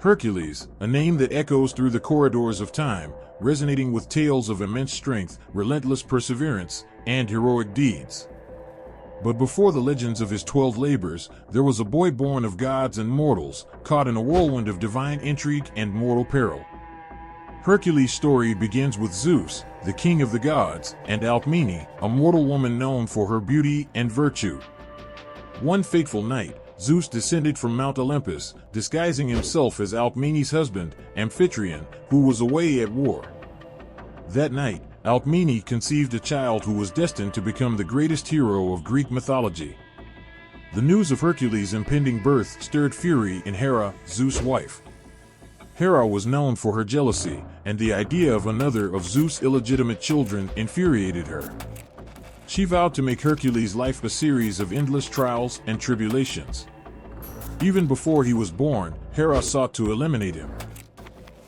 Hercules, a name that echoes through the corridors of time, resonating with tales of immense strength, relentless perseverance, and heroic deeds. But before the legends of his 12 labors, there was a boy born of gods and mortals, caught in a whirlwind of divine intrigue and mortal peril. Hercules' story begins with Zeus, the king of the gods, and Alcmene, a mortal woman known for her beauty and virtue. One fateful night, Zeus descended from Mount Olympus, disguising himself as Alcmene's husband, Amphitryon, who was away at war. That night, Alcmene conceived a child who was destined to become the greatest hero of Greek mythology. The news of Hercules' impending birth stirred fury in Hera, Zeus' wife. Hera was known for her jealousy, and the idea of another of Zeus' illegitimate children infuriated her. She vowed to make Hercules' life a series of endless trials and tribulations. Even before he was born, Hera sought to eliminate him.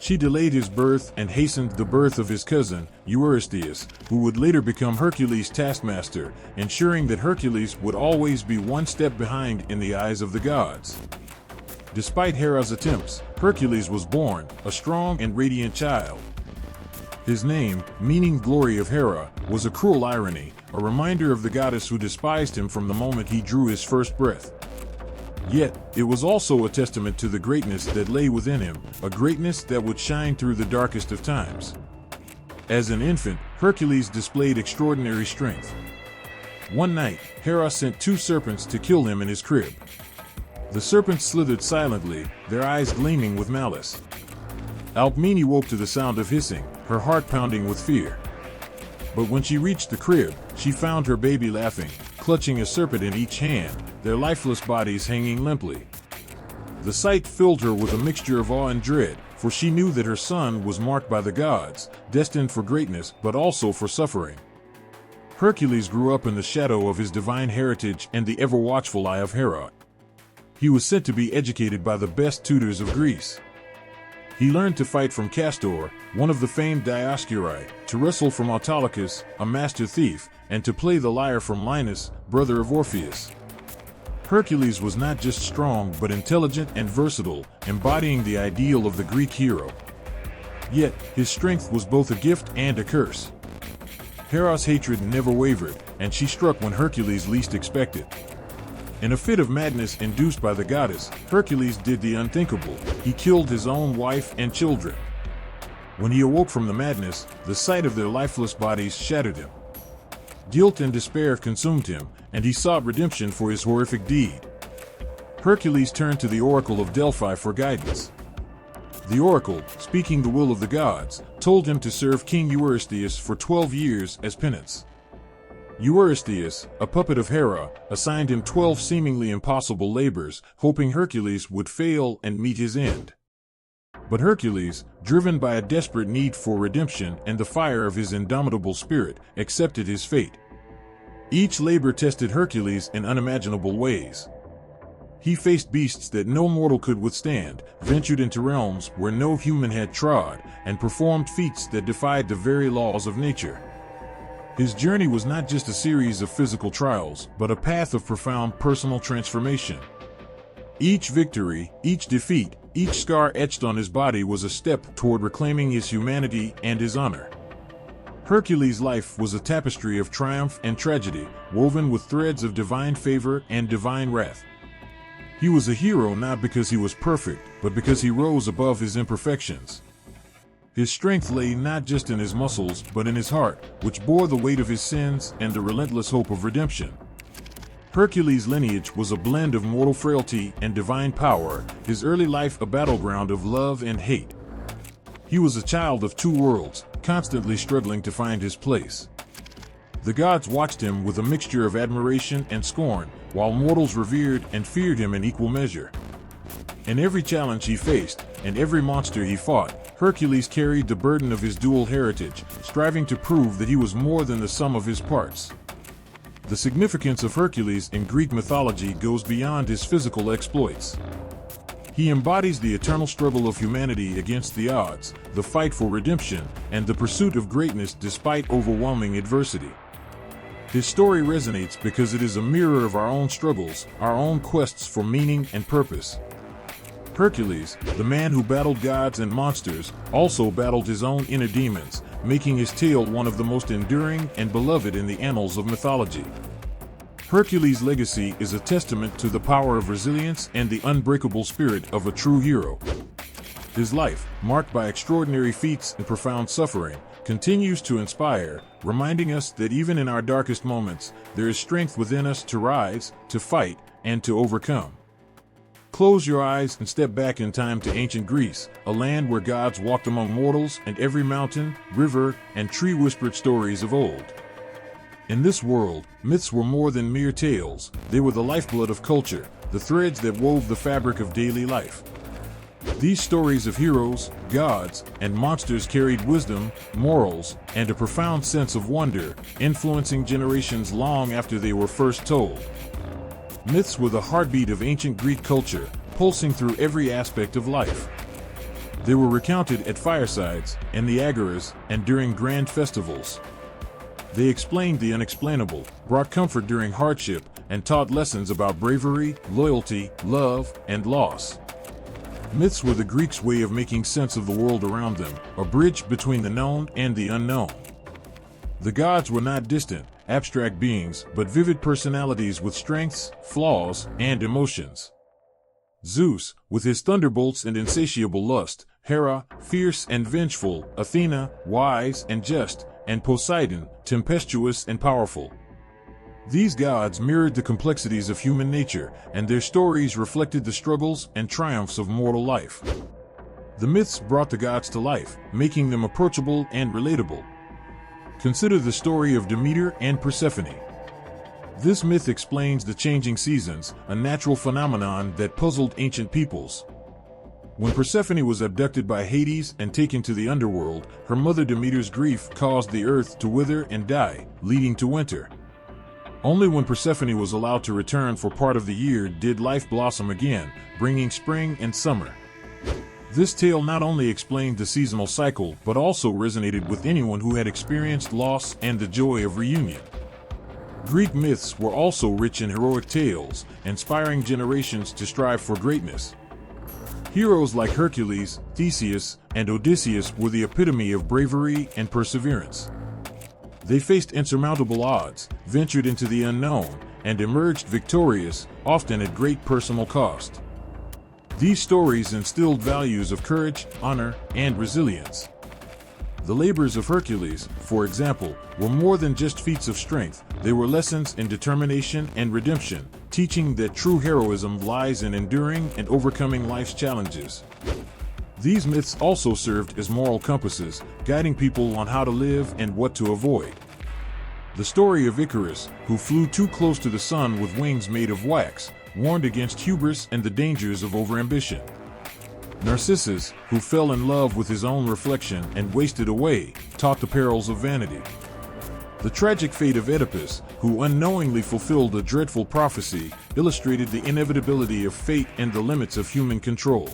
She delayed his birth and hastened the birth of his cousin, Eurystheus, who would later become Hercules' taskmaster, ensuring that Hercules would always be one step behind in the eyes of the gods. Despite Hera's attempts, Hercules was born, a strong and radiant child. His name, meaning glory of Hera, was a cruel irony, a reminder of the goddess who despised him from the moment he drew his first breath. Yet, it was also a testament to the greatness that lay within him, a greatness that would shine through the darkest of times. As an infant, Hercules displayed extraordinary strength. One night, Hera sent 2 serpents to kill him in his crib. The serpents slithered silently, their eyes gleaming with malice. Alcmene woke to the sound of hissing, her heart pounding with fear. But when she reached the crib, she found her baby laughing, clutching a serpent in each hand, their lifeless bodies hanging limply. The sight filled her with a mixture of awe and dread, for she knew that her son was marked by the gods, destined for greatness but also for suffering. Hercules grew up in the shadow of his divine heritage and the ever-watchful eye of Hera. He was sent to be educated by the best tutors of Greece. He learned to fight from Castor, one of the famed Dioscuri, to wrestle from Autolycus, a master thief, and to play the lyre from Linus, brother of Orpheus. Hercules was not just strong but intelligent and versatile, embodying the ideal of the Greek hero. Yet, his strength was both a gift and a curse. Hera's hatred never wavered, and she struck when Hercules least expected. In a fit of madness induced by the goddess, Hercules did the unthinkable. He killed his own wife and children. When he awoke from the madness, the sight of their lifeless bodies shattered him. Guilt and despair consumed him, and he sought redemption for his horrific deed. Hercules turned to the Oracle of Delphi for guidance. The oracle, speaking the will of the gods, told him to serve King Eurystheus for 12 years as penance. Eurystheus, a puppet of Hera, assigned him 12 seemingly impossible labors, hoping Hercules would fail and meet his end. But Hercules, driven by a desperate need for redemption and the fire of his indomitable spirit, accepted his fate. Each labor tested Hercules in unimaginable ways. He faced beasts that no mortal could withstand, ventured into realms where no human had trod, and performed feats that defied the very laws of nature. His journey was not just a series of physical trials, but a path of profound personal transformation. Each victory, each defeat, each scar etched on his body was a step toward reclaiming his humanity and his honor. Hercules' life was a tapestry of triumph and tragedy, woven with threads of divine favor and divine wrath. He was a hero not because he was perfect, but because he rose above his imperfections. His strength lay not just in his muscles, but in his heart, which bore the weight of his sins and the relentless hope of redemption. Hercules' lineage was a blend of mortal frailty and divine power, his early life a battleground of love and hate. He was a child of 2 worlds, constantly struggling to find his place. The gods watched him with a mixture of admiration and scorn, while mortals revered and feared him in equal measure. In every challenge he faced, and every monster he fought, Hercules carried the burden of his dual heritage, striving to prove that he was more than the sum of his parts. The significance of Hercules in Greek mythology goes beyond his physical exploits. He embodies the eternal struggle of humanity against the odds, the fight for redemption, and the pursuit of greatness despite overwhelming adversity. His story resonates because it is a mirror of our own struggles, our own quests for meaning and purpose. Hercules, the man who battled gods and monsters, also battled his own inner demons, making his tale one of the most enduring and beloved in the annals of mythology. Hercules' legacy is a testament to the power of resilience and the unbreakable spirit of a true hero. His life, marked by extraordinary feats and profound suffering, continues to inspire, reminding us that even in our darkest moments, there is strength within us to rise, to fight, and to overcome. Close your eyes and step back in time to ancient Greece, a land where gods walked among mortals and every mountain, river, and tree whispered stories of old. In this world, myths were more than mere tales. They were the lifeblood of culture, the threads that wove the fabric of daily life. These stories of heroes, gods, and monsters carried wisdom, morals, and a profound sense of wonder, influencing generations long after they were first told. Myths were the heartbeat of ancient Greek culture, pulsing through every aspect of life. They were recounted at firesides, in the agoras, and during grand festivals. They explained the unexplainable, brought comfort during hardship, and taught lessons about bravery, loyalty, love, and loss. Myths were the Greeks' way of making sense of the world around them, a bridge between the known and the unknown. The gods were not distant, abstract beings, but vivid personalities with strengths, flaws, and emotions. Zeus, with his thunderbolts and insatiable lust, Hera, fierce and vengeful, Athena, wise and just, and Poseidon, tempestuous and powerful. These gods mirrored the complexities of human nature, and their stories reflected the struggles and triumphs of mortal life. The myths brought the gods to life, making them approachable and relatable. Consider the story of Demeter and Persephone. This myth explains the changing seasons, a natural phenomenon that puzzled ancient peoples. When Persephone was abducted by Hades and taken to the underworld, her mother Demeter's grief caused the earth to wither and die, leading to winter. Only when Persephone was allowed to return for part of the year did life blossom again, bringing spring and summer. This tale not only explained the seasonal cycle but also resonated with anyone who had experienced loss and the joy of reunion. Greek myths were also rich in heroic tales, inspiring generations to strive for greatness. Heroes like Hercules, Theseus, and Odysseus were the epitome of bravery and perseverance. They faced insurmountable odds, ventured into the unknown, and emerged victorious, often at great personal cost. These stories instilled values of courage, honor, and resilience. The Labours of Hercules, for example, were more than just feats of strength. They were lessons in determination and redemption, teaching that true heroism lies in enduring and overcoming life's challenges. These myths also served as moral compasses, guiding people on how to live and what to avoid. The story of Icarus, who flew too close to the sun with wings made of wax, warned against hubris and the dangers of overambition. Narcissus, who fell in love with his own reflection and wasted away, taught the perils of vanity. The tragic fate of Oedipus, who unknowingly fulfilled a dreadful prophecy, illustrated the inevitability of fate and the limits of human control.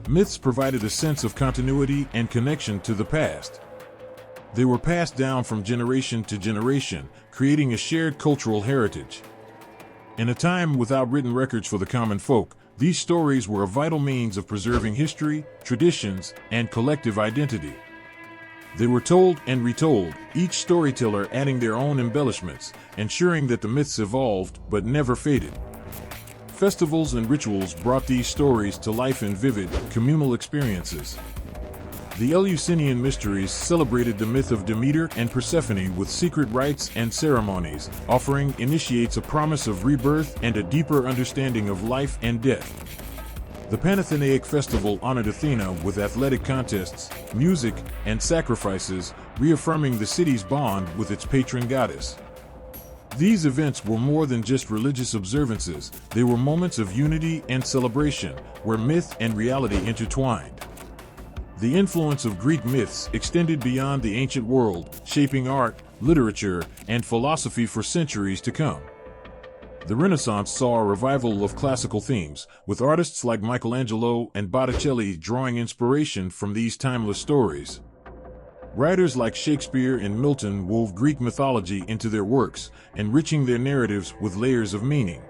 Myths provided a sense of continuity and connection to the past. They were passed down from generation to generation, creating a shared cultural heritage. In a time without written records for the common folk, these stories were a vital means of preserving history, traditions, and collective identity. They were told and retold, each storyteller adding their own embellishments, ensuring that the myths evolved but never faded. Festivals and rituals brought these stories to life in vivid, communal experiences. The Eleusinian mysteries celebrated the myth of Demeter and Persephone with secret rites and ceremonies, offering initiates a promise of rebirth and a deeper understanding of life and death. The Panathenaic festival honored Athena with athletic contests, music, and sacrifices, reaffirming the city's bond with its patron goddess. These events were more than just religious observances, they were moments of unity and celebration, where myth and reality intertwined. The influence of Greek myths extended beyond the ancient world, shaping art, literature, and philosophy for centuries to come. The Renaissance saw a revival of classical themes, with artists like Michelangelo and Botticelli drawing inspiration from these timeless stories. Writers like Shakespeare and Milton wove Greek mythology into their works, enriching their narratives with layers of meaning.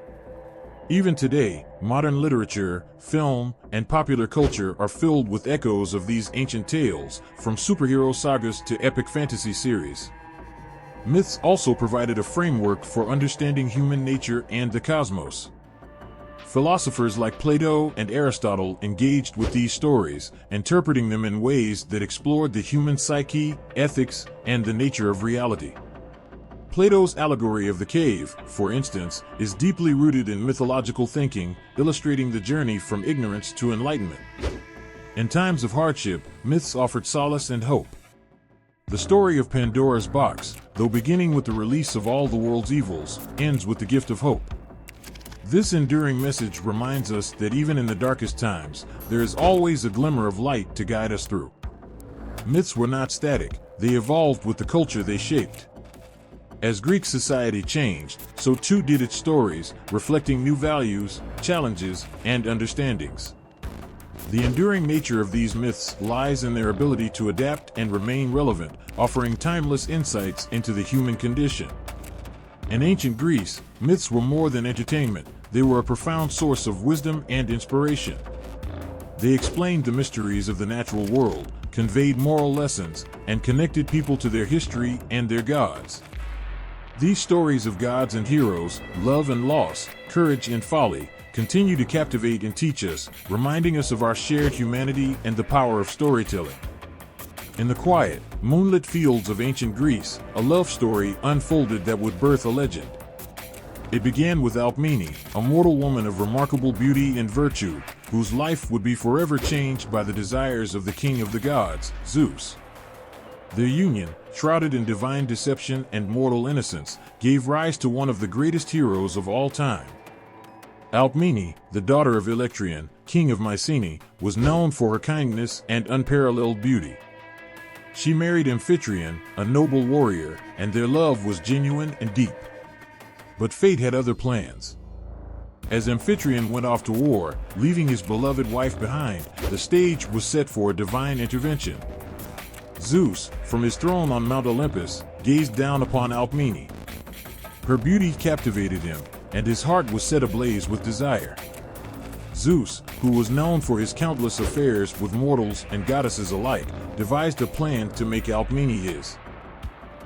Even today, modern literature, film, and popular culture are filled with echoes of these ancient tales, from superhero sagas to epic fantasy series. Myths also provided a framework for understanding human nature and the cosmos. Philosophers like Plato and Aristotle engaged with these stories, interpreting them in ways that explored the human psyche, ethics, and the nature of reality. Plato's allegory of the cave, for instance, is deeply rooted in mythological thinking, illustrating the journey from ignorance to enlightenment. In times of hardship, myths offered solace and hope. The story of Pandora's box, though beginning with the release of all the world's evils, ends with the gift of hope. This enduring message reminds us that even in the darkest times, there is always a glimmer of light to guide us through. Myths were not static, they evolved with the culture they shaped. As Greek society changed, so too did its stories, reflecting new values, challenges, and understandings. The enduring nature of these myths lies in their ability to adapt and remain relevant, offering timeless insights into the human condition. In ancient Greece, myths were more than entertainment, they were a profound source of wisdom and inspiration. They explained the mysteries of the natural world, conveyed moral lessons, and connected people to their history and their gods. These stories of gods and heroes, love and loss, courage and folly, continue to captivate and teach us, reminding us of our shared humanity and the power of storytelling. In the quiet, moonlit fields of ancient Greece, a love story unfolded that would birth a legend. It began with Alcmene, a mortal woman of remarkable beauty and virtue, whose life would be forever changed by the desires of the king of the gods, Zeus. Their union, shrouded in divine deception and mortal innocence, gave rise to one of the greatest heroes of all time. Alcmene, the daughter of Electrion, king of Mycenae, was known for her kindness and unparalleled beauty. She married Amphitryon, a noble warrior, and their love was genuine and deep. But fate had other plans. As Amphitryon went off to war, leaving his beloved wife behind, the stage was set for a divine intervention. Zeus, from his throne on Mount Olympus, gazed down upon Alcmene. Her beauty captivated him, and his heart was set ablaze with desire. Zeus, who was known for his countless affairs with mortals and goddesses alike, devised a plan to make Alcmene his.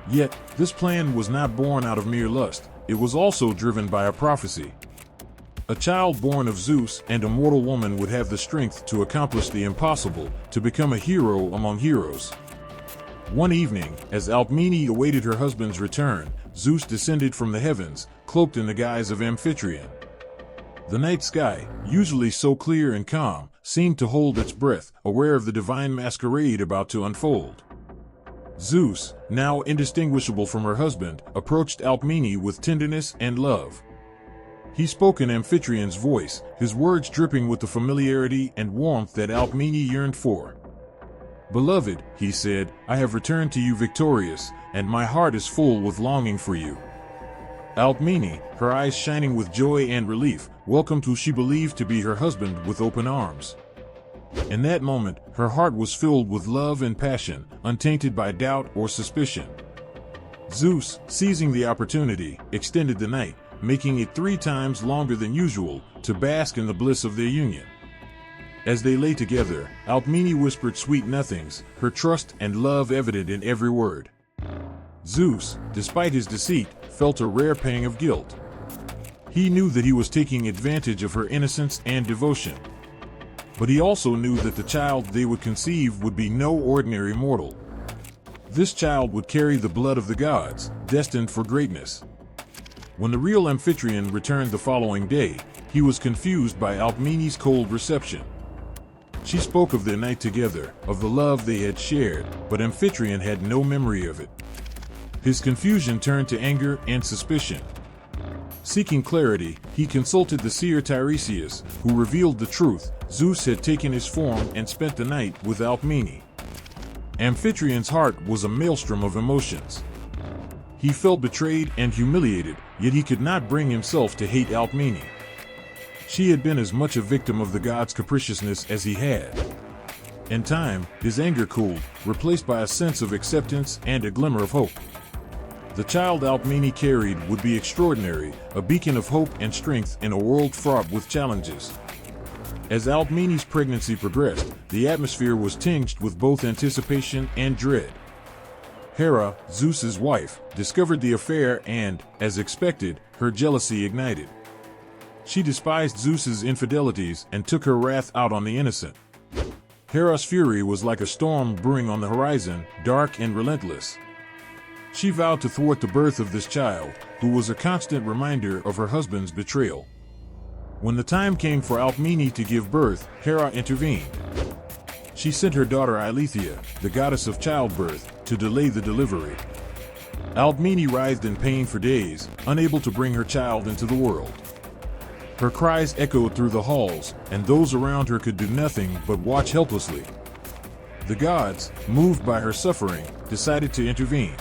Yet, this plan was not born out of mere lust, it was also driven by a prophecy. A child born of Zeus and a mortal woman would have the strength to accomplish the impossible, to become a hero among heroes. One evening, as Alcmene awaited her husband's return, Zeus descended from the heavens, cloaked in the guise of Amphitryon. The night sky, usually so clear and calm, seemed to hold its breath, aware of the divine masquerade about to unfold. Zeus, now indistinguishable from her husband, approached Alcmene with tenderness and love. He spoke in Amphitryon's voice, his words dripping with the familiarity and warmth that Alcmene yearned for. "Beloved," he said, "I have returned to you victorious, and my heart is full with longing for you." Alcmene, her eyes shining with joy and relief, welcomed who she believed to be her husband with open arms. In that moment, her heart was filled with love and passion, untainted by doubt or suspicion. Zeus, seizing the opportunity, extended the night, making it 3 times longer than usual, to bask in the bliss of their union. As they lay together, Alcmene whispered sweet nothings, her trust and love evident in every word. Zeus, despite his deceit, felt a rare pang of guilt. He knew that he was taking advantage of her innocence and devotion. But he also knew that the child they would conceive would be no ordinary mortal. This child would carry the blood of the gods, destined for greatness. When the real Amphitryon returned the following day, he was confused by Alcmene's cold reception. She spoke of their night together, of the love they had shared, but Amphitryon had no memory of it. His confusion turned to anger and suspicion. Seeking clarity, he consulted the seer Tiresias, who revealed the truth: Zeus had taken his form and spent the night with Alcmene. Amphitryon's heart was a maelstrom of emotions. He felt betrayed and humiliated, yet he could not bring himself to hate Alcmene. She had been as much a victim of the gods' capriciousness as he had. In time, his anger cooled, replaced by a sense of acceptance and a glimmer of hope. The child Alcmene carried would be extraordinary, a beacon of hope and strength in a world fraught with challenges. As Alcmene's pregnancy progressed, the atmosphere was tinged with both anticipation and dread. Hera, Zeus's wife, discovered the affair and, as expected, her jealousy ignited. She despised Zeus's infidelities and took her wrath out on the innocent. Hera's fury was like a storm brewing on the horizon, dark and relentless. She vowed to thwart the birth of this child, who was a constant reminder of her husband's betrayal. When the time came for Alcmene to give birth, Hera intervened. She sent her daughter Eileithyia, the goddess of childbirth, to delay the delivery. Alcmene writhed in pain for days, unable to bring her child into the world. Her cries echoed through the halls, and those around her could do nothing but watch helplessly. The gods, moved by her suffering, decided to intervene.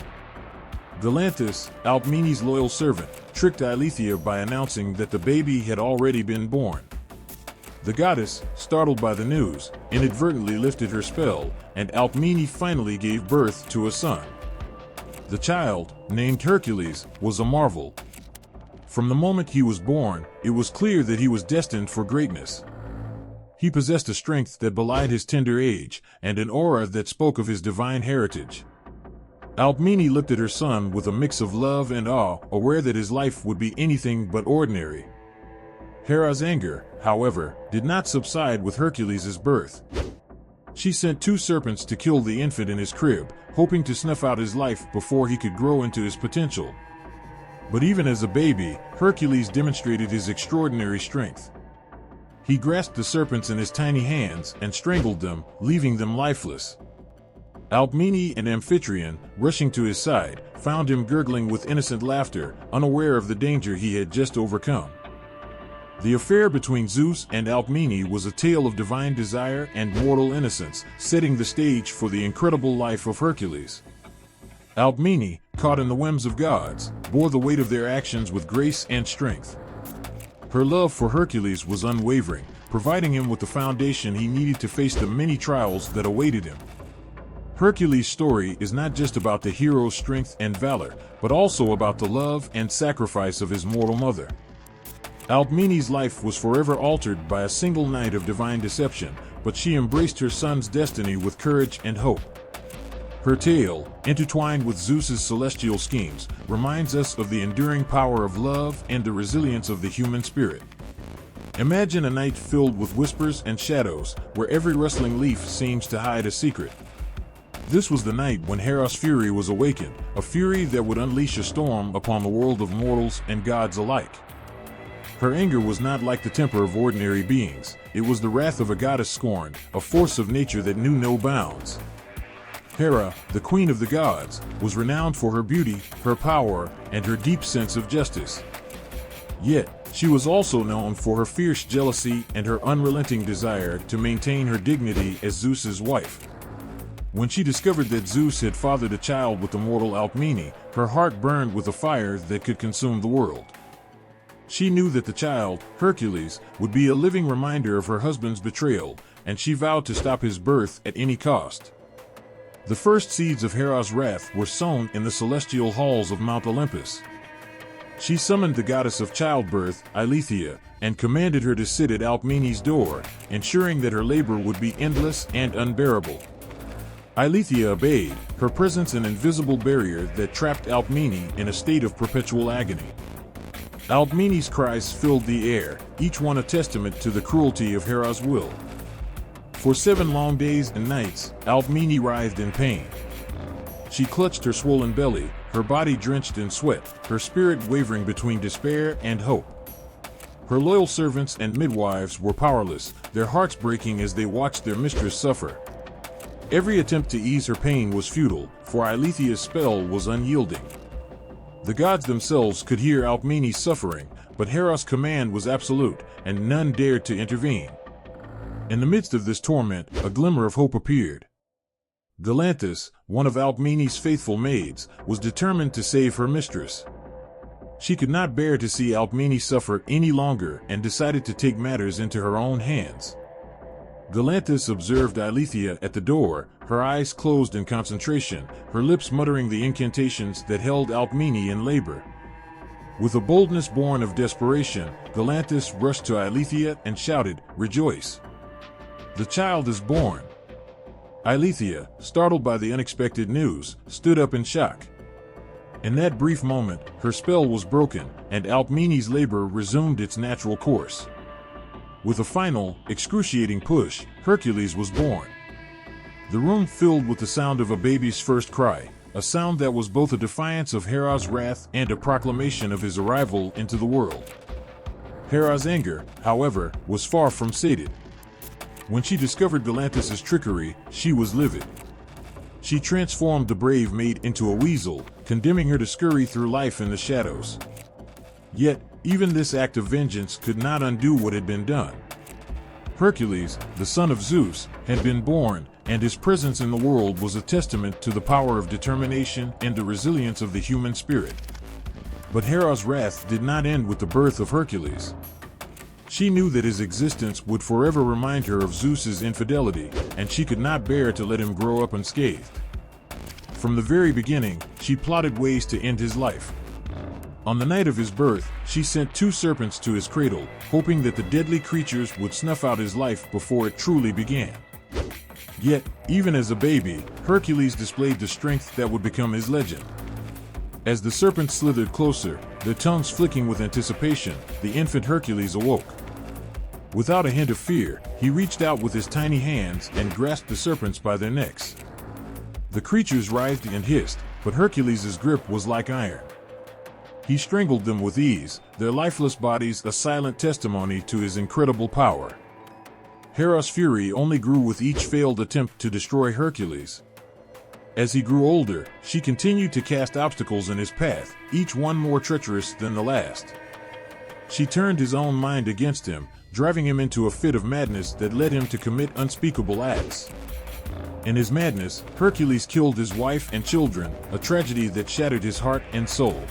Galantis, Alcmene's loyal servant, tricked Eileithyia by announcing that the baby had already been born. The goddess, startled by the news, inadvertently lifted her spell, and Alcmene finally gave birth to a son. The child, named Hercules, was a marvel. From the moment he was born, it was clear that he was destined for greatness. He possessed a strength that belied his tender age, and an aura that spoke of his divine heritage. Alcmene looked at her son with a mix of love and awe, aware that his life would be anything but ordinary. Hera's anger, however, did not subside with Hercules' birth. She sent 2 serpents to kill the infant in his crib, hoping to snuff out his life before he could grow into his potential. But even as a baby, Hercules demonstrated his extraordinary strength. He grasped the serpents in his tiny hands and strangled them, leaving them lifeless. Alcmene and Amphitryon, rushing to his side, found him gurgling with innocent laughter, unaware of the danger he had just overcome. The affair between Zeus and Alcmene was a tale of divine desire and mortal innocence, setting the stage for the incredible life of Hercules. Alcmene, caught in the whims of gods, bore the weight of their actions with grace and strength. Her love for Hercules was unwavering, providing him with the foundation he needed to face the many trials that awaited him. Hercules' story is not just about the hero's strength and valor, but also about the love and sacrifice of his mortal mother. Alcmene's life was forever altered by a single night of divine deception, but she embraced her son's destiny with courage and hope. Her tale, intertwined with Zeus's celestial schemes, reminds us of the enduring power of love and the resilience of the human spirit. Imagine a night filled with whispers and shadows, where every rustling leaf seems to hide a secret. This was the night when Hera's fury was awakened, a fury that would unleash a storm upon the world of mortals and gods alike. Her anger was not like the temper of ordinary beings. It was the wrath of a goddess scorned, a force of nature that knew no bounds. Hera, the queen of the gods, was renowned for her beauty, her power, and her deep sense of justice. Yet, she was also known for her fierce jealousy and her unrelenting desire to maintain her dignity as Zeus's wife. When she discovered that Zeus had fathered a child with the mortal Alcmene, her heart burned with a fire that could consume the world. She knew that the child, Hercules, would be a living reminder of her husband's betrayal, and she vowed to stop his birth at any cost. The first seeds of Hera's wrath were sown in the celestial halls of Mount Olympus. She summoned the goddess of childbirth, Eileithyia, and commanded her to sit at Alcmene's door, ensuring that her labor would be endless and unbearable. Eileithyia obeyed, her presence an invisible barrier that trapped Alcmene in a state of perpetual agony. Alcmene's cries filled the air, each one a testament to the cruelty of Hera's will. For 7 long days and nights, Alcmene writhed in pain. She clutched her swollen belly, her body drenched in sweat, her spirit wavering between despair and hope. Her loyal servants and midwives were powerless, their hearts breaking as they watched their mistress suffer. Every attempt to ease her pain was futile, for Eileithyia's spell was unyielding. The gods themselves could hear Alcmene's suffering, but Hera's command was absolute, and none dared to intervene. In the midst of this torment, a glimmer of hope appeared. Galantis, one of Alcmene's faithful maids, was determined to save her mistress. She could not bear to see Alcmene suffer any longer and decided to take matters into her own hands. Galantis observed Eileithyia at the door, her eyes closed in concentration, her lips muttering the incantations that held Alcmene in labor. With a boldness born of desperation, Galantis rushed to Eileithyia and shouted, "Rejoice! The child is born!" Eileithyia, startled by the unexpected news, stood up in shock. In that brief moment, her spell was broken, and Alcmene's labor resumed its natural course. With a final, excruciating push, Hercules was born. The room filled with the sound of a baby's first cry, a sound that was both a defiance of Hera's wrath and a proclamation of his arrival into the world. Hera's anger, however, was far from sated. When she discovered Galantis' trickery, she was livid. She transformed the brave maid into a weasel, condemning her to scurry through life in the shadows. Yet, even this act of vengeance could not undo what had been done. Hercules, the son of Zeus, had been born, and his presence in the world was a testament to the power of determination and the resilience of the human spirit. But Hera's wrath did not end with the birth of Hercules. She knew that his existence would forever remind her of Zeus's infidelity, and she could not bear to let him grow up unscathed. From the very beginning, she plotted ways to end his life. On the night of his birth, she sent 2 serpents to his cradle, hoping that the deadly creatures would snuff out his life before it truly began. Yet, even as a baby, Hercules displayed the strength that would become his legend. As the serpents slithered closer, their tongues flicking with anticipation, the infant Hercules awoke. Without a hint of fear, he reached out with his tiny hands and grasped the serpents by their necks. The creatures writhed and hissed, but Hercules' grip was like iron. He strangled them with ease, their lifeless bodies a silent testimony to his incredible power. Hera's fury only grew with each failed attempt to destroy Hercules. As he grew older, she continued to cast obstacles in his path, each one more treacherous than the last. She turned his own mind against him, driving him into a fit of madness that led him to commit unspeakable acts. In his madness, Hercules killed his wife and children, a tragedy that shattered his heart and soul.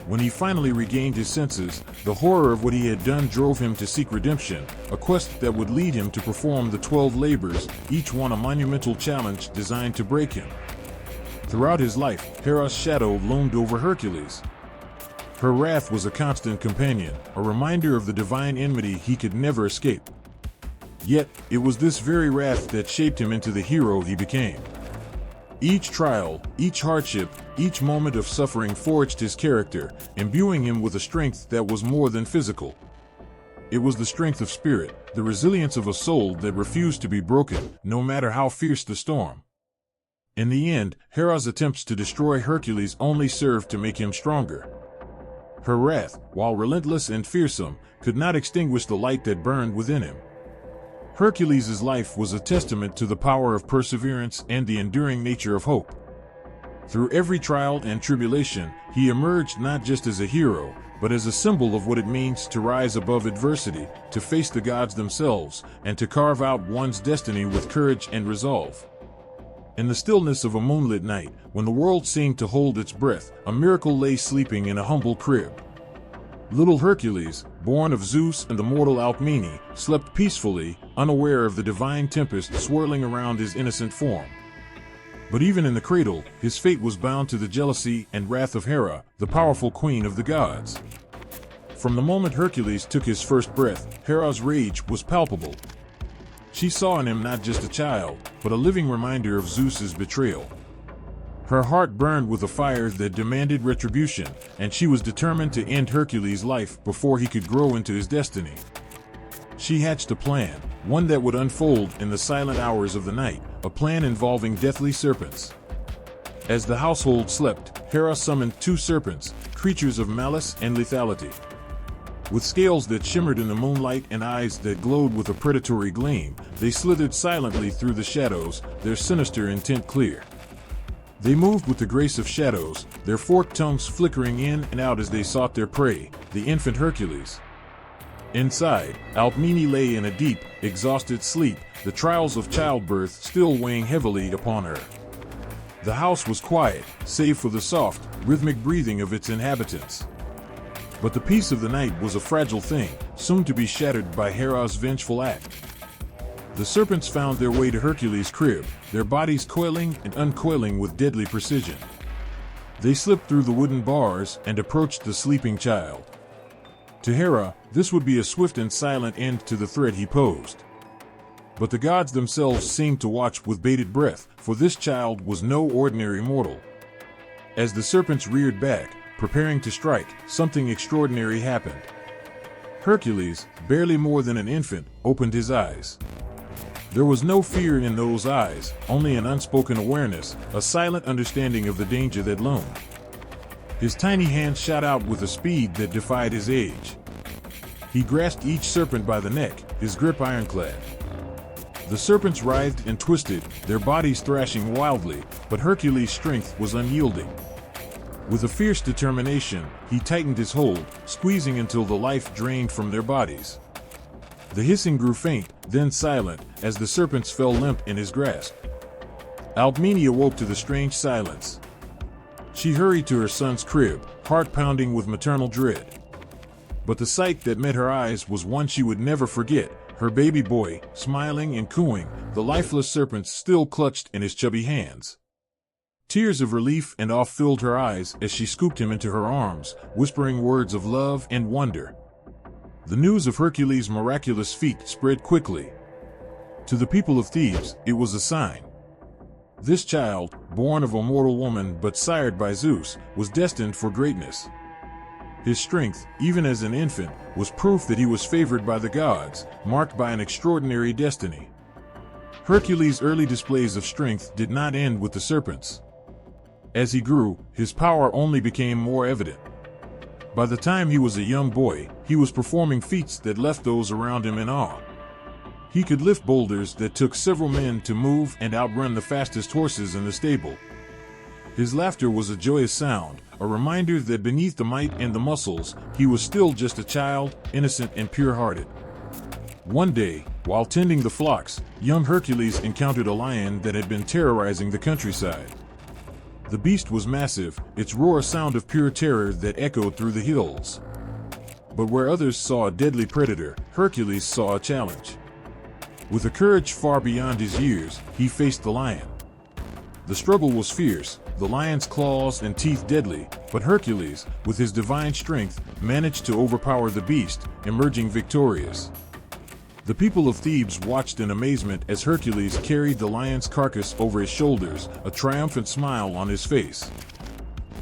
When he finally regained his senses, the horror of what he had done drove him to seek redemption, a quest that would lead him to perform the 12 labors, each one a monumental challenge designed to break him. Throughout his life, Hera's shadow loomed over Hercules. Her wrath was a constant companion, a reminder of the divine enmity he could never escape. Yet, it was this very wrath that shaped him into the hero he became. Each trial, each hardship, each moment of suffering forged his character, imbuing him with a strength that was more than physical. It was the strength of spirit, the resilience of a soul that refused to be broken, no matter how fierce the storm. In the end, Hera's attempts to destroy Hercules only served to make him stronger. Her wrath, while relentless and fearsome, could not extinguish the light that burned within him. Hercules' life was a testament to the power of perseverance and the enduring nature of hope. Through every trial and tribulation, he emerged not just as a hero, but as a symbol of what it means to rise above adversity, to face the gods themselves, and to carve out one's destiny with courage and resolve. In the stillness of a moonlit night, when the world seemed to hold its breath, a miracle lay sleeping in a humble crib. Little Hercules, born of Zeus and the mortal Alcmene, slept peacefully, unaware of the divine tempest swirling around his innocent form. But even in the cradle, his fate was bound to the jealousy and wrath of Hera, the powerful queen of the gods. From the moment Hercules took his first breath, Hera's rage was palpable. She saw in him not just a child, but a living reminder of Zeus's betrayal. Her heart burned with a fire that demanded retribution, and she was determined to end Hercules' life before he could grow into his destiny. She hatched a plan, one that would unfold in the silent hours of the night, a plan involving deathly serpents. As the household slept, Hera summoned 2 serpents, creatures of malice and lethality. With scales that shimmered in the moonlight and eyes that glowed with a predatory gleam, they slithered silently through the shadows, their sinister intent clear. They moved with the grace of shadows, their forked tongues flickering in and out as they sought their prey, the infant Hercules. Inside, Alcmene lay in a deep, exhausted sleep, the trials of childbirth still weighing heavily upon her. The house was quiet, save for the soft, rhythmic breathing of its inhabitants. But the peace of the night was a fragile thing, soon to be shattered by Hera's vengeful act. The serpents found their way to Hercules' crib, their bodies coiling and uncoiling with deadly precision. They slipped through the wooden bars and approached the sleeping child. To Hera, this would be a swift and silent end to the threat he posed. But the gods themselves seemed to watch with bated breath, for this child was no ordinary mortal. As the serpents reared back, preparing to strike, something extraordinary happened. Hercules, barely more than an infant, opened his eyes. There was no fear in those eyes, only an unspoken awareness, a silent understanding of the danger that loomed. His tiny hand shot out with a speed that defied his age. He grasped each serpent by the neck, his grip ironclad. The serpents writhed and twisted, their bodies thrashing wildly, but Hercules' strength was unyielding. With a fierce determination, he tightened his hold, squeezing until the life drained from their bodies. The hissing grew faint, then silent, as the serpents fell limp in his grasp. Alcmene awoke to the strange silence. She hurried to her son's crib, heart pounding with maternal dread. But the sight that met her eyes was one she would never forget, her baby boy, smiling and cooing, the lifeless serpents still clutched in his chubby hands. Tears of relief and awe filled her eyes as she scooped him into her arms, whispering words of love and wonder. The news of Hercules' miraculous feat spread quickly. To the people of Thebes, it was a sign. This child, born of a mortal woman but sired by Zeus, was destined for greatness. His strength, even as an infant, was proof that he was favored by the gods, marked by an extraordinary destiny. Hercules' early displays of strength did not end with the serpents. As he grew, his power only became more evident. By the time he was a young boy, he was performing feats that left those around him in awe. He could lift boulders that took several men to move and outrun the fastest horses in the stable. His laughter was a joyous sound, a reminder that beneath the might and the muscles, he was still just a child, innocent and pure-hearted. One day, while tending the flocks, young Hercules encountered a lion that had been terrorizing the countryside. The beast was massive, its roar a sound of pure terror that echoed through the hills. But where others saw a deadly predator, Hercules saw a challenge. With a courage far beyond his years, he faced the lion. The struggle was fierce, the lion's claws and teeth deadly, but Hercules, with his divine strength, managed to overpower the beast, emerging victorious. The people of Thebes watched in amazement as Hercules carried the lion's carcass over his shoulders, a triumphant smile on his face.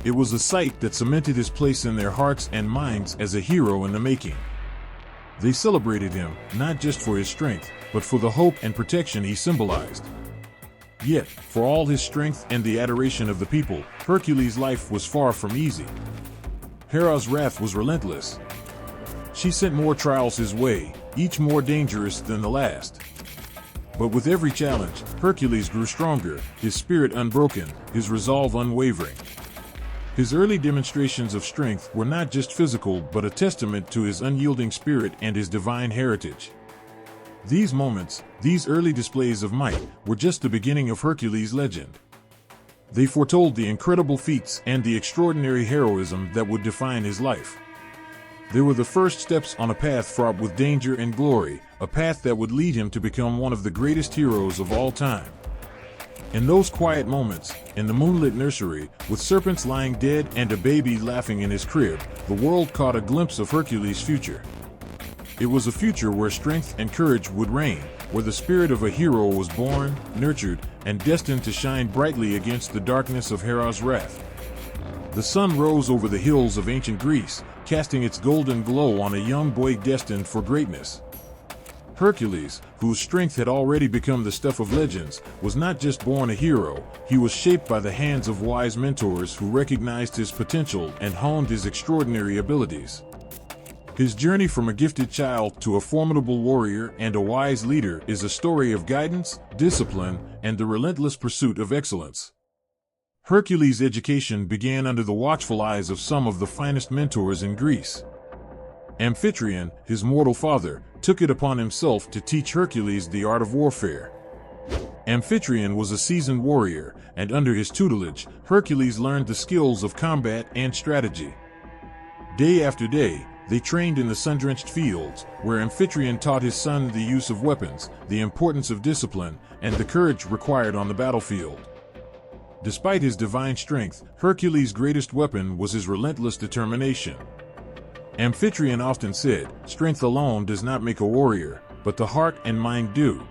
It was a sight that cemented his place in their hearts and minds as a hero in the making. They celebrated him, not just for his strength, but for the hope and protection he symbolized. Yet, for all his strength and the adoration of the people, Hercules' life was far from easy. Hera's wrath was relentless. She sent more trials his way, each more dangerous than the last. But with every challenge, Hercules grew stronger, his spirit unbroken, his resolve unwavering. His early demonstrations of strength were not just physical but a testament to his unyielding spirit and his divine heritage. These moments, these early displays of might, were just the beginning of Hercules' legend. They foretold the incredible feats and the extraordinary heroism that would define his life. They were the first steps on a path fraught with danger and glory, a path that would lead him to become one of the greatest heroes of all time. In those quiet moments, in the moonlit nursery, with serpents lying dead and a baby laughing in his crib, the world caught a glimpse of Hercules' future. It was a future where strength and courage would reign, where the spirit of a hero was born, nurtured, and destined to shine brightly against the darkness of Hera's wrath. The sun rose over the hills of ancient Greece, casting its golden glow on a young boy destined for greatness. Hercules, whose strength had already become the stuff of legends, was not just born a hero, he was shaped by the hands of wise mentors who recognized his potential and honed his extraordinary abilities. His journey from a gifted child to a formidable warrior and a wise leader is a story of guidance, discipline, and the relentless pursuit of excellence. Hercules' education began under the watchful eyes of some of the finest mentors in Greece. Amphitryon, his mortal father, took it upon himself to teach Hercules the art of warfare. Amphitryon was a seasoned warrior, and under his tutelage, Hercules learned the skills of combat and strategy. Day after day, They trained in the sun-drenched fields, where Amphitryon taught his son the use of weapons, the importance of discipline, and the courage required on the battlefield. Despite his divine strength, Hercules' greatest weapon was his relentless determination. Amphitryon often said, "Strength alone does not make a warrior, but the heart and mind do."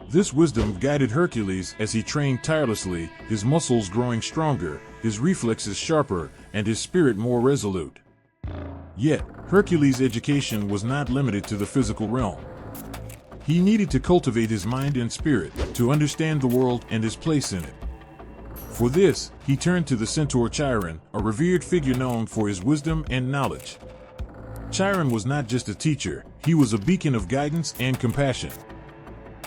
This wisdom guided Hercules as he trained tirelessly, his muscles growing stronger, his reflexes sharper, and his spirit more resolute. Yet, Hercules' education was not limited to the physical realm. He needed to cultivate his mind and spirit to understand the world and his place in it. For this, he turned to the centaur Chiron, a revered figure known for his wisdom and knowledge. Chiron was not just a teacher, he was a beacon of guidance and compassion.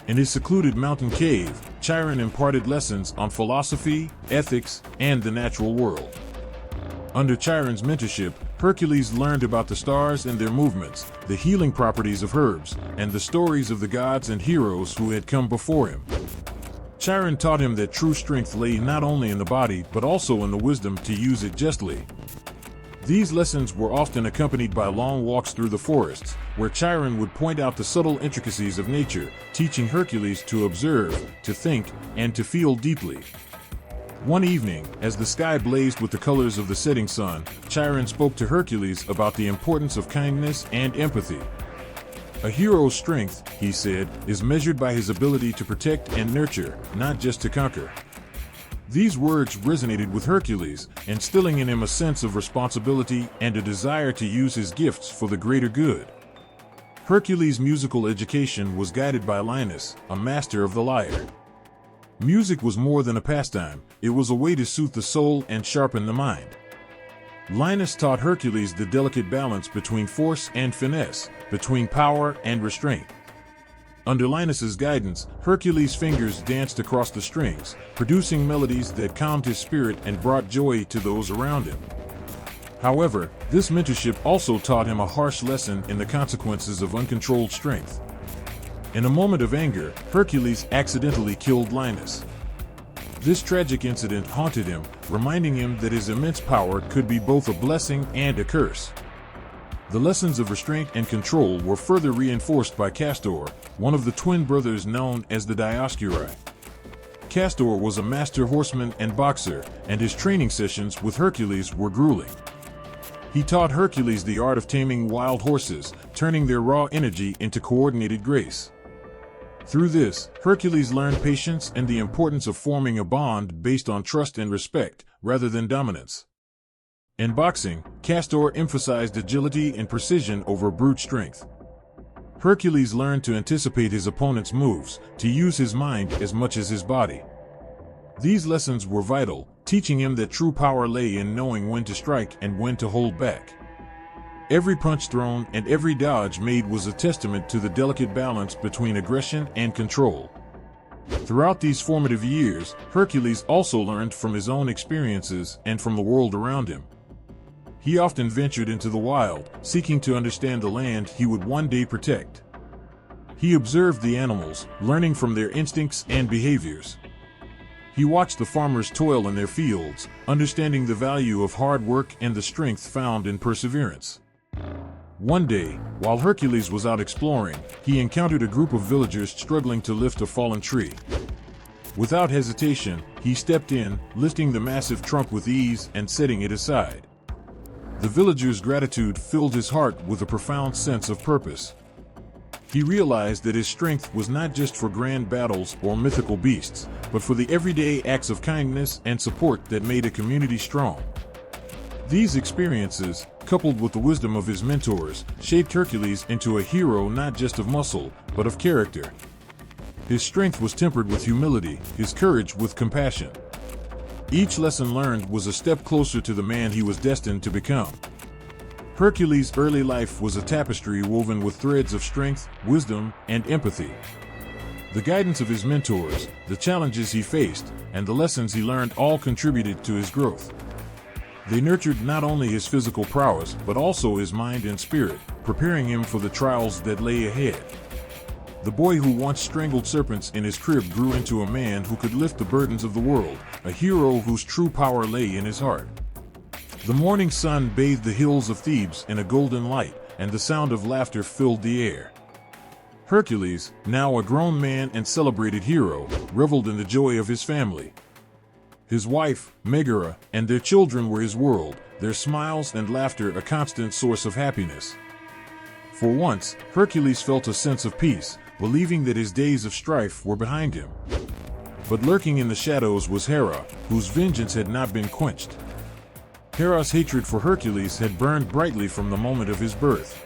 In his secluded mountain cave, Chiron imparted lessons on philosophy, ethics, and the natural world. Under Chiron's mentorship, Hercules learned about the stars and their movements, the healing properties of herbs, and the stories of the gods and heroes who had come before him. Chiron taught him that true strength lay not only in the body but also in the wisdom to use it justly. These lessons were often accompanied by long walks through the forests, where Chiron would point out the subtle intricacies of nature, teaching Hercules to observe, to think, and to feel deeply. One evening, as the sky blazed with the colors of the setting sun, Chiron spoke to Hercules about the importance of kindness and empathy. A hero's strength, he said, is measured by his ability to protect and nurture, not just to conquer. These words resonated with Hercules, instilling in him a sense of responsibility and a desire to use his gifts for the greater good. Hercules' musical education was guided by Linus, a master of the lyre. Music was more than a pastime, it was a way to soothe the soul and sharpen the mind. Linus taught Hercules the delicate balance between force and finesse, between power and restraint. Under Linus's guidance, Hercules' fingers danced across the strings, producing melodies that calmed his spirit and brought joy to those around him. However, this mentorship also taught him a harsh lesson in the consequences of uncontrolled strength. In a moment of anger, Hercules accidentally killed Linus. This tragic incident haunted him, reminding him that his immense power could be both a blessing and a curse. The lessons of restraint and control were further reinforced by Castor, one of the twin brothers known as the Dioscuri. Castor was a master horseman and boxer, and his training sessions with Hercules were grueling. He taught Hercules the art of taming wild horses, turning their raw energy into coordinated grace. Through this, Hercules learned patience and the importance of forming a bond based on trust and respect, rather than dominance. In boxing, Castor emphasized agility and precision over brute strength. Hercules learned to anticipate his opponent's moves, to use his mind as much as his body. These lessons were vital, teaching him that true power lay in knowing when to strike and when to hold back. Every punch thrown and every dodge made was a testament to the delicate balance between aggression and control. Throughout these formative years, Hercules also learned from his own experiences and from the world around him. He often ventured into the wild, seeking to understand the land he would one day protect. He observed the animals, learning from their instincts and behaviors. He watched the farmers toil in their fields, understanding the value of hard work and the strength found in perseverance. One day, while Hercules was out exploring, he encountered a group of villagers struggling to lift a fallen tree. Without hesitation, he stepped in, lifting the massive trunk with ease and setting it aside. The villagers' gratitude filled his heart with a profound sense of purpose. He realized that his strength was not just for grand battles or mythical beasts, but for the everyday acts of kindness and support that made a community strong. These experiences, coupled with the wisdom of his mentors, shaped Hercules into a hero not just of muscle, but of character. His strength was tempered with humility, his courage with compassion. Each lesson learned was a step closer to the man he was destined to become. Hercules' early life was a tapestry woven with threads of strength, wisdom, and empathy. The guidance of his mentors, the challenges he faced, and the lessons he learned all contributed to his growth. They nurtured not only his physical prowess, but also his mind and spirit, preparing him for the trials that lay ahead. The boy who once strangled serpents in his crib grew into a man who could lift the burdens of the world, a hero whose true power lay in his heart. The morning sun bathed the hills of Thebes in a golden light, and the sound of laughter filled the air. Hercules, now a grown man and celebrated hero, reveled in the joy of his family. His wife, Megara, and their children were his world, their smiles and laughter a constant source of happiness. For once, Hercules felt a sense of peace, believing that his days of strife were behind him. But lurking in the shadows was Hera, whose vengeance had not been quenched. Hera's hatred for Hercules had burned brightly from the moment of his birth.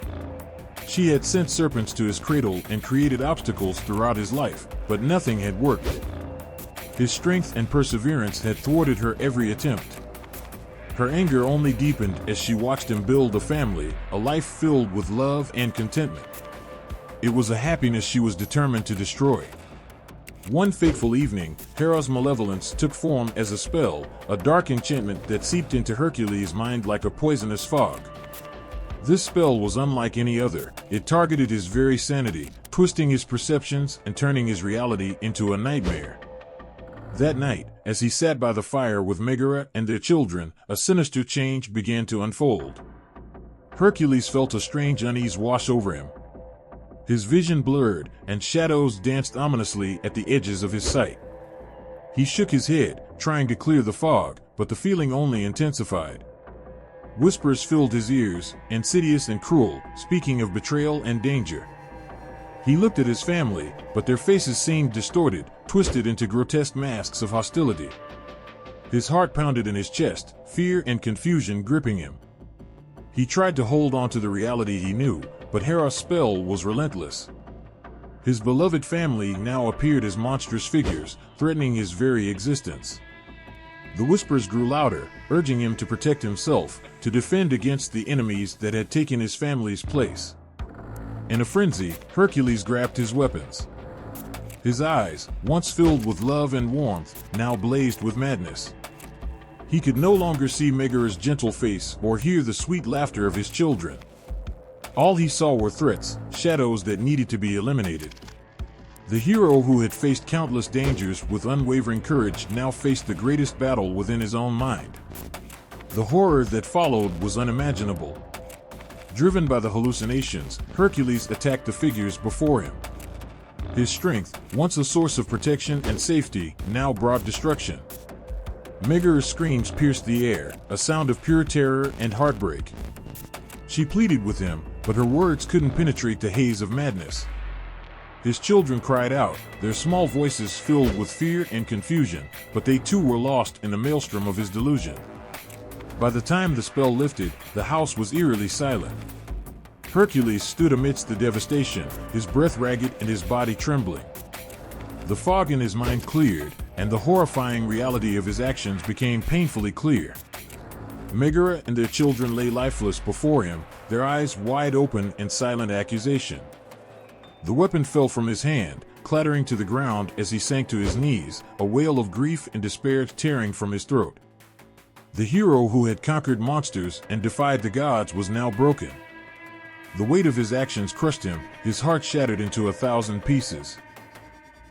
She had sent serpents to his cradle and created obstacles throughout his life, but nothing had worked. His strength and perseverance had thwarted her every attempt. Her anger only deepened as she watched him build a family, a life filled with love and contentment. It was a happiness she was determined to destroy. One fateful evening, Hera's malevolence took form as a spell, a dark enchantment that seeped into Hercules' mind like a poisonous fog. This spell was unlike any other. It targeted his very sanity, twisting his perceptions and turning his reality into a nightmare. That night, as he sat by the fire with Megara and their children, a sinister change began to unfold. Hercules felt a strange unease wash over him. His vision blurred, and shadows danced ominously at the edges of his sight. He shook his head, trying to clear the fog, but the feeling only intensified. Whispers filled his ears, insidious and cruel, speaking of betrayal and danger. He looked at his family, but their faces seemed distorted, twisted into grotesque masks of hostility. His heart pounded in his chest, fear and confusion gripping him. He tried to hold on to the reality he knew, but Hera's spell was relentless. His beloved family now appeared as monstrous figures, threatening his very existence. The whispers grew louder, urging him to protect himself, to defend against the enemies that had taken his family's place. In a frenzy, Hercules grabbed his weapons. His eyes, once filled with love and warmth, now blazed with madness. He could no longer see Megara's gentle face or hear the sweet laughter of his children. All he saw were threats, shadows that needed to be eliminated. The hero who had faced countless dangers with unwavering courage now faced the greatest battle within his own mind. The horror that followed was unimaginable. Driven by the hallucinations, Hercules attacked the figures before him. His strength, once a source of protection and safety, now brought destruction. Megara's screams pierced the air, a sound of pure terror and heartbreak. She pleaded with him, but her words couldn't penetrate the haze of madness. His children cried out, their small voices filled with fear and confusion, but they too were lost in the maelstrom of his delusion. By the time the spell lifted, the house was eerily silent. Hercules stood amidst the devastation, his breath ragged and his body trembling. The fog in his mind cleared, and the horrifying reality of his actions became painfully clear. Megara and their children lay lifeless before him, their eyes wide open in silent accusation. The weapon fell from his hand, clattering to the ground as he sank to his knees, a wail of grief and despair tearing from his throat. The hero who had conquered monsters and defied the gods was now broken. The weight of his actions crushed him, his heart shattered into 1,000 pieces.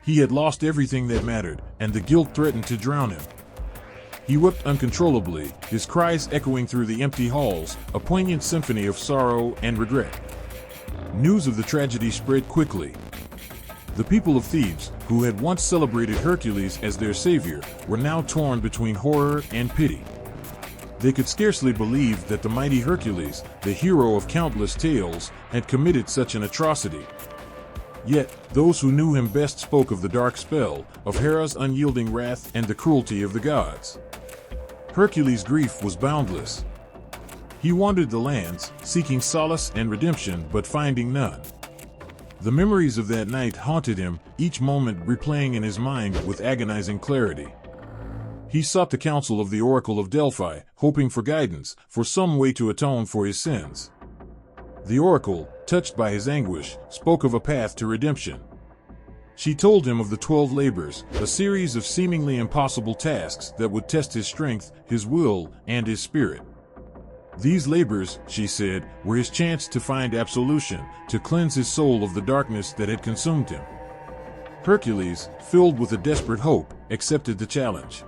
He had lost everything that mattered, and the guilt threatened to drown him. He wept uncontrollably, his cries echoing through the empty halls, a poignant symphony of sorrow and regret. News of the tragedy spread quickly. The people of Thebes, who had once celebrated Hercules as their savior, were now torn between horror and pity. They could scarcely believe that the mighty Hercules, the hero of countless tales, had committed such an atrocity. Yet, those who knew him best spoke of the dark spell, of Hera's unyielding wrath and the cruelty of the gods. Hercules' grief was boundless. He wandered the lands, seeking solace and redemption but finding none. The memories of that night haunted him, each moment replaying in his mind with agonizing clarity. He sought the counsel of the Oracle of Delphi, hoping for guidance, for some way to atone for his sins. The Oracle, touched by his anguish, spoke of a path to redemption. She told him of the 12 labors, a series of seemingly impossible tasks that would test his strength, his will, and his spirit. These labors, she said, were his chance to find absolution, to cleanse his soul of the darkness that had consumed him. Hercules, filled with a desperate hope, accepted the challenge.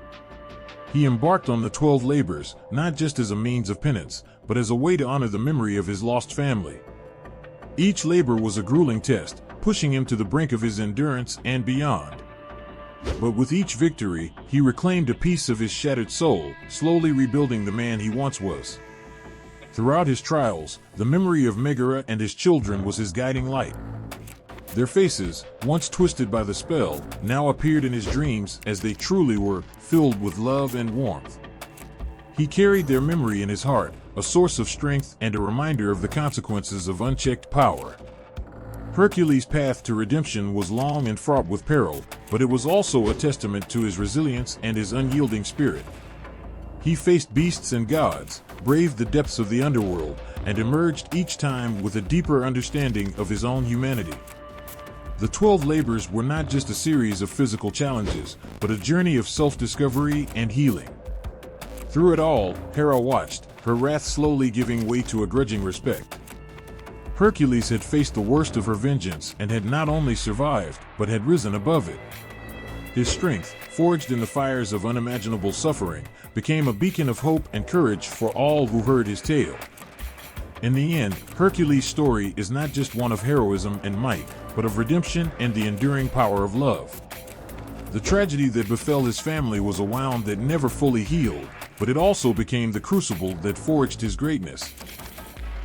He embarked on the 12 labors, not just as a means of penance, but as a way to honor the memory of his lost family. Each labor was a grueling test, pushing him to the brink of his endurance and beyond. But with each victory, he reclaimed a piece of his shattered soul, slowly rebuilding the man he once was. Throughout his trials, the memory of Megara and his children was his guiding light. Their faces, once twisted by the spell, now appeared in his dreams as they truly were, filled with love and warmth. He carried their memory in his heart, a source of strength and a reminder of the consequences of unchecked power. Hercules' path to redemption was long and fraught with peril, but it was also a testament to his resilience and his unyielding spirit. He faced beasts and gods, braved the depths of the underworld, and emerged each time with a deeper understanding of his own humanity. The 12 labors were not just a series of physical challenges, but a journey of self-discovery and healing. Through it all, Hera watched, her wrath slowly giving way to a grudging respect. Hercules had faced the worst of her vengeance and had not only survived, but had risen above it. His strength, forged in the fires of unimaginable suffering, became a beacon of hope and courage for all who heard his tale. In the end, Hercules' story is not just one of heroism and might, but of redemption and the enduring power of love. The tragedy that befell his family was a wound that never fully healed, but it also became the crucible that forged his greatness.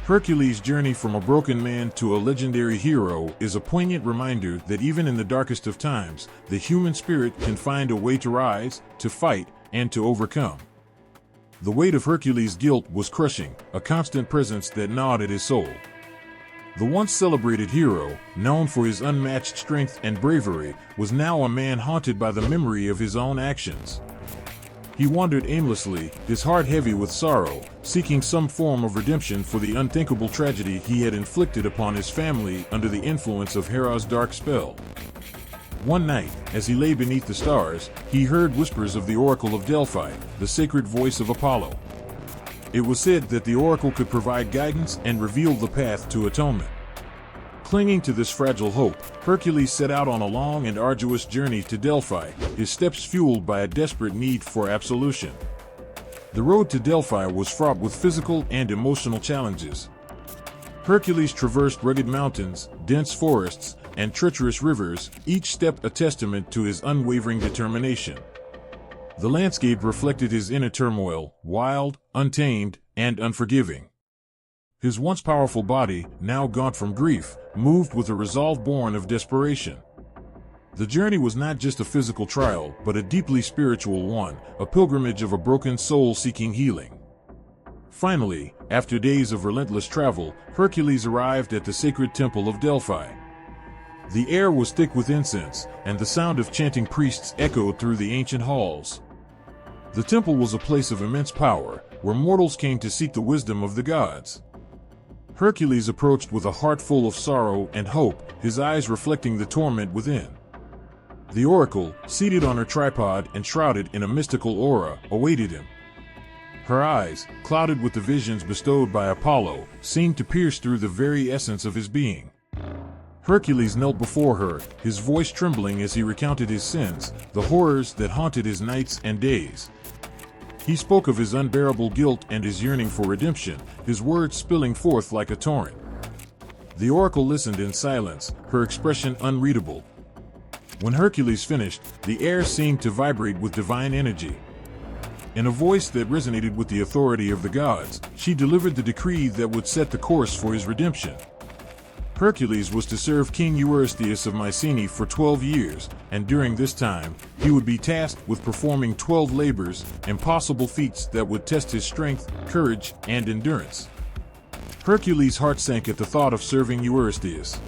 Hercules' journey from a broken man to a legendary hero is a poignant reminder that even in the darkest of times, the human spirit can find a way to rise, to fight, and to overcome. The weight of Hercules' guilt was crushing, a constant presence that gnawed at his soul. The once celebrated hero, known for his unmatched strength and bravery, was now a man haunted by the memory of his own actions. He wandered aimlessly, his heart heavy with sorrow, seeking some form of redemption for the unthinkable tragedy he had inflicted upon his family under the influence of Hera's dark spell. One night, as he lay beneath the stars, he heard whispers of the Oracle of Delphi, the sacred voice of Apollo. It was said that the oracle could provide guidance and reveal the path to atonement. Clinging to this fragile hope, Hercules set out on a long and arduous journey to Delphi, his steps fueled by a desperate need for absolution. The road to Delphi was fraught with physical and emotional challenges. Hercules traversed rugged mountains, dense forests, and treacherous rivers, each step a testament to his unwavering determination. The landscape reflected his inner turmoil, wild, untamed, and unforgiving. His once powerful body, now gaunt from grief, moved with a resolve born of desperation. The journey was not just a physical trial, but a deeply spiritual one, a pilgrimage of a broken soul seeking healing. Finally, after days of relentless travel, Hercules arrived at the sacred temple of Delphi. The air was thick with incense, and the sound of chanting priests echoed through the ancient halls. The temple was a place of immense power, where mortals came to seek the wisdom of the gods. Hercules approached with a heart full of sorrow and hope, his eyes reflecting the torment within. The oracle, seated on her tripod and shrouded in a mystical aura, awaited him. Her eyes, clouded with the visions bestowed by Apollo, seemed to pierce through the very essence of his being. Hercules knelt before her, his voice trembling as he recounted his sins, the horrors that haunted his nights and days. He spoke of his unbearable guilt and his yearning for redemption, his words spilling forth like a torrent. The oracle listened in silence, her expression unreadable. When Hercules finished, the air seemed to vibrate with divine energy. In a voice that resonated with the authority of the gods, she delivered the decree that would set the course for his redemption. Hercules was to serve King Eurystheus of Mycenae for 12 years, and during this time, he would be tasked with performing 12 labors, impossible feats that would test his strength, courage, and endurance. Hercules' heart sank at the thought of serving Eurystheus.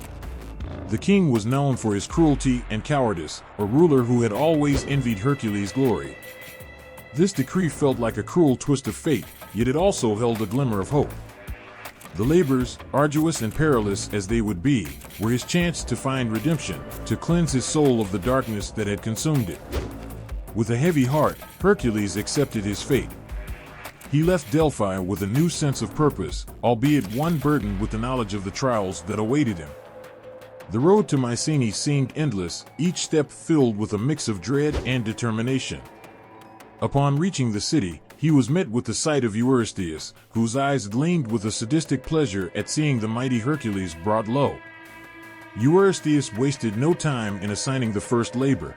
The king was known for his cruelty and cowardice, a ruler who had always envied Hercules' glory. This decree felt like a cruel twist of fate, yet it also held a glimmer of hope. The labors, arduous and perilous as they would be, were his chance to find redemption, to cleanse his soul of the darkness that had consumed it. With a heavy heart, Hercules accepted his fate. He left Delphi with a new sense of purpose, albeit one burdened with the knowledge of the trials that awaited him. The road to Mycenae seemed endless, each step filled with a mix of dread and determination. Upon reaching the city, he was met with the sight of Eurystheus, whose eyes gleamed with a sadistic pleasure at seeing the mighty Hercules brought low. Eurystheus wasted no time in assigning the first labor.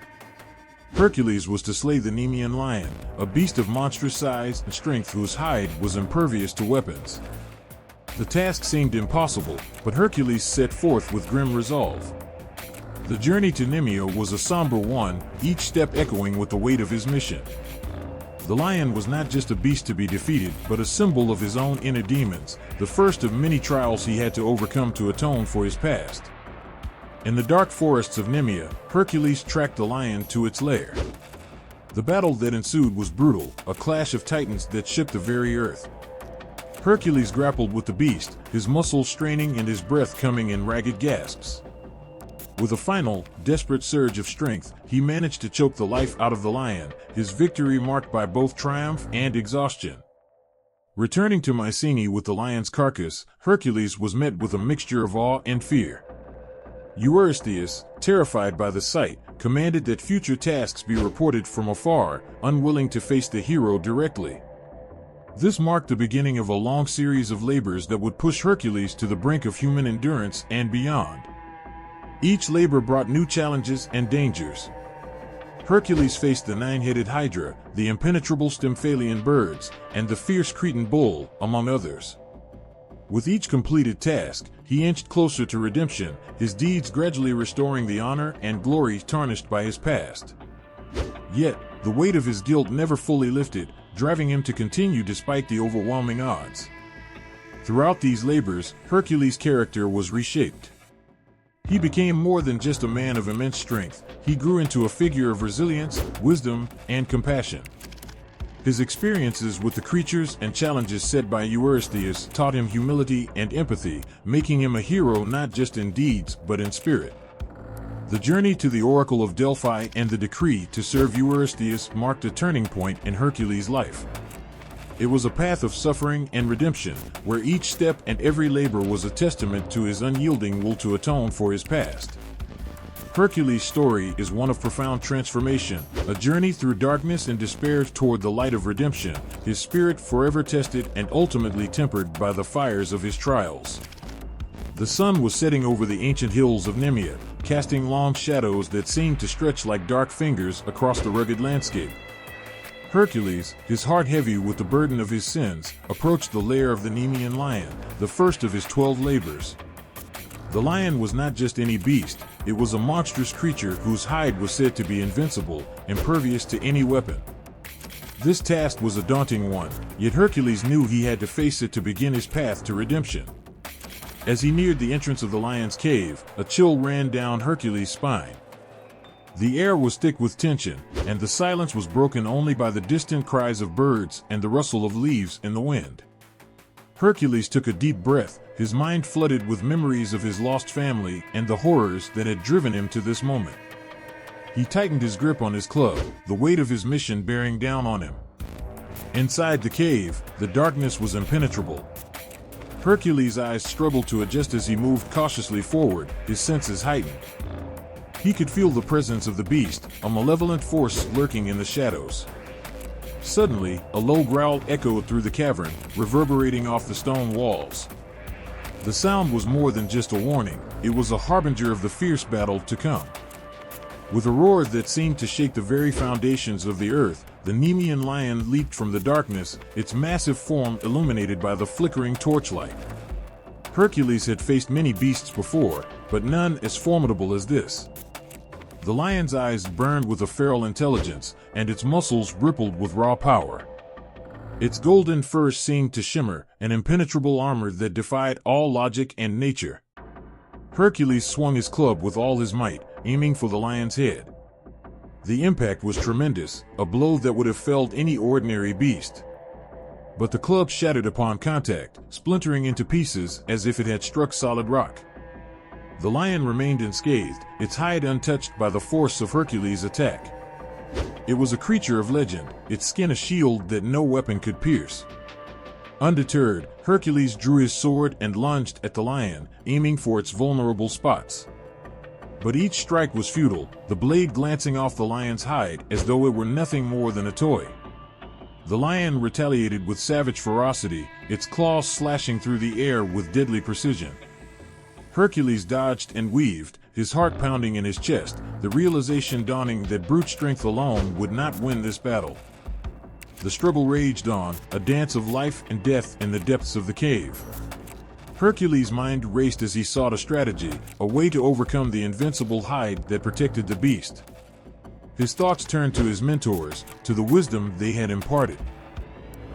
Hercules was to slay the Nemean lion, a beast of monstrous size and strength whose hide was impervious to weapons. The task seemed impossible, but Hercules set forth with grim resolve. The journey to Nemea was a somber one, each step echoing with the weight of his mission. The lion was not just a beast to be defeated, but a symbol of his own inner demons, the first of many trials he had to overcome to atone for his past. In the dark forests of Nemea, Hercules tracked the lion to its lair. The battle that ensued was brutal, a clash of titans that shook the very earth. Hercules grappled with the beast, his muscles straining and his breath coming in ragged gasps. With a final, desperate surge of strength, he managed to choke the life out of the lion, his victory marked by both triumph and exhaustion. Returning to Mycenae with the lion's carcass, Hercules was met with a mixture of awe and fear. Eurystheus, terrified by the sight, commanded that future tasks be reported from afar, unwilling to face the hero directly. This marked the beginning of a long series of labors that would push Hercules to the brink of human endurance and beyond. Each labor brought new challenges and dangers. Hercules faced the nine-headed Hydra, the impenetrable Stymphalian birds, and the fierce Cretan bull, among others. With each completed task, he inched closer to redemption, his deeds gradually restoring the honor and glory tarnished by his past. Yet, the weight of his guilt never fully lifted, driving him to continue despite the overwhelming odds. Throughout these labors, Hercules' character was reshaped. He became more than just a man of immense strength, he grew into a figure of resilience, wisdom, and compassion. His experiences with the creatures and challenges set by Eurystheus taught him humility and empathy, making him a hero not just in deeds but in spirit. The journey to the Oracle of Delphi and the decree to serve Eurystheus marked a turning point in Hercules' life. It was a path of suffering and redemption, where each step and every labor was a testament to his unyielding will to atone for his past. Hercules' story is one of profound transformation, a journey through darkness and despair toward the light of redemption, his spirit forever tested and ultimately tempered by the fires of his trials. The sun was setting over the ancient hills of Nemea, casting long shadows that seemed to stretch like dark fingers across the rugged landscape. Hercules, his heart heavy with the burden of his sins, approached the lair of the Nemean lion, the first of his 12 labors. The lion was not just any beast, it was a monstrous creature whose hide was said to be invincible, impervious to any weapon. This task was a daunting one, yet Hercules knew he had to face it to begin his path to redemption. As he neared the entrance of the lion's cave, a chill ran down Hercules' spine. The air was thick with tension, and the silence was broken only by the distant cries of birds and the rustle of leaves in the wind. Hercules took a deep breath, his mind flooded with memories of his lost family and the horrors that had driven him to this moment. He tightened his grip on his club, the weight of his mission bearing down on him. Inside the cave, the darkness was impenetrable. Hercules' eyes struggled to adjust as he moved cautiously forward, his senses heightened. He could feel the presence of the beast, a malevolent force lurking in the shadows. Suddenly, a low growl echoed through the cavern, reverberating off the stone walls. The sound was more than just a warning, it was a harbinger of the fierce battle to come. With a roar that seemed to shake the very foundations of the earth, the Nemean lion leaped from the darkness, its massive form illuminated by the flickering torchlight. Hercules had faced many beasts before, but none as formidable as this. The lion's eyes burned with a feral intelligence, and its muscles rippled with raw power. Its golden fur seemed to shimmer, an impenetrable armor that defied all logic and nature. Hercules swung his club with all his might, aiming for the lion's head. The impact was tremendous, a blow that would have felled any ordinary beast. But the club shattered upon contact, splintering into pieces as if it had struck solid rock. The lion remained unscathed, its hide untouched by the force of Hercules' attack. It was a creature of legend, its skin a shield that no weapon could pierce. Undeterred, Hercules drew his sword and lunged at the lion, aiming for its vulnerable spots. But each strike was futile, the blade glancing off the lion's hide as though it were nothing more than a toy. The lion retaliated with savage ferocity, its claws slashing through the air with deadly precision. Hercules dodged and weaved, his heart pounding in his chest, the realization dawning that brute strength alone would not win this battle. The struggle raged on, a dance of life and death in the depths of the cave. Hercules' mind raced as he sought a strategy, a way to overcome the invincible hide that protected the beast. His thoughts turned to his mentors, to the wisdom they had imparted.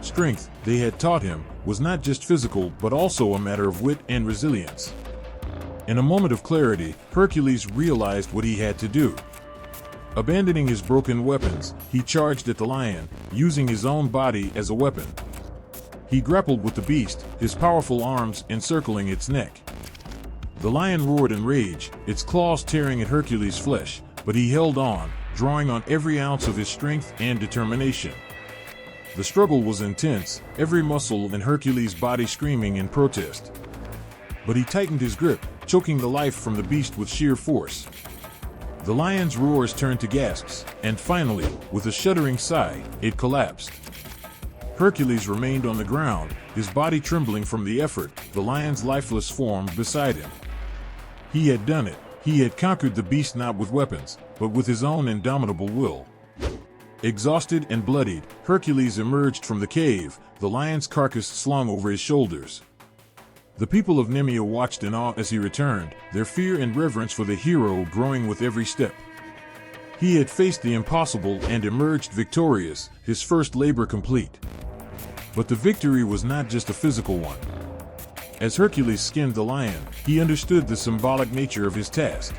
Strength, they had taught him, was not just physical but also a matter of wit and resilience. In a moment of clarity, Hercules realized what he had to do. Abandoning his broken weapons, he charged at the lion, using his own body as a weapon. He grappled with the beast, his powerful arms encircling its neck. The lion roared in rage, its claws tearing at Hercules' flesh, but he held on, drawing on every ounce of his strength and determination. The struggle was intense, every muscle in Hercules' body screaming in protest. But he tightened his grip, choking the life from the beast with sheer force. The lion's roars turned to gasps, and finally, with a shuddering sigh, it collapsed. Hercules remained on the ground, his body trembling from the effort, the lion's lifeless form beside him. He had done it. He had conquered the beast not with weapons, but with his own indomitable will. Exhausted and bloodied, Hercules emerged from the cave, the lion's carcass slung over his shoulders. The people of Nemea watched in awe as he returned, their fear and reverence for the hero growing with every step. He had faced the impossible and emerged victorious, his first labor complete. But the victory was not just a physical one. As Hercules skinned the lion, he understood the symbolic nature of his task.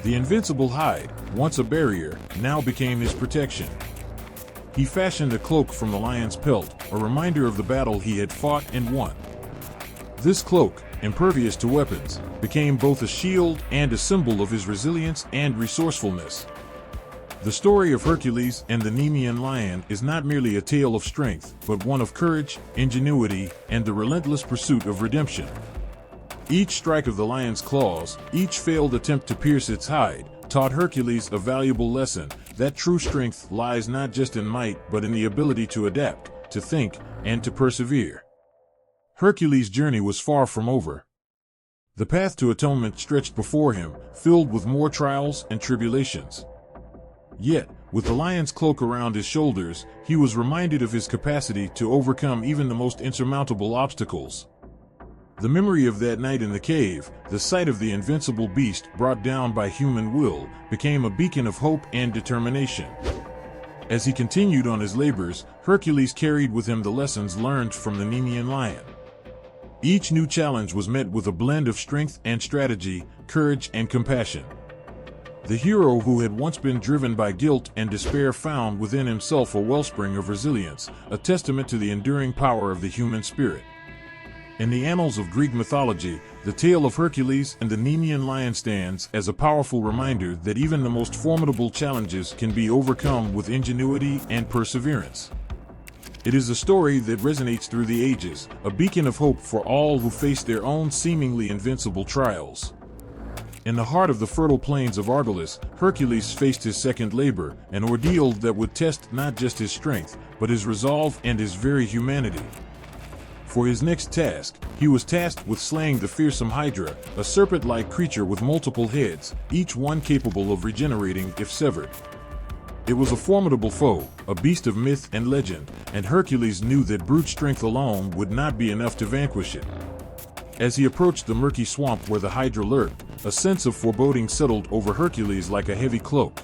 The invincible hide, once a barrier, now became his protection. He fashioned a cloak from the lion's pelt, a reminder of the battle he had fought and won. This cloak, impervious to weapons, became both a shield and a symbol of his resilience and resourcefulness. The story of Hercules and the Nemean lion is not merely a tale of strength, but one of courage, ingenuity, and the relentless pursuit of redemption. Each strike of the lion's claws, each failed attempt to pierce its hide, taught Hercules a valuable lesson, that true strength lies not just in might but in the ability to adapt, to think, and to persevere. Hercules' journey was far from over. The path to atonement stretched before him, filled with more trials and tribulations. Yet, with the lion's cloak around his shoulders, he was reminded of his capacity to overcome even the most insurmountable obstacles. The memory of that night in the cave, the sight of the invincible beast brought down by human will, became a beacon of hope and determination. As he continued on his labors, Hercules carried with him the lessons learned from the Nemean lion. Each new challenge was met with a blend of strength and strategy, courage and compassion. The hero who had once been driven by guilt and despair found within himself a wellspring of resilience, a testament to the enduring power of the human spirit. In the annals of Greek mythology, the tale of Hercules and the Nemean lion stands as a powerful reminder that even the most formidable challenges can be overcome with ingenuity and perseverance. It is a story that resonates through the ages, a beacon of hope for all who face their own seemingly invincible trials. In the heart of the fertile plains of Argolis, Hercules faced his second labor, an ordeal that would test not just his strength, but his resolve and his very humanity. For his next task, he was tasked with slaying the fearsome Hydra, a serpent-like creature with multiple heads, each one capable of regenerating if severed. It was a formidable foe, a beast of myth and legend, and Hercules knew that brute strength alone would not be enough to vanquish it. As he approached the murky swamp where the Hydra lurked, a sense of foreboding settled over Hercules like a heavy cloak.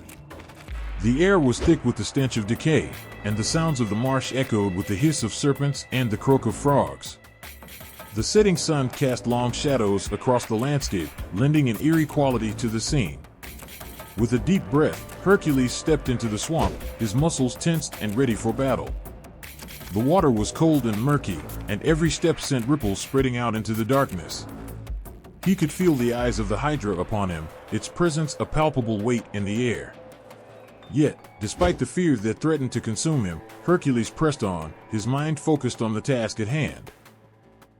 The air was thick with the stench of decay, and the sounds of the marsh echoed with the hiss of serpents and the croak of frogs. The setting sun cast long shadows across the landscape, lending an eerie quality to the scene. With a deep breath, Hercules stepped into the swamp, his muscles tensed and ready for battle. The water was cold and murky, and every step sent ripples spreading out into the darkness. He could feel the eyes of the Hydra upon him, its presence a palpable weight in the air. Yet, despite the fear that threatened to consume him, Hercules pressed on, his mind focused on the task at hand.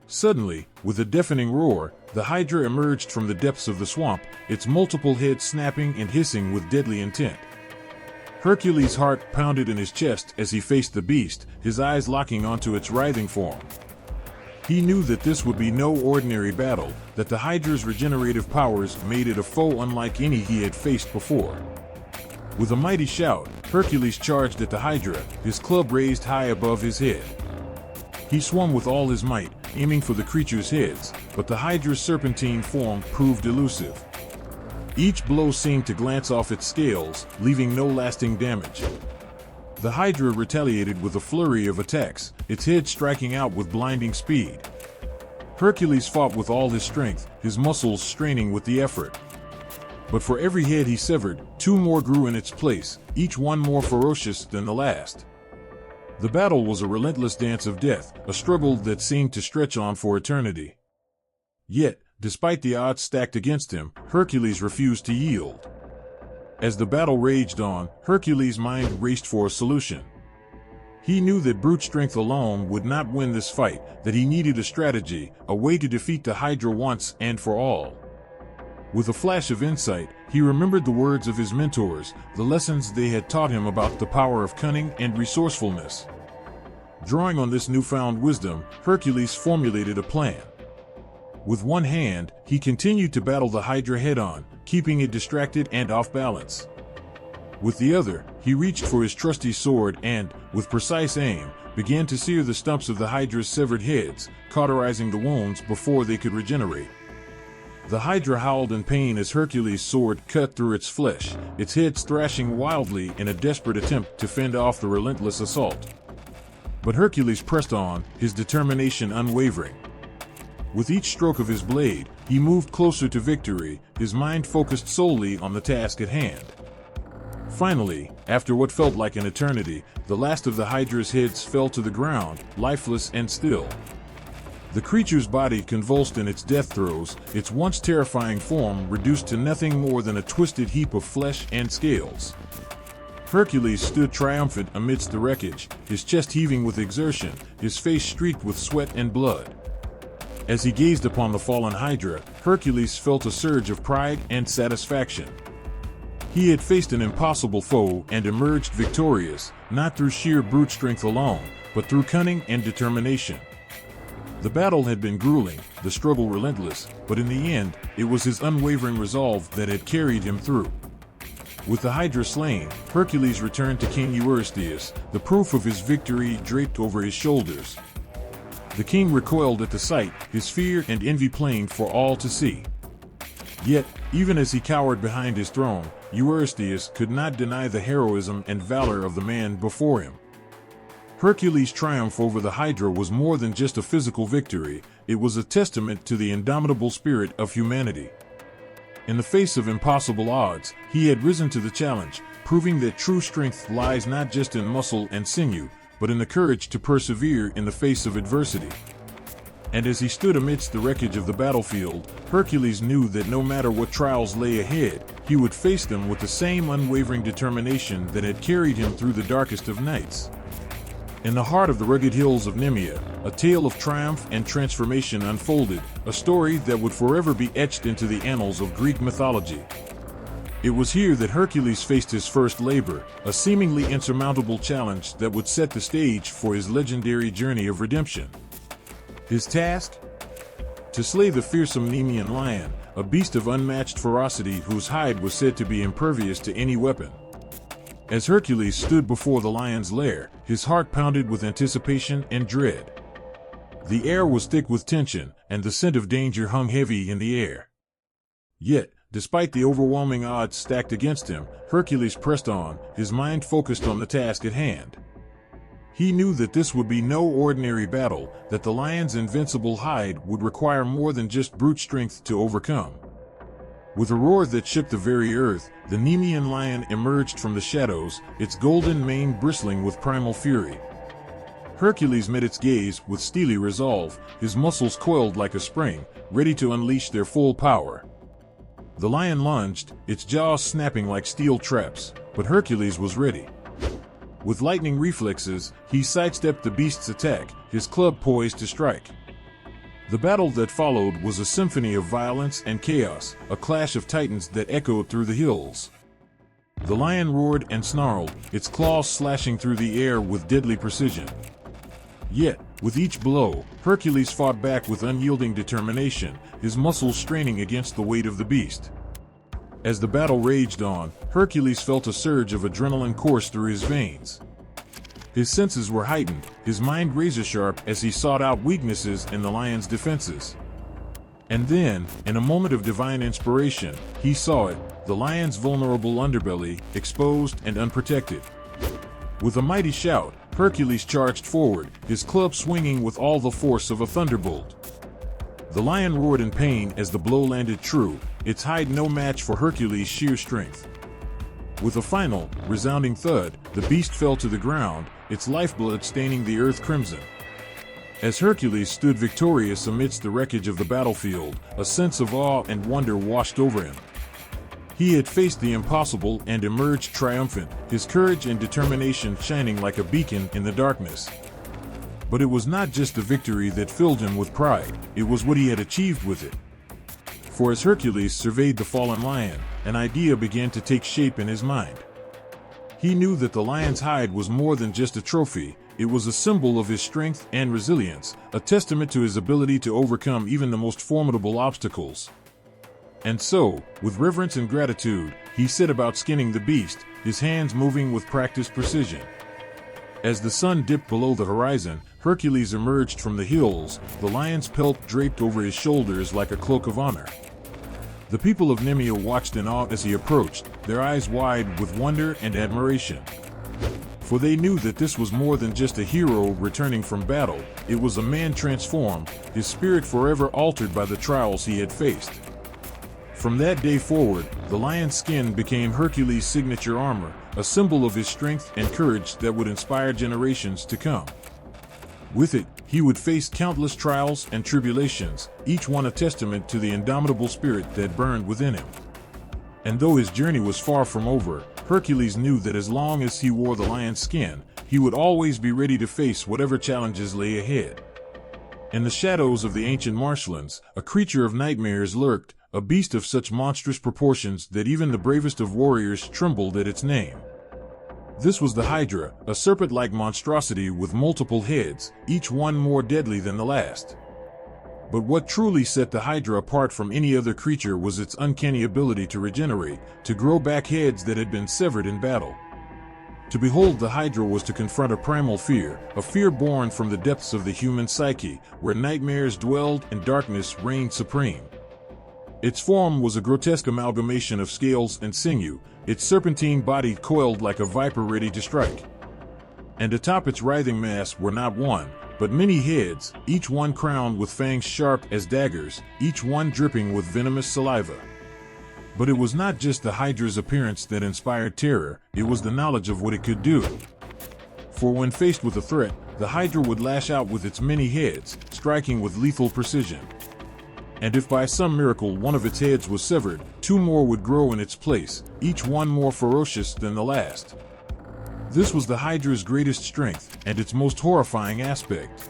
Suddenly, with a deafening roar, the Hydra emerged from the depths of the swamp, its multiple heads snapping and hissing with deadly intent. Hercules' heart pounded in his chest as he faced the beast, his eyes locking onto its writhing form. He knew that this would be no ordinary battle, that the Hydra's regenerative powers made it a foe unlike any he had faced before. With a mighty shout, Hercules charged at the Hydra, his club raised high above his head. He swung with all his might, aiming for the creature's heads, but the Hydra's serpentine form proved elusive. Each blow seemed to glance off its scales, leaving no lasting damage. The Hydra retaliated with a flurry of attacks, its head striking out with blinding speed. Hercules fought with all his strength, his muscles straining with the effort. But for every head he severed, two more grew in its place, each one more ferocious than the last. The battle was a relentless dance of death, a struggle that seemed to stretch on for eternity. Yet, despite the odds stacked against him, Hercules refused to yield. As the battle raged on, Hercules' mind raced for a solution. He knew that brute strength alone would not win this fight, that he needed a strategy, a way to defeat the Hydra once and for all. With a flash of insight, he remembered the words of his mentors, the lessons they had taught him about the power of cunning and resourcefulness. Drawing on this newfound wisdom, Hercules formulated a plan. With one hand, he continued to battle the Hydra head-on, keeping it distracted and off balance. With the other, he reached for his trusty sword and, with precise aim, began to sear the stumps of the Hydra's severed heads, cauterizing the wounds before they could regenerate. The Hydra howled in pain as Hercules' sword cut through its flesh, its head thrashing wildly in a desperate attempt to fend off the relentless assault. But Hercules pressed on, his determination unwavering. With each stroke of his blade, he moved closer to victory, his mind focused solely on the task at hand. Finally, after what felt like an eternity, the last of the Hydra's heads fell to the ground, lifeless and still. The creature's body convulsed in its death throes, its once terrifying form reduced to nothing more than a twisted heap of flesh and scales. Hercules stood triumphant amidst the wreckage, his chest heaving with exertion, his face streaked with sweat and blood. As he gazed upon the fallen Hydra, Hercules felt a surge of pride and satisfaction. He had faced an impossible foe and emerged victorious, not through sheer brute strength alone, but through cunning and determination. The battle had been grueling, the struggle relentless, but in the end, it was his unwavering resolve that had carried him through. With the Hydra slain, Hercules returned to King Eurystheus, the proof of his victory draped over his shoulders. The king recoiled at the sight, his fear and envy plain for all to see. Yet, even as he cowered behind his throne, Eurystheus could not deny the heroism and valor of the man before him. Hercules' triumph over the Hydra was more than just a physical victory, it was a testament to the indomitable spirit of humanity. In the face of impossible odds, he had risen to the challenge, proving that true strength lies not just in muscle and sinew, but in the courage to persevere in the face of adversity. And as he stood amidst the wreckage of the battlefield, Hercules knew that no matter what trials lay ahead, he would face them with the same unwavering determination that had carried him through the darkest of nights. In the heart of the rugged hills of Nemea, a tale of triumph and transformation unfolded, a story that would forever be etched into the annals of Greek mythology. It was here that Hercules faced his first labor, a seemingly insurmountable challenge that would set the stage for his legendary journey of redemption. His task? To slay the fearsome Nemean lion, a beast of unmatched ferocity whose hide was said to be impervious to any weapon. As Hercules stood before the lion's lair, his heart pounded with anticipation and dread. The air was thick with tension, and the scent of danger hung heavy in the air. Yet, despite the overwhelming odds stacked against him, Hercules pressed on, his mind focused on the task at hand. He knew that this would be no ordinary battle, that the lion's invincible hide would require more than just brute strength to overcome. With a roar that shook the very earth, the Nemean lion emerged from the shadows, its golden mane bristling with primal fury. Hercules met its gaze with steely resolve, his muscles coiled like a spring, ready to unleash their full power. The lion lunged, its jaws snapping like steel traps, but Hercules was ready. With lightning reflexes, he sidestepped the beast's attack, his club poised to strike. The battle that followed was a symphony of violence and chaos, a clash of titans that echoed through the hills. The lion roared and snarled, its claws slashing through the air with deadly precision. Yet, with each blow, Hercules fought back with unyielding determination, his muscles straining against the weight of the beast. As the battle raged on, Hercules felt a surge of adrenaline course through his veins. His senses were heightened, his mind razor-sharp as he sought out weaknesses in the lion's defenses. And then, in a moment of divine inspiration, he saw it, the lion's vulnerable underbelly, exposed and unprotected. With a mighty shout, Hercules charged forward, his club swinging with all the force of a thunderbolt. The lion roared in pain as the blow landed true, its hide no match for Hercules' sheer strength. With a final, resounding thud, the beast fell to the ground, its lifeblood staining the earth crimson. As Hercules stood victorious amidst the wreckage of the battlefield, a sense of awe and wonder washed over him. He had faced the impossible and emerged triumphant, his courage and determination shining like a beacon in the darkness. But it was not just the victory that filled him with pride, it was what he had achieved with it. For as Hercules surveyed the fallen lion, an idea began to take shape in his mind. He knew that the lion's hide was more than just a trophy, it was a symbol of his strength and resilience, a testament to his ability to overcome even the most formidable obstacles. And so, with reverence and gratitude, he set about skinning the beast, his hands moving with practiced precision. As the sun dipped below the horizon, Hercules emerged from the hills, the lion's pelt draped over his shoulders like a cloak of honor. The people of Nemea watched in awe as he approached, their eyes wide with wonder and admiration. For they knew that this was more than just a hero returning from battle, it was a man transformed, his spirit forever altered by the trials he had faced. From that day forward, the lion's skin became Hercules' signature armor, a symbol of his strength and courage that would inspire generations to come. With it, he would face countless trials and tribulations, each one a testament to the indomitable spirit that burned within him. And though his journey was far from over, Hercules knew that as long as he wore the lion's skin, he would always be ready to face whatever challenges lay ahead. In the shadows of the ancient marshlands, a creature of nightmares lurked, a beast of such monstrous proportions that even the bravest of warriors trembled at its name. This was the Hydra, a serpent-like monstrosity with multiple heads, each one more deadly than the last. But what truly set the Hydra apart from any other creature was its uncanny ability to regenerate, to grow back heads that had been severed in battle. To behold the Hydra was to confront a primal fear, a fear born from the depths of the human psyche, where nightmares dwelled and darkness reigned supreme. Its form was a grotesque amalgamation of scales and sinew, its serpentine body coiled like a viper ready to strike. And atop its writhing mass were not one, but many heads, each one crowned with fangs sharp as daggers, each one dripping with venomous saliva. But it was not just the Hydra's appearance that inspired terror, it was the knowledge of what it could do. For when faced with a threat, the Hydra would lash out with its many heads, striking with lethal precision. And if by some miracle one of its heads was severed, two more would grow in its place, each one more ferocious than the last. This was the Hydra's greatest strength, and its most horrifying aspect.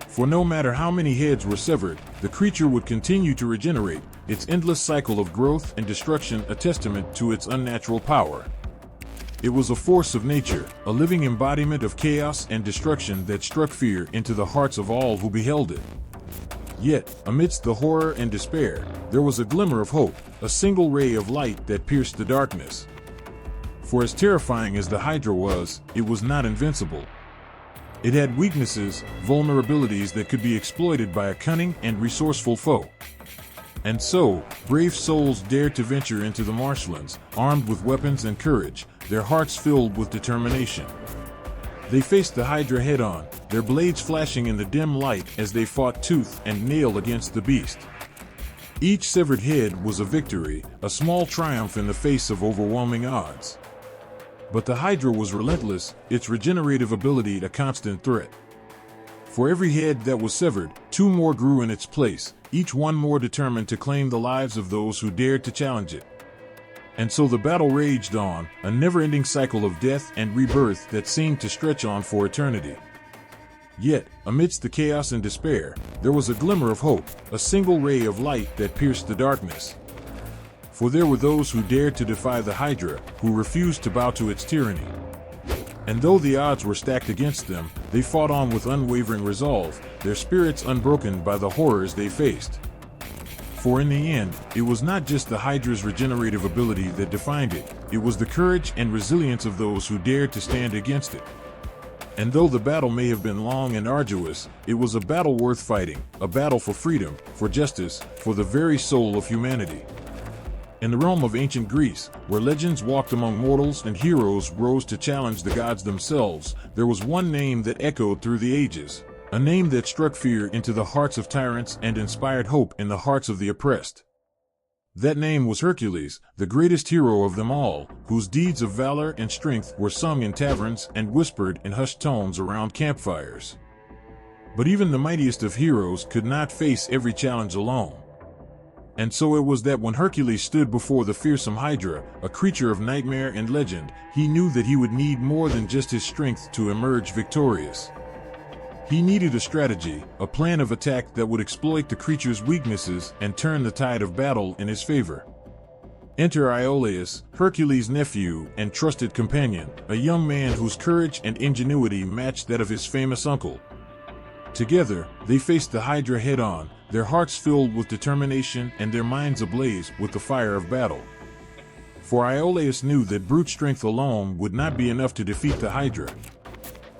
For no matter how many heads were severed, the creature would continue to regenerate, its endless cycle of growth and destruction a testament to its unnatural power. It was a force of nature, a living embodiment of chaos and destruction that struck fear into the hearts of all who beheld it. Yet, amidst the horror and despair, there was a glimmer of hope, a single ray of light that pierced the darkness. For as terrifying as the Hydra was, it was not invincible. It had weaknesses, vulnerabilities that could be exploited by a cunning and resourceful foe. And so, brave souls dared to venture into the marshlands, armed with weapons and courage, their hearts filled with determination. They faced the Hydra head-on, their blades flashing in the dim light as they fought tooth and nail against the beast. Each severed head was a victory, a small triumph in the face of overwhelming odds. But the Hydra was relentless, its regenerative ability a constant threat. For every head that was severed, two more grew in its place, each one more determined to claim the lives of those who dared to challenge it. And so the battle raged on, a never-ending cycle of death and rebirth that seemed to stretch on for eternity. Yet, amidst the chaos and despair, there was a glimmer of hope, a single ray of light that pierced the darkness. For there were those who dared to defy the Hydra, who refused to bow to its tyranny. And though the odds were stacked against them, they fought on with unwavering resolve, their spirits unbroken by the horrors they faced. For in the end, it was not just the Hydra's regenerative ability that defined it, it was the courage and resilience of those who dared to stand against it. And though the battle may have been long and arduous, it was a battle worth fighting, a battle for freedom, for justice, for the very soul of humanity. In the realm of ancient Greece, where legends walked among mortals and heroes rose to challenge the gods themselves, there was one name that echoed through the ages. A name that struck fear into the hearts of tyrants and inspired hope in the hearts of the oppressed. That name was Hercules, the greatest hero of them all, whose deeds of valor and strength were sung in taverns and whispered in hushed tones around campfires. But even the mightiest of heroes could not face every challenge alone. And so it was that when Hercules stood before the fearsome Hydra, a creature of nightmare and legend, he knew that he would need more than just his strength to emerge victorious. He needed a strategy, a plan of attack that would exploit the creature's weaknesses and turn the tide of battle in his favor. Enter Iolaus, Hercules' nephew and trusted companion, a young man whose courage and ingenuity matched that of his famous uncle. Together, they faced the Hydra head-on, their hearts filled with determination and their minds ablaze with the fire of battle. For Iolaus knew that brute strength alone would not be enough to defeat the Hydra.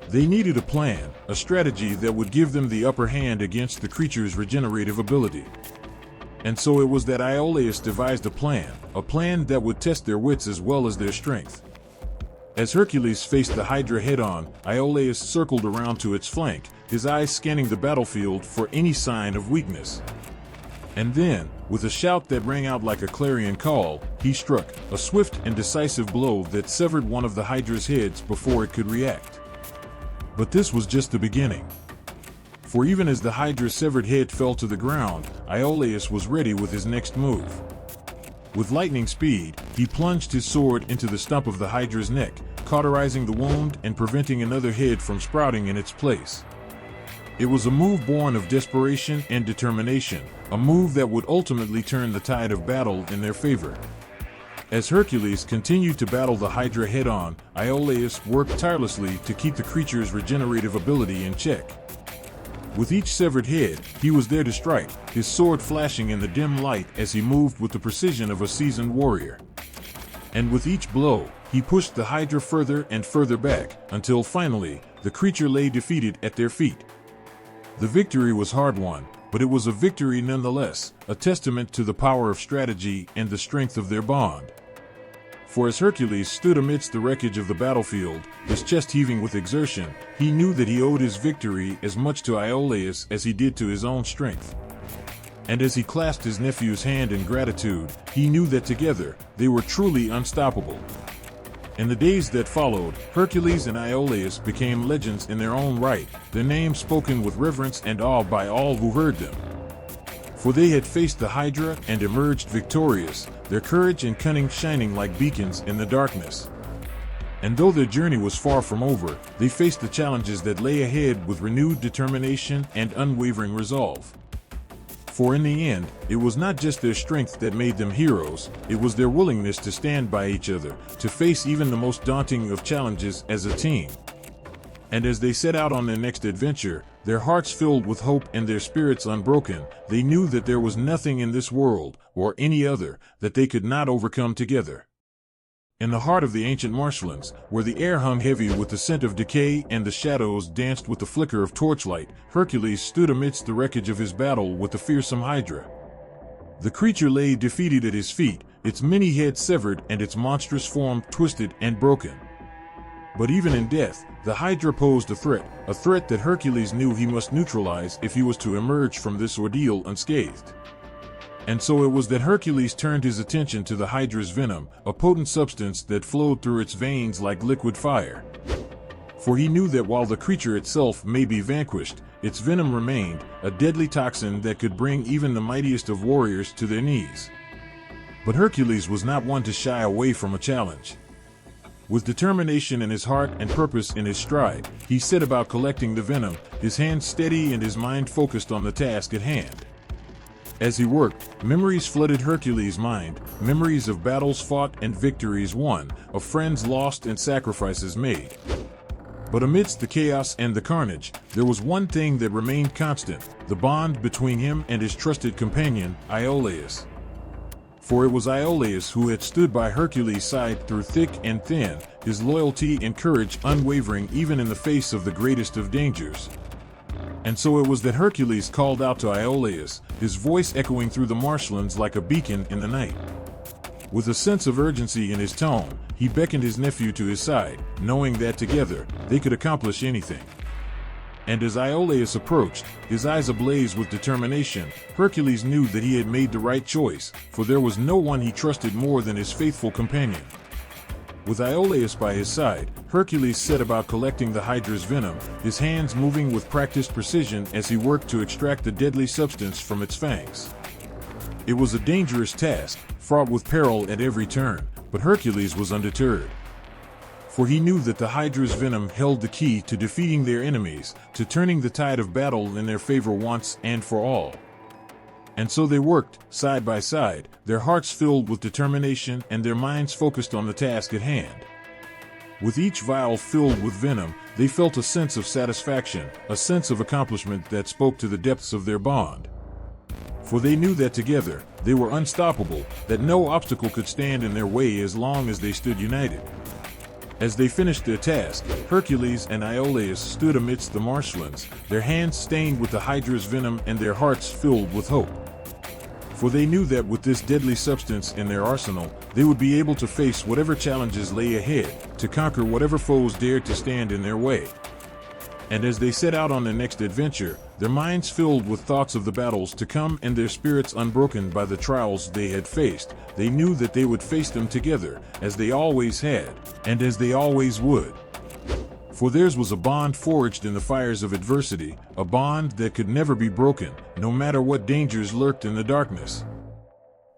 They needed a plan, a strategy that would give them the upper hand against the creature's regenerative ability. And so it was that Iolaus devised a plan that would test their wits as well as their strength. As Hercules faced the Hydra head-on, Iolaus circled around to its flank, his eyes scanning the battlefield for any sign of weakness. And then, with a shout that rang out like a clarion call, he struck, a swift and decisive blow that severed one of the Hydra's heads before it could react. But this was just the beginning. For even as the Hydra's severed head fell to the ground, Iolaus was ready with his next move. With lightning speed, he plunged his sword into the stump of the Hydra's neck, cauterizing the wound and preventing another head from sprouting in its place. It was a move born of desperation and determination, a move that would ultimately turn the tide of battle in their favor. As Hercules continued to battle the Hydra head-on, Iolaus worked tirelessly to keep the creature's regenerative ability in check. With each severed head, he was there to strike, his sword flashing in the dim light as he moved with the precision of a seasoned warrior. And with each blow, he pushed the Hydra further and further back, until finally, the creature lay defeated at their feet. The victory was hard-won, but it was a victory nonetheless, a testament to the power of strategy and the strength of their bond. For as Hercules stood amidst the wreckage of the battlefield, his chest heaving with exertion, he knew that he owed his victory as much to Iolaus as he did to his own strength. And as he clasped his nephew's hand in gratitude, he knew that together, they were truly unstoppable. In the days that followed, Hercules and Iolaus became legends in their own right, their names spoken with reverence and awe by all who heard them. For they had faced the Hydra and emerged victorious, their courage and cunning shining like beacons in the darkness. And though their journey was far from over, they faced the challenges that lay ahead with renewed determination and unwavering resolve. For in the end, it was not just their strength that made them heroes, it was their willingness to stand by each other, to face even the most daunting of challenges as a team. And as they set out on their next adventure, their hearts filled with hope and their spirits unbroken, they knew that there was nothing in this world, or any other, that they could not overcome together. In the heart of the ancient marshlands, where the air hung heavy with the scent of decay and the shadows danced with the flicker of torchlight, Hercules stood amidst the wreckage of his battle with the fearsome Hydra. The creature lay defeated at his feet, its many heads severed and its monstrous form twisted and broken. But even in death, the Hydra posed a threat that Hercules knew he must neutralize if he was to emerge from this ordeal unscathed. And so it was that Hercules turned his attention to the Hydra's venom, a potent substance that flowed through its veins like liquid fire. For he knew that while the creature itself may be vanquished, its venom remained, a deadly toxin that could bring even the mightiest of warriors to their knees. But Hercules was not one to shy away from a challenge. With determination in his heart and purpose in his stride, he set about collecting the venom, his hands steady and his mind focused on the task at hand. As he worked, memories flooded Hercules' mind, memories of battles fought and victories won, of friends lost and sacrifices made. But amidst the chaos and the carnage, there was one thing that remained constant, the bond between him and his trusted companion, Iolaus. For it was Iolaus who had stood by Hercules' side through thick and thin, his loyalty and courage unwavering even in the face of the greatest of dangers. And so it was that Hercules called out to Iolaus, his voice echoing through the marshlands like a beacon in the night. With a sense of urgency in his tone, he beckoned his nephew to his side, knowing that together, they could accomplish anything. And as Iolaus approached, his eyes ablaze with determination, Hercules knew that he had made the right choice, for there was no one he trusted more than his faithful companion. With Iolaus by his side, Hercules set about collecting the Hydra's venom, his hands moving with practiced precision as he worked to extract the deadly substance from its fangs. It was a dangerous task, fraught with peril at every turn, but Hercules was undeterred. For he knew that the Hydra's venom held the key to defeating their enemies, to turning the tide of battle in their favor once and for all. And so they worked, side by side, their hearts filled with determination and their minds focused on the task at hand. With each vial filled with venom, they felt a sense of satisfaction, a sense of accomplishment that spoke to the depths of their bond. For they knew that together, they were unstoppable, that no obstacle could stand in their way as long as they stood united. As they finished their task, Hercules and Iolaus stood amidst the marshlands, their hands stained with the Hydra's venom and their hearts filled with hope. For they knew that with this deadly substance in their arsenal, they would be able to face whatever challenges lay ahead, to conquer whatever foes dared to stand in their way. And as they set out on their next adventure, their minds filled with thoughts of the battles to come and their spirits unbroken by the trials they had faced, they knew that they would face them together, as they always had, and as they always would. For theirs was a bond forged in the fires of adversity, a bond that could never be broken, no matter what dangers lurked in the darkness.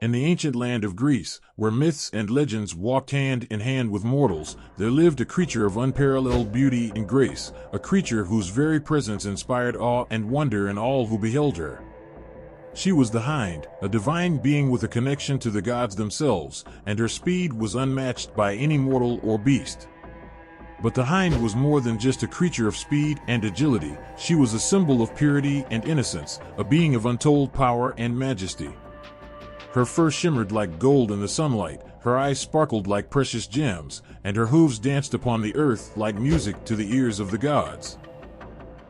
In the ancient land of Greece, where myths and legends walked hand in hand with mortals, there lived a creature of unparalleled beauty and grace, a creature whose very presence inspired awe and wonder in all who beheld her. She was the Hind, a divine being with a connection to the gods themselves, and her speed was unmatched by any mortal or beast. But the Hind was more than just a creature of speed and agility, she was a symbol of purity and innocence, a being of untold power and majesty. Her fur shimmered like gold in the sunlight, her eyes sparkled like precious gems, and her hooves danced upon the earth like music to the ears of the gods.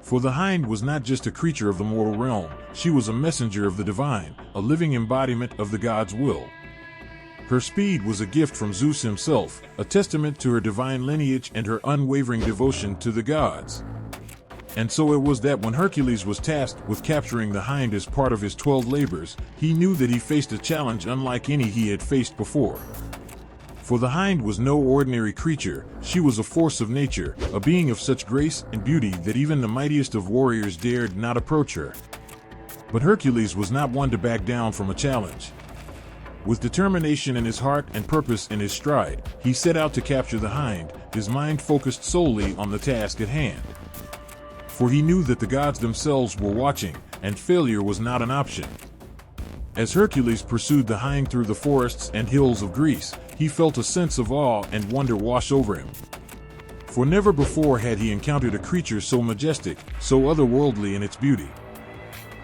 For the Hind was not just a creature of the mortal realm, she was a messenger of the divine, a living embodiment of the god's will. Her speed was a gift from Zeus himself, a testament to her divine lineage and her unwavering devotion to the gods. And so it was that when Hercules was tasked with capturing the Hind as part of his 12 labors, he knew that he faced a challenge unlike any he had faced before. For the Hind was no ordinary creature, she was a force of nature, a being of such grace and beauty that even the mightiest of warriors dared not approach her. But Hercules was not one to back down from a challenge. With determination in his heart and purpose in his stride, he set out to capture the Hind, his mind focused solely on the task at hand. For he knew that the gods themselves were watching, and failure was not an option. As Hercules pursued the Hind through the forests and hills of Greece, he felt a sense of awe and wonder wash over him. For never before had he encountered a creature so majestic, so otherworldly in its beauty.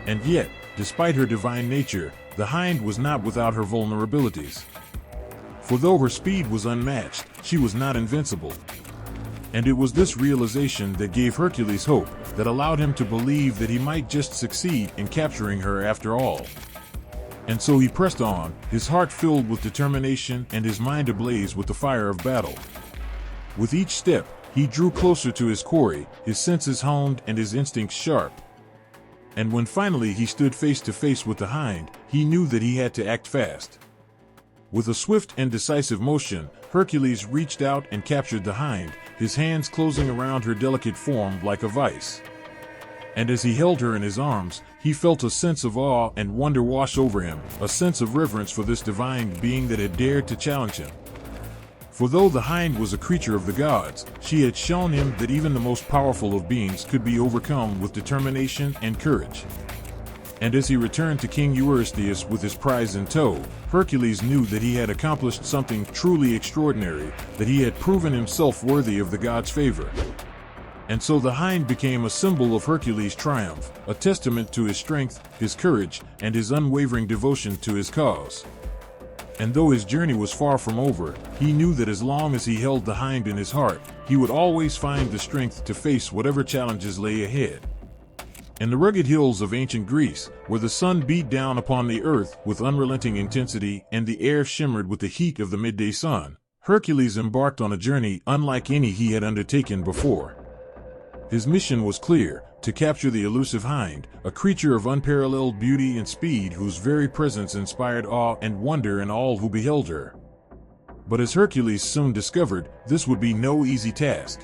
And yet, despite her divine nature, the Hind was not without her vulnerabilities. For though her speed was unmatched, she was not invincible. And it was this realization that gave Hercules hope, that allowed him to believe that he might just succeed in capturing her after all. And so he pressed on, his heart filled with determination and his mind ablaze with the fire of battle. With each step, he drew closer to his quarry, his senses honed and his instincts sharp. And when finally he stood face to face with the Hind, he knew that he had to act fast. With a swift and decisive motion, Hercules reached out and captured the Hind, his hands closing around her delicate form like a vice. And as he held her in his arms, he felt a sense of awe and wonder wash over him, a sense of reverence for this divine being that had dared to challenge him. For though the Hind was a creature of the gods, she had shown him that even the most powerful of beings could be overcome with determination and courage. And as he returned to King Eurystheus with his prize in tow, Hercules knew that he had accomplished something truly extraordinary, that he had proven himself worthy of the god's favor. And so the hind became a symbol of Hercules' triumph, a testament to his strength, his courage, and his unwavering devotion to his cause. And though his journey was far from over, he knew that as long as he held the hind in his heart, he would always find the strength to face whatever challenges lay ahead. In the rugged hills of ancient Greece, where the sun beat down upon the earth with unrelenting intensity and the air shimmered with the heat of the midday sun, Hercules embarked on a journey unlike any he had undertaken before. His mission was clear: to capture the elusive hind, a creature of unparalleled beauty and speed whose very presence inspired awe and wonder in all who beheld her. But as Hercules soon discovered, this would be no easy task.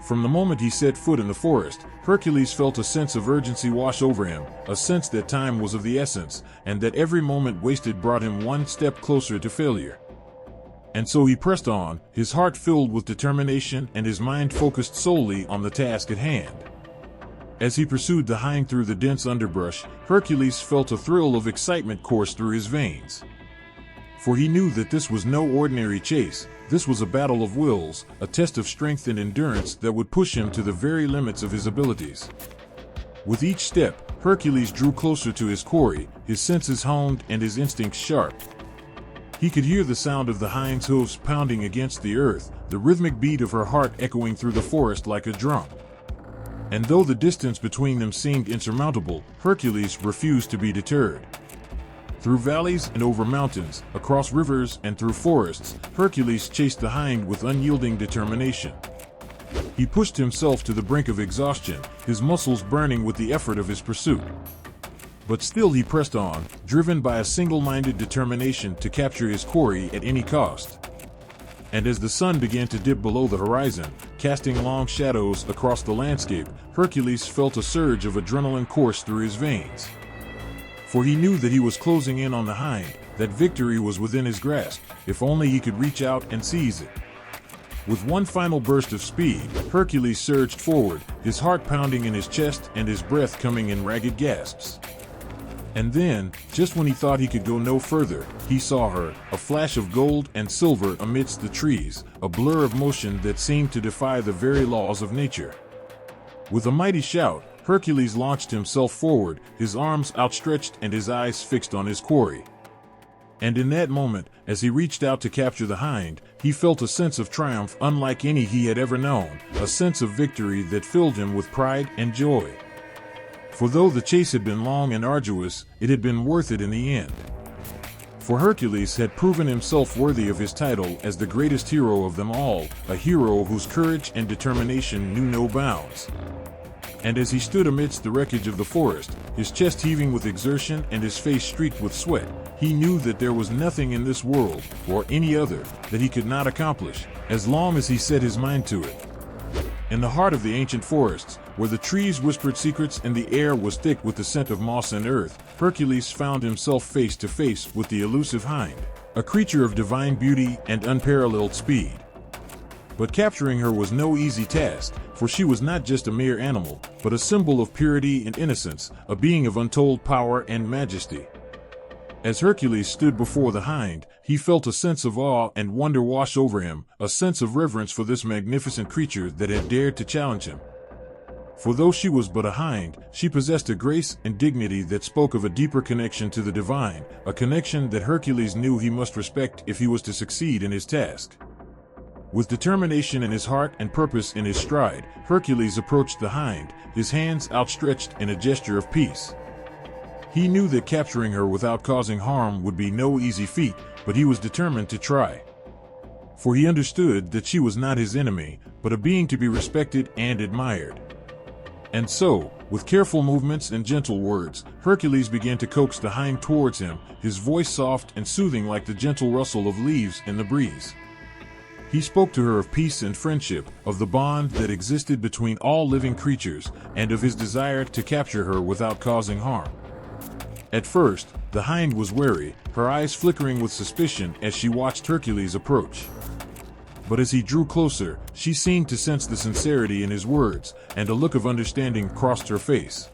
From the moment he set foot in the forest, Hercules felt a sense of urgency wash over him, a sense that time was of the essence, and that every moment wasted brought him one step closer to failure. And so he pressed on, his heart filled with determination and his mind focused solely on the task at hand. As he pursued the hind through the dense underbrush, Hercules felt a thrill of excitement course through his veins. For he knew that this was no ordinary chase. This was a battle of wills, a test of strength and endurance that would push him to the very limits of his abilities. With each step, Hercules drew closer to his quarry, his senses honed and his instincts sharp. He could hear the sound of the hind's hooves pounding against the earth, the rhythmic beat of her heart echoing through the forest like a drum. And though the distance between them seemed insurmountable, Hercules refused to be deterred. Through valleys and over mountains, across rivers and through forests, Hercules chased the hind with unyielding determination. He pushed himself to the brink of exhaustion, his muscles burning with the effort of his pursuit. But still he pressed on, driven by a single-minded determination to capture his quarry at any cost. And as the sun began to dip below the horizon, casting long shadows across the landscape, Hercules felt a surge of adrenaline course through his veins. For he knew that he was closing in on the hind, that victory was within his grasp, if only he could reach out and seize it. With one final burst of speed, Hercules surged forward, his heart pounding in his chest and his breath coming in ragged gasps. And then, just when he thought he could go no further, he saw her, a flash of gold and silver amidst the trees, a blur of motion that seemed to defy the very laws of nature. With a mighty shout, Hercules launched himself forward, his arms outstretched and his eyes fixed on his quarry. And in that moment, as he reached out to capture the hind, he felt a sense of triumph unlike any he had ever known, a sense of victory that filled him with pride and joy. For though the chase had been long and arduous, it had been worth it in the end. For Hercules had proven himself worthy of his title as the greatest hero of them all, a hero whose courage and determination knew no bounds. And as he stood amidst the wreckage of the forest, his chest heaving with exertion and his face streaked with sweat, he knew that there was nothing in this world, or any other, that he could not accomplish, as long as he set his mind to it. In the heart of the ancient forests, where the trees whispered secrets and the air was thick with the scent of moss and earth, Hercules found himself face to face with the elusive hind, a creature of divine beauty and unparalleled speed. But capturing her was no easy task, for she was not just a mere animal, but a symbol of purity and innocence, a being of untold power and majesty. As Hercules stood before the hind, he felt a sense of awe and wonder wash over him, a sense of reverence for this magnificent creature that had dared to challenge him. For though she was but a hind, she possessed a grace and dignity that spoke of a deeper connection to the divine, a connection that Hercules knew he must respect if he was to succeed in his task. With determination in his heart and purpose in his stride, Hercules approached the hind, his hands outstretched in a gesture of peace. He knew that capturing her without causing harm would be no easy feat, but he was determined to try. For he understood that she was not his enemy, but a being to be respected and admired. And so, with careful movements and gentle words, Hercules began to coax the hind towards him, his voice soft and soothing like the gentle rustle of leaves in the breeze. He spoke to her of peace and friendship, of the bond that existed between all living creatures, and of his desire to capture her without causing harm. At first, the hind was wary, her eyes flickering with suspicion as she watched Hercules approach. But as he drew closer, she seemed to sense the sincerity in his words, and a look of understanding crossed her face.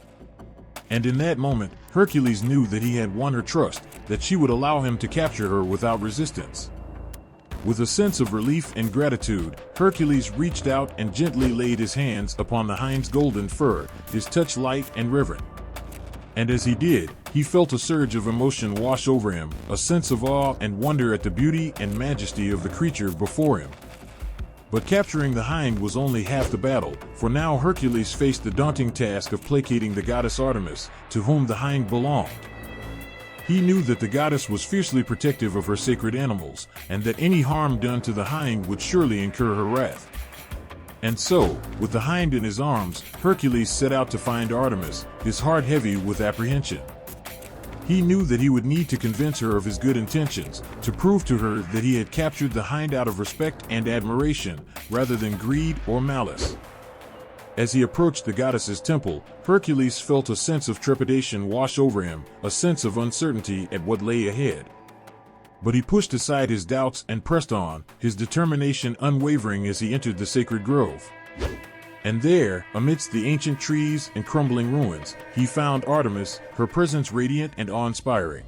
And in that moment, Hercules knew that he had won her trust, that she would allow him to capture her without resistance. With a sense of relief and gratitude, Hercules reached out and gently laid his hands upon the hind's golden fur, his touch light and reverent. And as he did, he felt a surge of emotion wash over him, a sense of awe and wonder at the beauty and majesty of the creature before him. But capturing the hind was only half the battle, for now Hercules faced the daunting task of placating the goddess Artemis, to whom the hind belonged. He knew that the goddess was fiercely protective of her sacred animals, and that any harm done to the hind would surely incur her wrath. And so, with the hind in his arms, Hercules set out to find Artemis, his heart heavy with apprehension. He knew that he would need to convince her of his good intentions, to prove to her that he had captured the hind out of respect and admiration, rather than greed or malice. As he approached the goddess's temple, Hercules felt a sense of trepidation wash over him, a sense of uncertainty at what lay ahead. But he pushed aside his doubts and pressed on, his determination unwavering as he entered the sacred grove. And there, amidst the ancient trees and crumbling ruins, he found Artemis, her presence radiant and awe-inspiring.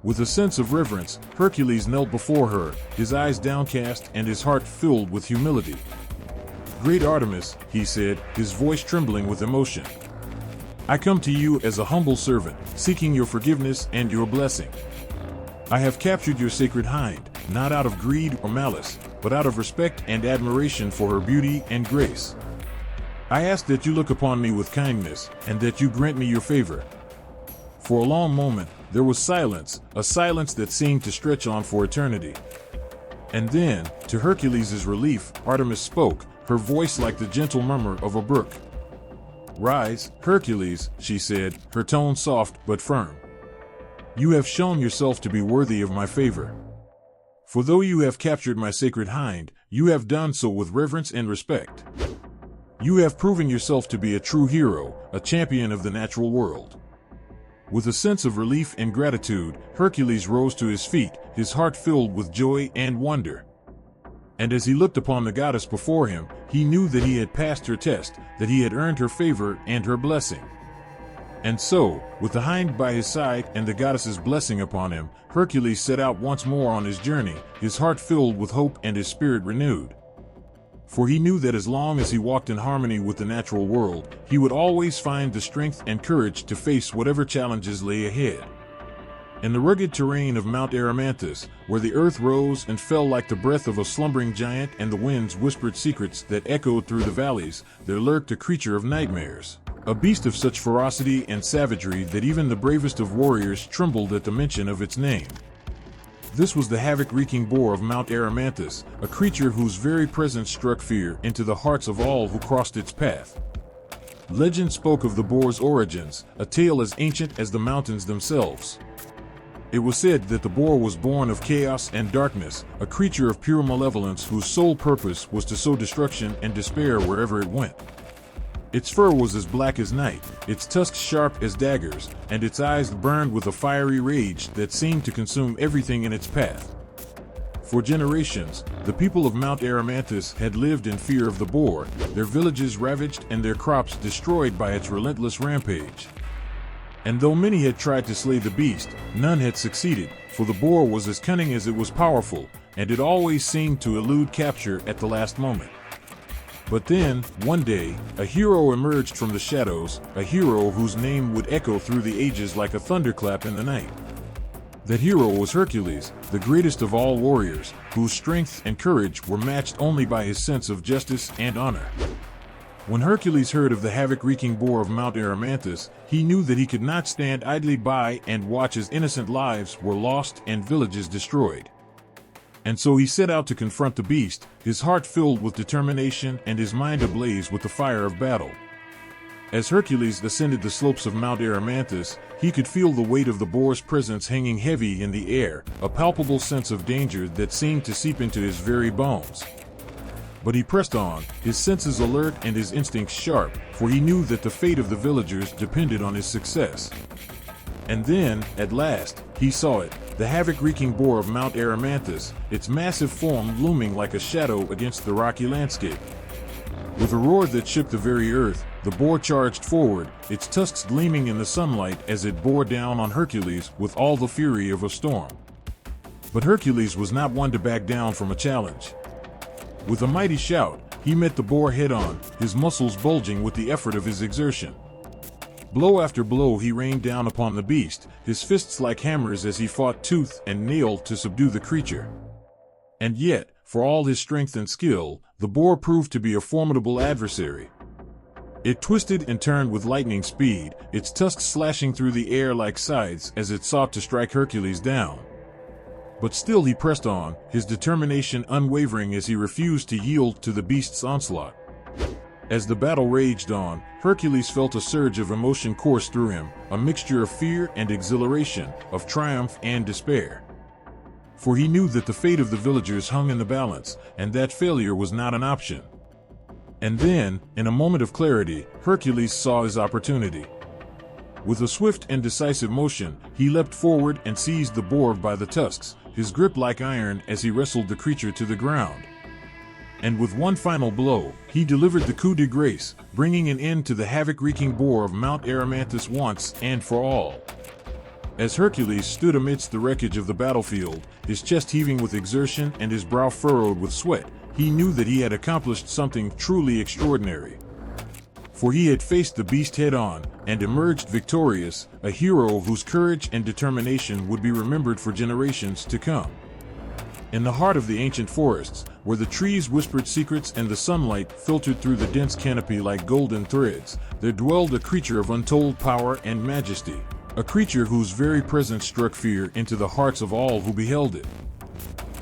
With a sense of reverence, Hercules knelt before her, his eyes downcast and his heart filled with humility. "Great Artemis," he said, his voice trembling with emotion, "I come to you as a humble servant, seeking your forgiveness and your blessing. I have captured your sacred hind, not out of greed or malice, but out of respect and admiration for her beauty and grace. I ask that you look upon me with kindness, and that you grant me your favor." For a long moment, there was silence, a silence that seemed to stretch on for eternity. And then, to Hercules' relief, Artemis spoke, her voice like the gentle murmur of a brook. "Rise, Hercules," she said, her tone soft but firm. "You have shown yourself to be worthy of my favor. For though you have captured my sacred hind, you have done so with reverence and respect. You have proven yourself to be a true hero, a champion of the natural world." With a sense of relief and gratitude, Hercules rose to his feet, his heart filled with joy and wonder. And as he looked upon the goddess before him, he knew that he had passed her test, that he had earned her favor and her blessing. And so, with the hind by his side and the goddess's blessing upon him, Hercules set out once more on his journey, his heart filled with hope and his spirit renewed. For he knew that as long as he walked in harmony with the natural world, he would always find the strength and courage to face whatever challenges lay ahead. In the rugged terrain of Mount Erymanthus, where the earth rose and fell like the breath of a slumbering giant and the winds whispered secrets that echoed through the valleys, there lurked a creature of nightmares, a beast of such ferocity and savagery that even the bravest of warriors trembled at the mention of its name. This was the havoc-wreaking boar of Mount Erymanthus, a creature whose very presence struck fear into the hearts of all who crossed its path. Legend spoke of the boar's origins, a tale as ancient as the mountains themselves. It was said that the boar was born of chaos and darkness, a creature of pure malevolence whose sole purpose was to sow destruction and despair wherever it went. Its fur was as black as night, its tusks sharp as daggers, and its eyes burned with a fiery rage that seemed to consume everything in its path. For generations, the people of Mount Erymanthus had lived in fear of the boar, their villages ravaged and their crops destroyed by its relentless rampage. And though many had tried to slay the beast, none had succeeded, for the boar was as cunning as it was powerful, and it always seemed to elude capture at the last moment. But then, one day, a hero emerged from the shadows, a hero whose name would echo through the ages like a thunderclap in the night. That hero was Hercules, the greatest of all warriors, whose strength and courage were matched only by his sense of justice and honor. When Hercules heard of the havoc-wreaking boar of Mount Erymanthus, he knew that he could not stand idly by and watch as innocent lives were lost and villages destroyed. And so he set out to confront the beast, his heart filled with determination and his mind ablaze with the fire of battle. As Hercules ascended the slopes of Mount Erymanthus, he could feel the weight of the boar's presence hanging heavy in the air, a palpable sense of danger that seemed to seep into his very bones. But he pressed on, his senses alert and his instincts sharp, for he knew that the fate of the villagers depended on his success. And then, at last, he saw it, the havoc-wreaking boar of Mount Erymanthus, its massive form looming like a shadow against the rocky landscape. With a roar that shook the very earth, the boar charged forward, its tusks gleaming in the sunlight as it bore down on Hercules with all the fury of a storm. But Hercules was not one to back down from a challenge. With a mighty shout, he met the boar head-on, his muscles bulging with the effort of his exertion. Blow after blow he rained down upon the beast, his fists like hammers as he fought tooth and nail to subdue the creature. And yet, for all his strength and skill, the boar proved to be a formidable adversary. It twisted and turned with lightning speed, its tusks slashing through the air like scythes as it sought to strike Hercules down. But still he pressed on, his determination unwavering as he refused to yield to the beast's onslaught. As the battle raged on, Hercules felt a surge of emotion course through him, a mixture of fear and exhilaration, of triumph and despair. For he knew that the fate of the villagers hung in the balance, and that failure was not an option. And then, in a moment of clarity, Hercules saw his opportunity. With a swift and decisive motion, he leapt forward and seized the boar by the tusks, his grip like iron as he wrestled the creature to the ground. And with one final blow, he delivered the coup de grace, bringing an end to the havoc-wreaking boar of Mount Erymanthus once and for all. As Hercules stood amidst the wreckage of the battlefield, his chest heaving with exertion and his brow furrowed with sweat, he knew that he had accomplished something truly extraordinary. For he had faced the beast head-on and emerged victorious, a hero whose courage and determination would be remembered for generations to come. In the heart of the ancient forests, where the trees whispered secrets and the sunlight filtered through the dense canopy like golden threads, there dwelled a creature of untold power and majesty, a creature whose very presence struck fear into the hearts of all who beheld it.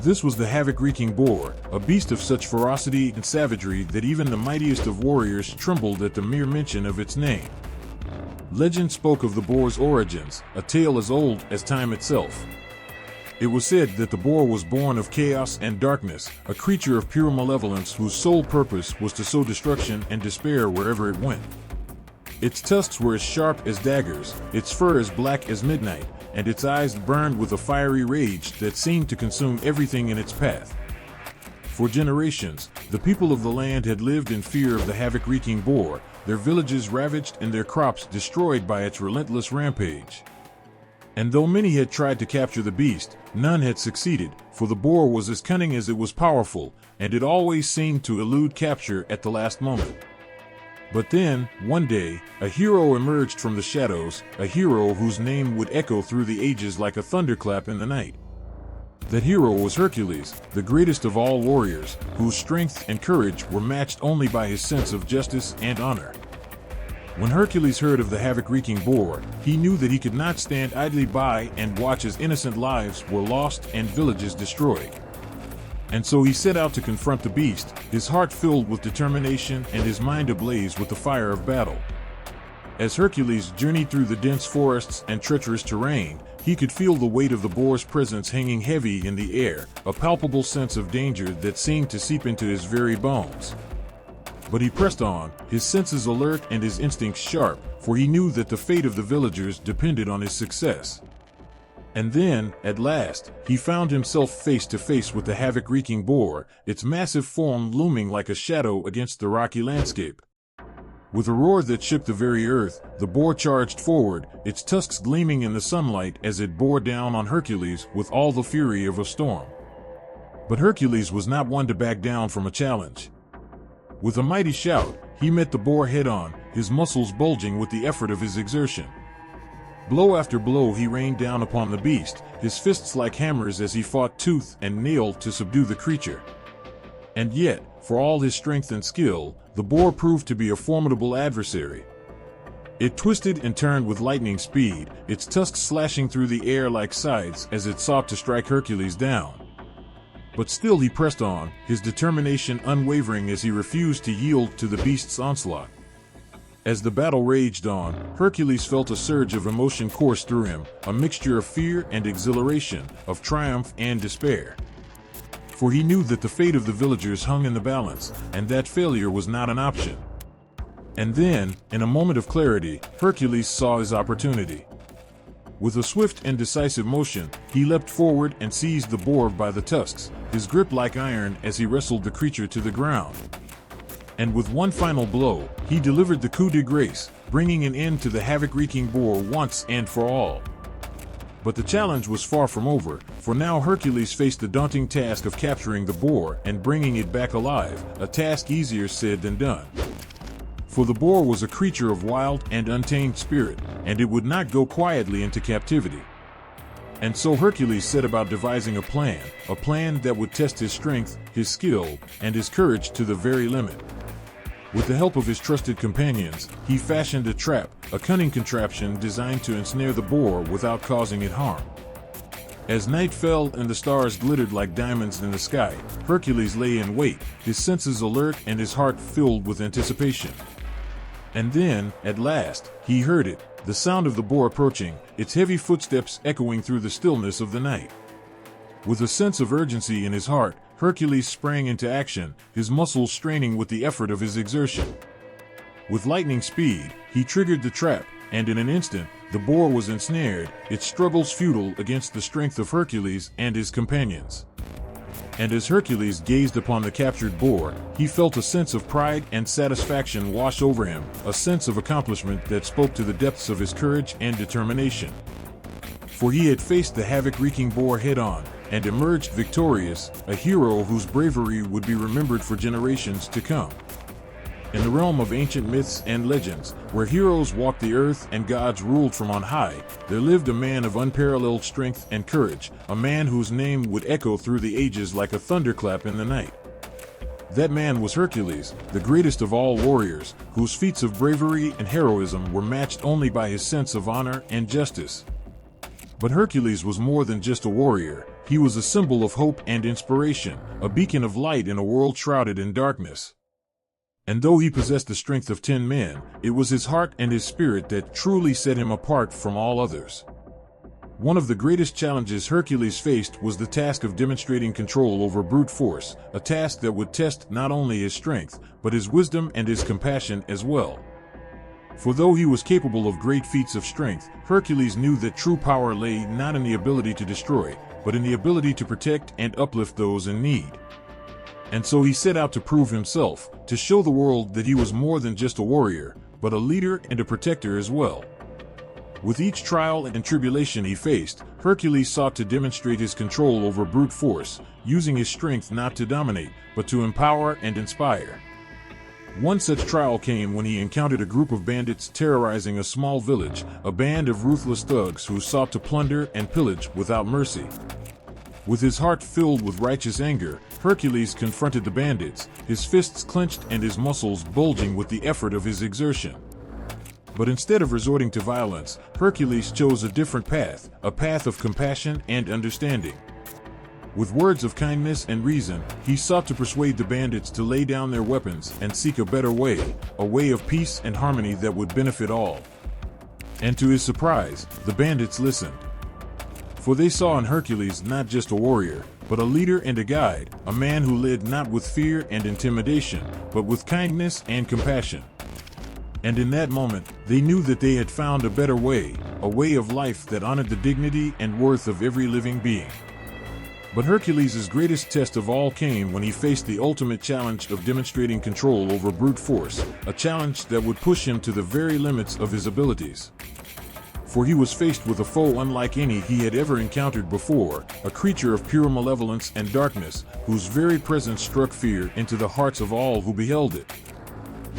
This was the havoc-wreaking boar, a beast of such ferocity and savagery that even the mightiest of warriors trembled at the mere mention of its name. Legend spoke of the boar's origins, a tale as old as time itself. It was said that the boar was born of chaos and darkness, a creature of pure malevolence whose sole purpose was to sow destruction and despair wherever it went. Its tusks were as sharp as daggers, its fur as black as midnight, and its eyes burned with a fiery rage that seemed to consume everything in its path. For generations, the people of the land had lived in fear of the havoc-wreaking boar, their villages ravaged and their crops destroyed by its relentless rampage. And though many had tried to capture the beast, none had succeeded, for the boar was as cunning as it was powerful, and it always seemed to elude capture at the last moment. But then, one day, a hero emerged from the shadows, a hero whose name would echo through the ages like a thunderclap in the night. That hero was Hercules, the greatest of all warriors, whose strength and courage were matched only by his sense of justice and honor. When Hercules heard of the havoc-wreaking boar, he knew that he could not stand idly by and watch as innocent lives were lost and villages destroyed. And so he set out to confront the beast, his heart filled with determination and his mind ablaze with the fire of battle. As Hercules journeyed through the dense forests and treacherous terrain, he could feel the weight of the boar's presence hanging heavy in the air, a palpable sense of danger that seemed to seep into his very bones. But he pressed on, his senses alert and his instincts sharp, for he knew that the fate of the villagers depended on his success. And then, at last, he found himself face to face with the havoc-wreaking boar, its massive form looming like a shadow against the rocky landscape. With a roar that shook the very earth, the boar charged forward, its tusks gleaming in the sunlight as it bore down on Hercules with all the fury of a storm. But Hercules was not one to back down from a challenge. With a mighty shout, he met the boar head-on, his muscles bulging with the effort of his exertion. Blow after blow he rained down upon the beast, his fists like hammers as he fought tooth and nail to subdue the creature. And yet, for all his strength and skill, the boar proved to be a formidable adversary. It twisted and turned with lightning speed, its tusks slashing through the air like scythes as it sought to strike Hercules down. But still he pressed on, his determination unwavering as he refused to yield to the beast's onslaught. As the battle raged on, Hercules felt a surge of emotion course through him, a mixture of fear and exhilaration, of triumph and despair. For he knew that the fate of the villagers hung in the balance, and that failure was not an option. And then, in a moment of clarity, Hercules saw his opportunity. With a swift and decisive motion, he leapt forward and seized the boar by the tusks, his grip like iron as he wrestled the creature to the ground. And with one final blow, he delivered the coup de grace, bringing an end to the havoc-wreaking boar once and for all. But the challenge was far from over, for now Hercules faced the daunting task of capturing the boar and bringing it back alive, a task easier said than done. For the boar was a creature of wild and untamed spirit, and it would not go quietly into captivity. And so Hercules set about devising a plan that would test his strength, his skill, and his courage to the very limit. With the help of his trusted companions, he fashioned a trap, a cunning contraption designed to ensnare the boar without causing it harm. As night fell and the stars glittered like diamonds in the sky, Hercules lay in wait, his senses alert and his heart filled with anticipation. And then, at last, he heard it, the sound of the boar approaching, its heavy footsteps echoing through the stillness of the night. With a sense of urgency in his heart, Hercules sprang into action, his muscles straining with the effort of his exertion. With lightning speed, he triggered the trap, and in an instant, the boar was ensnared, its struggles futile against the strength of Hercules and his companions. And as Hercules gazed upon the captured boar, he felt a sense of pride and satisfaction wash over him, a sense of accomplishment that spoke to the depths of his courage and determination. For he had faced the havoc-wreaking boar head-on, and emerged victorious, a hero whose bravery would be remembered for generations to come. In the realm of ancient myths and legends, where heroes walked the earth and gods ruled from on high, there lived a man of unparalleled strength and courage, a man whose name would echo through the ages like a thunderclap in the night. That man was Hercules, the greatest of all warriors, whose feats of bravery and heroism were matched only by his sense of honor and justice. But Hercules was more than just a warrior. He was a symbol of hope and inspiration, a beacon of light in a world shrouded in darkness. And though he possessed the strength of 10 men, it was his heart and his spirit that truly set him apart from all others. One of the greatest challenges Hercules faced was the task of demonstrating control over brute force, a task that would test not only his strength, but his wisdom and his compassion as well. For though he was capable of great feats of strength, Hercules knew that true power lay not in the ability to destroy, but in the ability to protect and uplift those in need. And so he set out to prove himself, to show the world that he was more than just a warrior, but a leader and a protector as well. With each trial and tribulation he faced, Hercules sought to demonstrate his control over brute force, using his strength not to dominate, but to empower and inspire. One such trial came when he encountered a group of bandits terrorizing a small village, a band of ruthless thugs who sought to plunder and pillage without mercy. With his heart filled with righteous anger, Hercules confronted the bandits, his fists clenched and his muscles bulging with the effort of his exertion. But instead of resorting to violence, Hercules chose a different path, a path of compassion and understanding. With words of kindness and reason, he sought to persuade the bandits to lay down their weapons and seek a better way, a way of peace and harmony that would benefit all. And to his surprise, the bandits listened. For they saw in Hercules not just a warrior, but a leader and a guide, a man who led not with fear and intimidation, but with kindness and compassion. And in that moment, they knew that they had found a better way, a way of life that honored the dignity and worth of every living being. But Hercules' greatest test of all came when he faced the ultimate challenge of demonstrating control over brute force, a challenge that would push him to the very limits of his abilities. For he was faced with a foe unlike any he had ever encountered before, a creature of pure malevolence and darkness, whose very presence struck fear into the hearts of all who beheld it.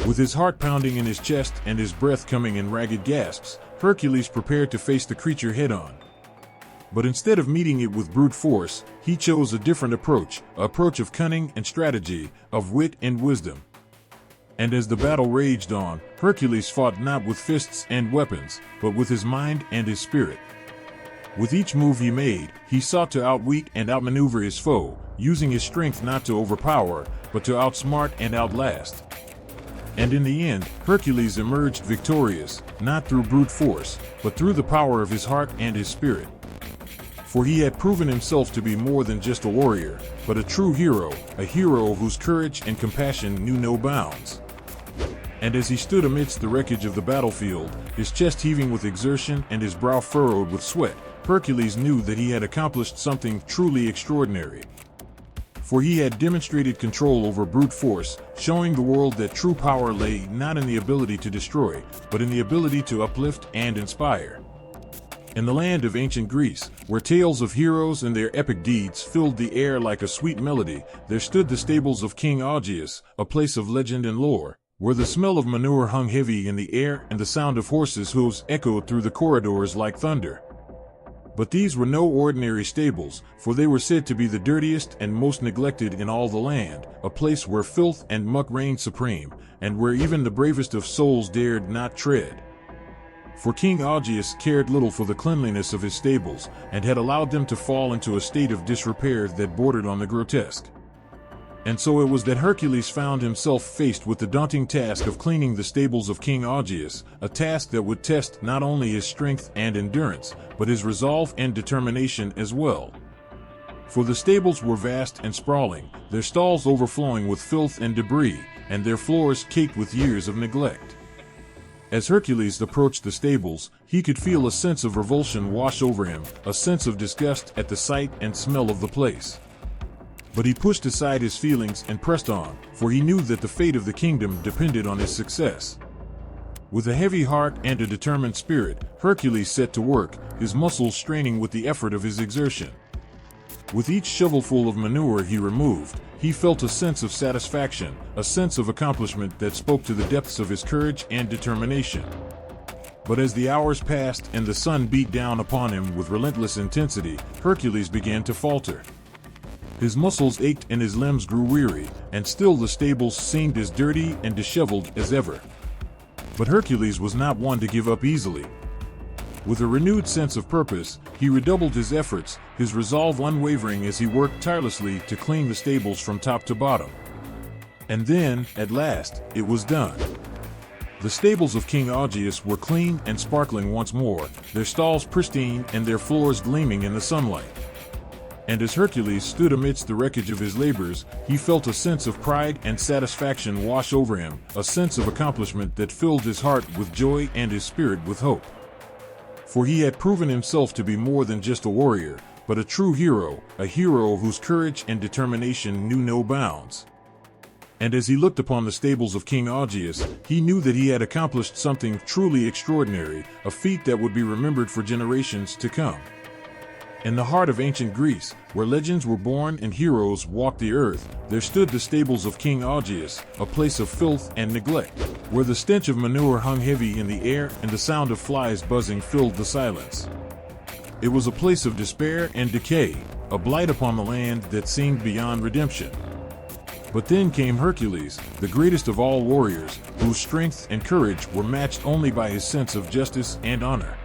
With his heart pounding in his chest and his breath coming in ragged gasps, Hercules prepared to face the creature head-on. But instead of meeting it with brute force, he chose a different approach, an approach of cunning and strategy, of wit and wisdom. And as the battle raged on, Hercules fought not with fists and weapons, but with his mind and his spirit. With each move he made, he sought to outwit and outmaneuver his foe, using his strength not to overpower, but to outsmart and outlast. And in the end, Hercules emerged victorious, not through brute force, but through the power of his heart and his spirit. For he had proven himself to be more than just a warrior, but a true hero, a hero whose courage and compassion knew no bounds. And as he stood amidst the wreckage of the battlefield, his chest heaving with exertion and his brow furrowed with sweat, Hercules knew that he had accomplished something truly extraordinary. for he had demonstrated control over brute force, showing the world that true power lay not in the ability to destroy, but in the ability to uplift and inspire. In the land of ancient Greece, where tales of heroes and their epic deeds filled the air like a sweet melody, there stood the stables of King Augeas, a place of legend and lore, where the smell of manure hung heavy in the air and the sound of horses' hooves echoed through the corridors like thunder. But these were no ordinary stables, for they were said to be the dirtiest and most neglected in all the land, a place where filth and muck reigned supreme, and where even the bravest of souls dared not tread. For King Augeas cared little for the cleanliness of his stables, and had allowed them to fall into a state of disrepair that bordered on the grotesque. And so it was that Hercules found himself faced with the daunting task of cleaning the stables of King Augeas, a task that would test not only his strength and endurance, but his resolve and determination as well. For the stables were vast and sprawling, their stalls overflowing with filth and debris, and their floors caked with years of neglect. As Hercules approached the stables, he could feel a sense of revulsion wash over him, a sense of disgust at the sight and smell of the place. But he pushed aside his feelings and pressed on, for he knew that the fate of the kingdom depended on his success. With a heavy heart and a determined spirit, Hercules set to work, his muscles straining with the effort of his exertion. With each shovelful of manure he removed, he felt a sense of satisfaction, a sense of accomplishment that spoke to the depths of his courage and determination. But as the hours passed and the sun beat down upon him with relentless intensity, Hercules began to falter. His muscles ached and his limbs grew weary, and still the stables seemed as dirty and disheveled as ever. But Hercules was not one to give up easily. With a renewed sense of purpose, he redoubled his efforts, his resolve unwavering as he worked tirelessly to clean the stables from top to bottom. And then, at last, it was done. The stables of King Augeas were clean and sparkling once more, their stalls pristine and their floors gleaming in the sunlight. And as Hercules stood amidst the wreckage of his labors, he felt a sense of pride and satisfaction wash over him, a sense of accomplishment that filled his heart with joy and his spirit with hope. For he had proven himself to be more than just a warrior, but a true hero, a hero whose courage and determination knew no bounds. And as he looked upon the stables of King Augeas, he knew that he had accomplished something truly extraordinary, a feat that would be remembered for generations to come. In the heart of ancient Greece, where legends were born and heroes walked the earth, there stood the stables of King Augeas, a place of filth and neglect, where the stench of manure hung heavy in the air and the sound of flies buzzing filled the silence. It was a place of despair and decay, a blight upon the land that seemed beyond redemption. But then came Hercules, the greatest of all warriors, whose strength and courage were matched only by his sense of justice and honor.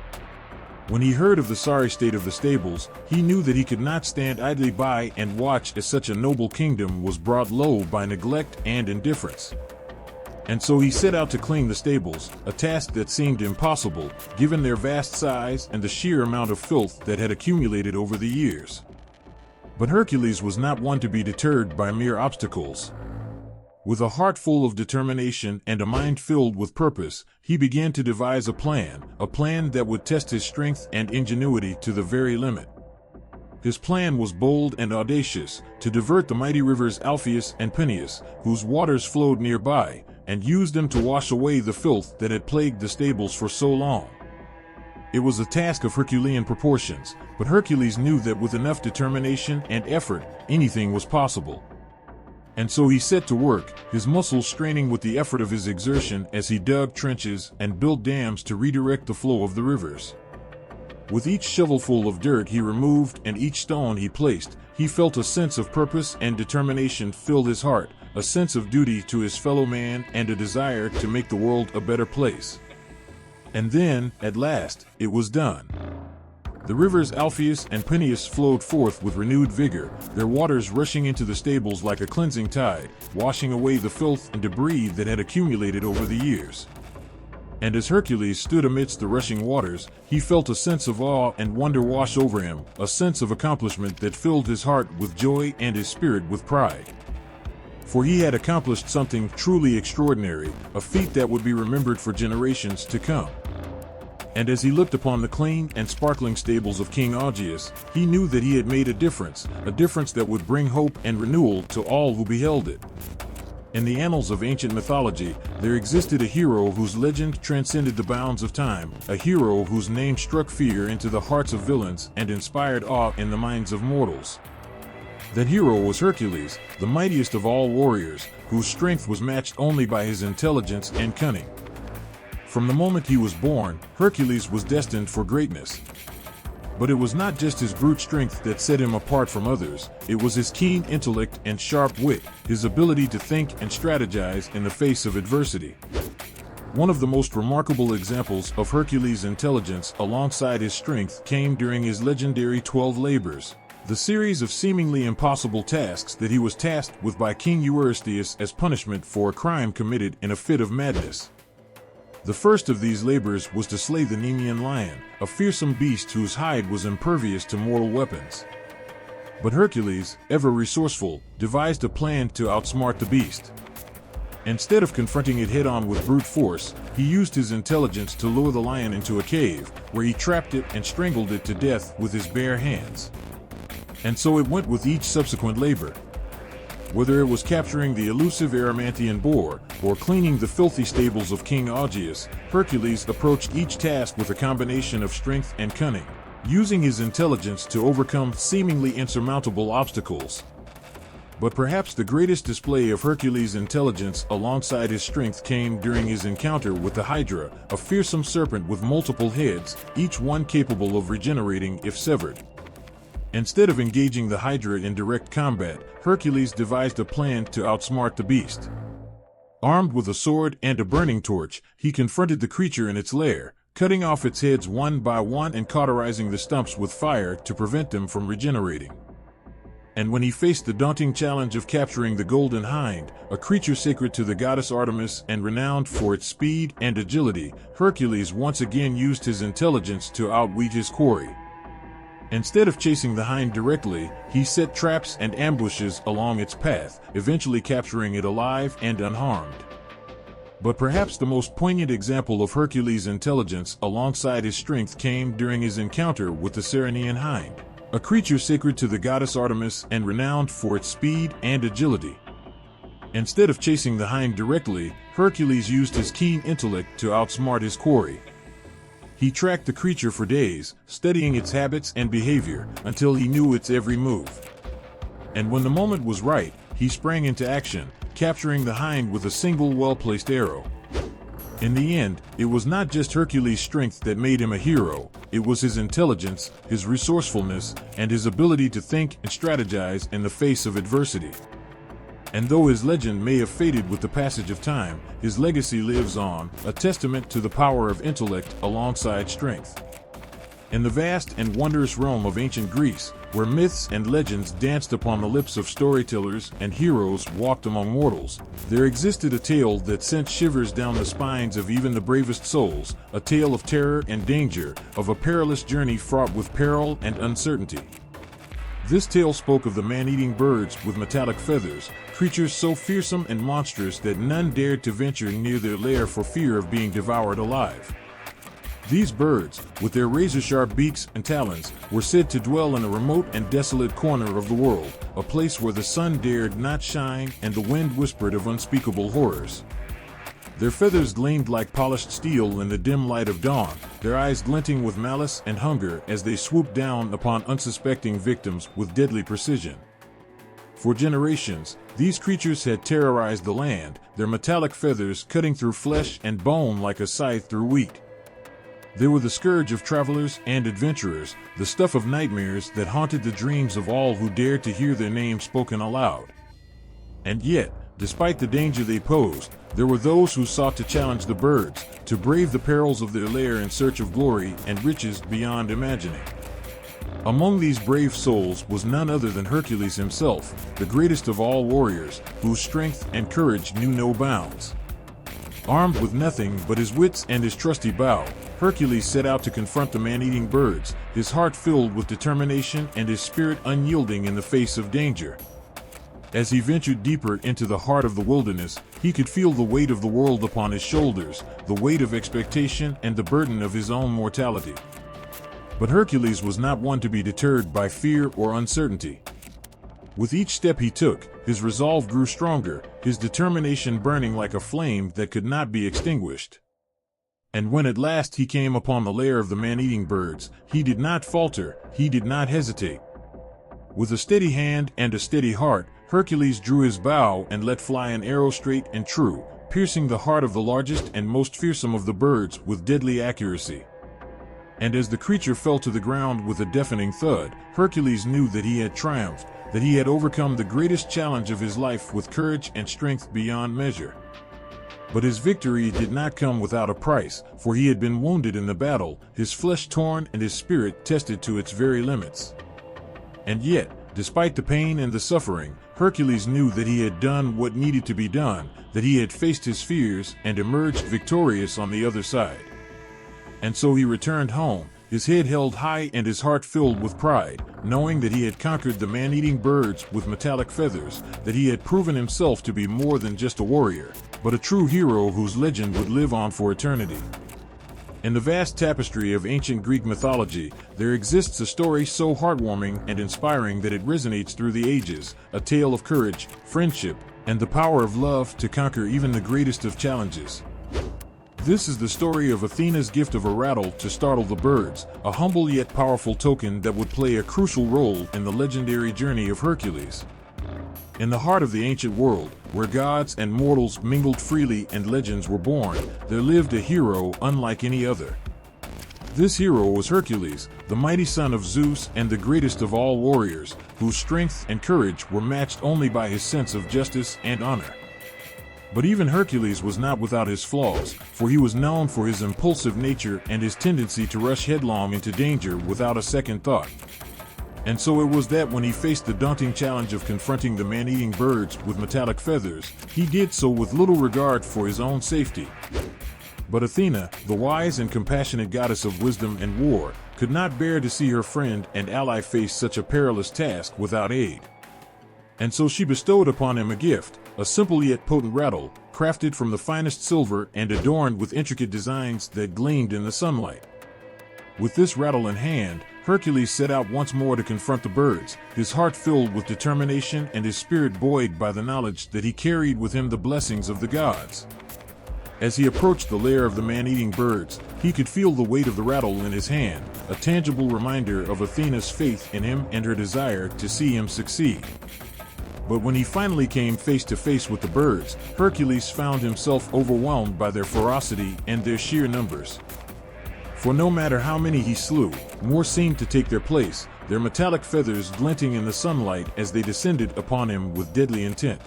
When he heard of the sorry state of the stables, he knew that he could not stand idly by and watch as such a noble kingdom was brought low by neglect and indifference. And so he set out to clean the stables, a task that seemed impossible, given their vast size and the sheer amount of filth that had accumulated over the years. But Hercules was not one to be deterred by mere obstacles. With a heart full of determination and a mind filled with purpose, he began to devise a plan that would test his strength and ingenuity to the very limit. His plan was bold and audacious, to divert the mighty rivers Alpheus and Peneus, whose waters flowed nearby, and use them to wash away the filth that had plagued the stables for so long. It was a task of Herculean proportions, but Hercules knew that with enough determination and effort, anything was possible. And so he set to work, his muscles straining with the effort of his exertion as he dug trenches and built dams to redirect the flow of the rivers. With each shovelful of dirt he removed and each stone he placed, he felt a sense of purpose and determination fill his heart, a sense of duty to his fellow man and a desire to make the world a better place. And then, at last, it was done. The rivers Alpheus and Peneus flowed forth with renewed vigor, their waters rushing into the stables like a cleansing tide, washing away the filth and debris that had accumulated over the years. And as Hercules stood amidst the rushing waters, he felt a sense of awe and wonder wash over him, a sense of accomplishment that filled his heart with joy and his spirit with pride. For he had accomplished something truly extraordinary, a feat that would be remembered for generations to come. And as he looked upon the clean and sparkling stables of King Augeas, he knew that he had made a difference that would bring hope and renewal to all who beheld it. In the annals of ancient mythology, there existed a hero whose legend transcended the bounds of time, a hero whose name struck fear into the hearts of villains and inspired awe in the minds of mortals. That hero was Hercules, the mightiest of all warriors, whose strength was matched only by his intelligence and cunning. From the moment he was born, Hercules was destined for greatness. But it was not just his brute strength that set him apart from others, it was his keen intellect and sharp wit, his ability to think and strategize in the face of adversity. One of the most remarkable examples of Hercules' intelligence alongside his strength came during his legendary 12 labors, the series of seemingly impossible tasks that he was tasked with by King Eurystheus as punishment for a crime committed in a fit of madness. The first of these labors was to slay the Nemean lion, a fearsome beast whose hide was impervious to mortal weapons. But Hercules, ever resourceful, devised a plan to outsmart the beast. Instead of confronting it head-on with brute force, he used his intelligence to lure the lion into a cave, where he trapped it and strangled it to death with his bare hands. And so it went with each subsequent labor. Whether it was capturing the elusive Erymanthean boar, or cleaning the filthy stables of King Augeas, Hercules approached each task with a combination of strength and cunning, using his intelligence to overcome seemingly insurmountable obstacles. But perhaps the greatest display of Hercules' intelligence alongside his strength came during his encounter with the Hydra, a fearsome serpent with multiple heads, each one capable of regenerating if severed. Instead of engaging the Hydra in direct combat, Hercules devised a plan to outsmart the beast. Armed with a sword and a burning torch, he confronted the creature in its lair, cutting off its heads one by one and cauterizing the stumps with fire to prevent them from regenerating. And when he faced the daunting challenge of capturing the golden hind, a creature sacred to the goddess Artemis and renowned for its speed and agility, Hercules once again used his intelligence to outwit his quarry. Instead of chasing the hind directly, he set traps and ambushes along its path, eventually capturing it alive and unharmed. But perhaps the most poignant example of Hercules' intelligence alongside his strength came during his encounter with the Ceryneian hind, a creature sacred to the goddess Artemis and renowned for its speed and agility. Instead of chasing the hind directly, Hercules used his keen intellect to outsmart his quarry. He tracked the creature for days, studying its habits and behavior, until he knew its every move. And when the moment was right, he sprang into action, capturing the hind with a single well-placed arrow. In the end, it was not just Hercules' strength that made him a hero, it was his intelligence, his resourcefulness, and his ability to think and strategize in the face of adversity. And though his legend may have faded with the passage of time, his legacy lives on, a testament to the power of intellect alongside strength. In the vast and wondrous realm of ancient Greece, where myths and legends danced upon the lips of storytellers and heroes walked among mortals, there existed a tale that sent shivers down the spines of even the bravest souls, a tale of terror and danger, of a perilous journey fraught with peril and uncertainty. This tale spoke of the man-eating birds with metallic feathers, creatures so fearsome and monstrous that none dared to venture near their lair for fear of being devoured alive. These birds, with their razor-sharp beaks and talons, were said to dwell in a remote and desolate corner of the world, a place where the sun dared not shine and the wind whispered of unspeakable horrors. Their feathers gleamed like polished steel in the dim light of dawn, their eyes glinting with malice and hunger as they swooped down upon unsuspecting victims with deadly precision. For generations, these creatures had terrorized the land, their metallic feathers cutting through flesh and bone like a scythe through wheat. They were the scourge of travelers and adventurers, the stuff of nightmares that haunted the dreams of all who dared to hear their name spoken aloud. And yet, despite the danger they posed, there were those who sought to challenge the birds, to brave the perils of their lair in search of glory and riches beyond imagining. Among these brave souls was none other than Hercules himself, the greatest of all warriors, whose strength and courage knew no bounds. Armed with nothing but his wits and his trusty bow, Hercules set out to confront the man-eating birds, his heart filled with determination and his spirit unyielding in the face of danger. As he ventured deeper into the heart of the wilderness, He could feel the weight of the world upon his shoulders, the weight of expectation and the burden of his own mortality. But Hercules was not one to be deterred by fear or uncertainty. With each step he took, his resolve grew stronger, his determination burning like a flame that could not be extinguished. And when at last he came upon the lair of the man-eating birds, he did not falter, he did not hesitate. With a steady hand and a steady heart, Hercules drew his bow and let fly an arrow straight and true, piercing the heart of the largest and most fearsome of the birds with deadly accuracy. And as the creature fell to the ground with a deafening thud, Hercules knew that he had triumphed, that he had overcome the greatest challenge of his life with courage and strength beyond measure. But his victory did not come without a price, for he had been wounded in the battle, his flesh torn and his spirit tested to its very limits. And yet, despite the pain and the suffering, Hercules knew that he had done what needed to be done, that he had faced his fears and emerged victorious on the other side. And so he returned home, his head held high and his heart filled with pride, knowing that he had conquered the man-eating birds with metallic feathers, that he had proven himself to be more than just a warrior, but a true hero whose legend would live on for eternity. In the vast tapestry of ancient Greek mythology, there exists a story so heartwarming and inspiring that it resonates through the ages, a tale of courage, friendship, and the power of love to conquer even the greatest of challenges. This is the story of Athena's gift of a rattle to startle the birds, a humble yet powerful token that would play a crucial role in the legendary journey of Hercules. In the heart of the ancient world, where gods and mortals mingled freely and legends were born, there lived a hero unlike any other. This hero was Hercules, the mighty son of Zeus and the greatest of all warriors, whose strength and courage were matched only by his sense of justice and honor. But even Hercules was not without his flaws, for he was known for his impulsive nature and his tendency to rush headlong into danger without a second thought. And so it was that when he faced the daunting challenge of confronting the man-eating birds with metallic feathers, he did so with little regard for his own safety. But Athena, the wise and compassionate goddess of wisdom and war, could not bear to see her friend and ally face such a perilous task without aid. And so she bestowed upon him a gift, a simple yet potent rattle, crafted from the finest silver and adorned with intricate designs that gleamed in the sunlight. With this rattle in hand, Hercules set out once more to confront the birds, his heart filled with determination and his spirit buoyed by the knowledge that he carried with him the blessings of the gods. As he approached the lair of the man-eating birds, he could feel the weight of the rattle in his hand, a tangible reminder of Athena's faith in him and her desire to see him succeed. But when he finally came face to face with the birds, Hercules found himself overwhelmed by their ferocity and their sheer numbers. For no matter how many he slew, more seemed to take their place, their metallic feathers glinting in the sunlight as they descended upon him with deadly intent.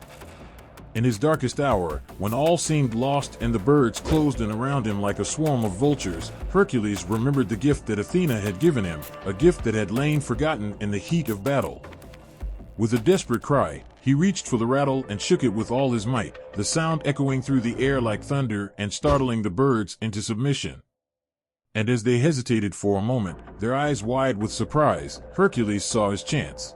In his darkest hour, when all seemed lost and the birds closed in around him like a swarm of vultures, Hercules remembered the gift that Athena had given him, a gift that had lain forgotten in the heat of battle. With a desperate cry, he reached for the rattle and shook it with all his might, the sound echoing through the air like thunder and startling the birds into submission. And as they hesitated for a moment, their eyes wide with surprise, Hercules saw his chance.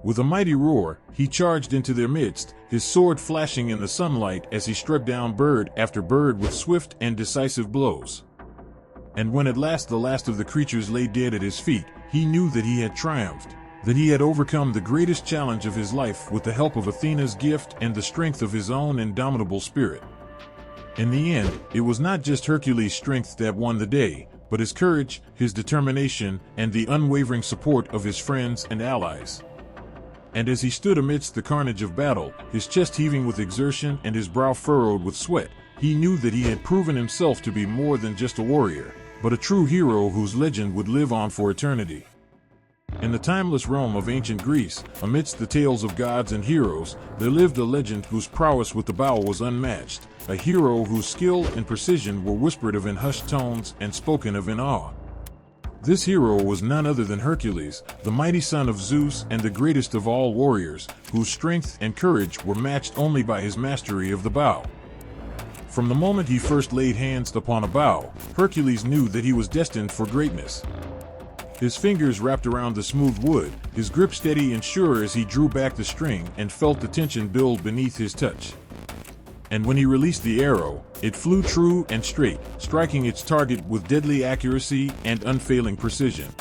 With a mighty roar, he charged into their midst, his sword flashing in the sunlight as he struck down bird after bird with swift and decisive blows. And when at last the last of the creatures lay dead at his feet, he knew that he had triumphed, that he had overcome the greatest challenge of his life with the help of Athena's gift and the strength of his own indomitable spirit. In the end, it was not just Hercules' strength that won the day, but his courage, his determination, and the unwavering support of his friends and allies. And as he stood amidst the carnage of battle, his chest heaving with exertion and his brow furrowed with sweat, he knew that he had proven himself to be more than just a warrior, but a true hero whose legend would live on for eternity. In the timeless realm of ancient Greece, amidst the tales of gods and heroes, there lived a legend whose prowess with the bow was unmatched, a hero whose skill and precision were whispered of in hushed tones and spoken of in awe. This hero was none other than Hercules, the mighty son of Zeus and the greatest of all warriors, whose strength and courage were matched only by his mastery of the bow. From the moment he first laid hands upon a bow, Hercules knew that he was destined for greatness. His fingers wrapped around the smooth wood, his grip steady and sure as he drew back the string and felt the tension build beneath his touch. And when he released the arrow, it flew true and straight, striking its target with deadly accuracy and unfailing precision.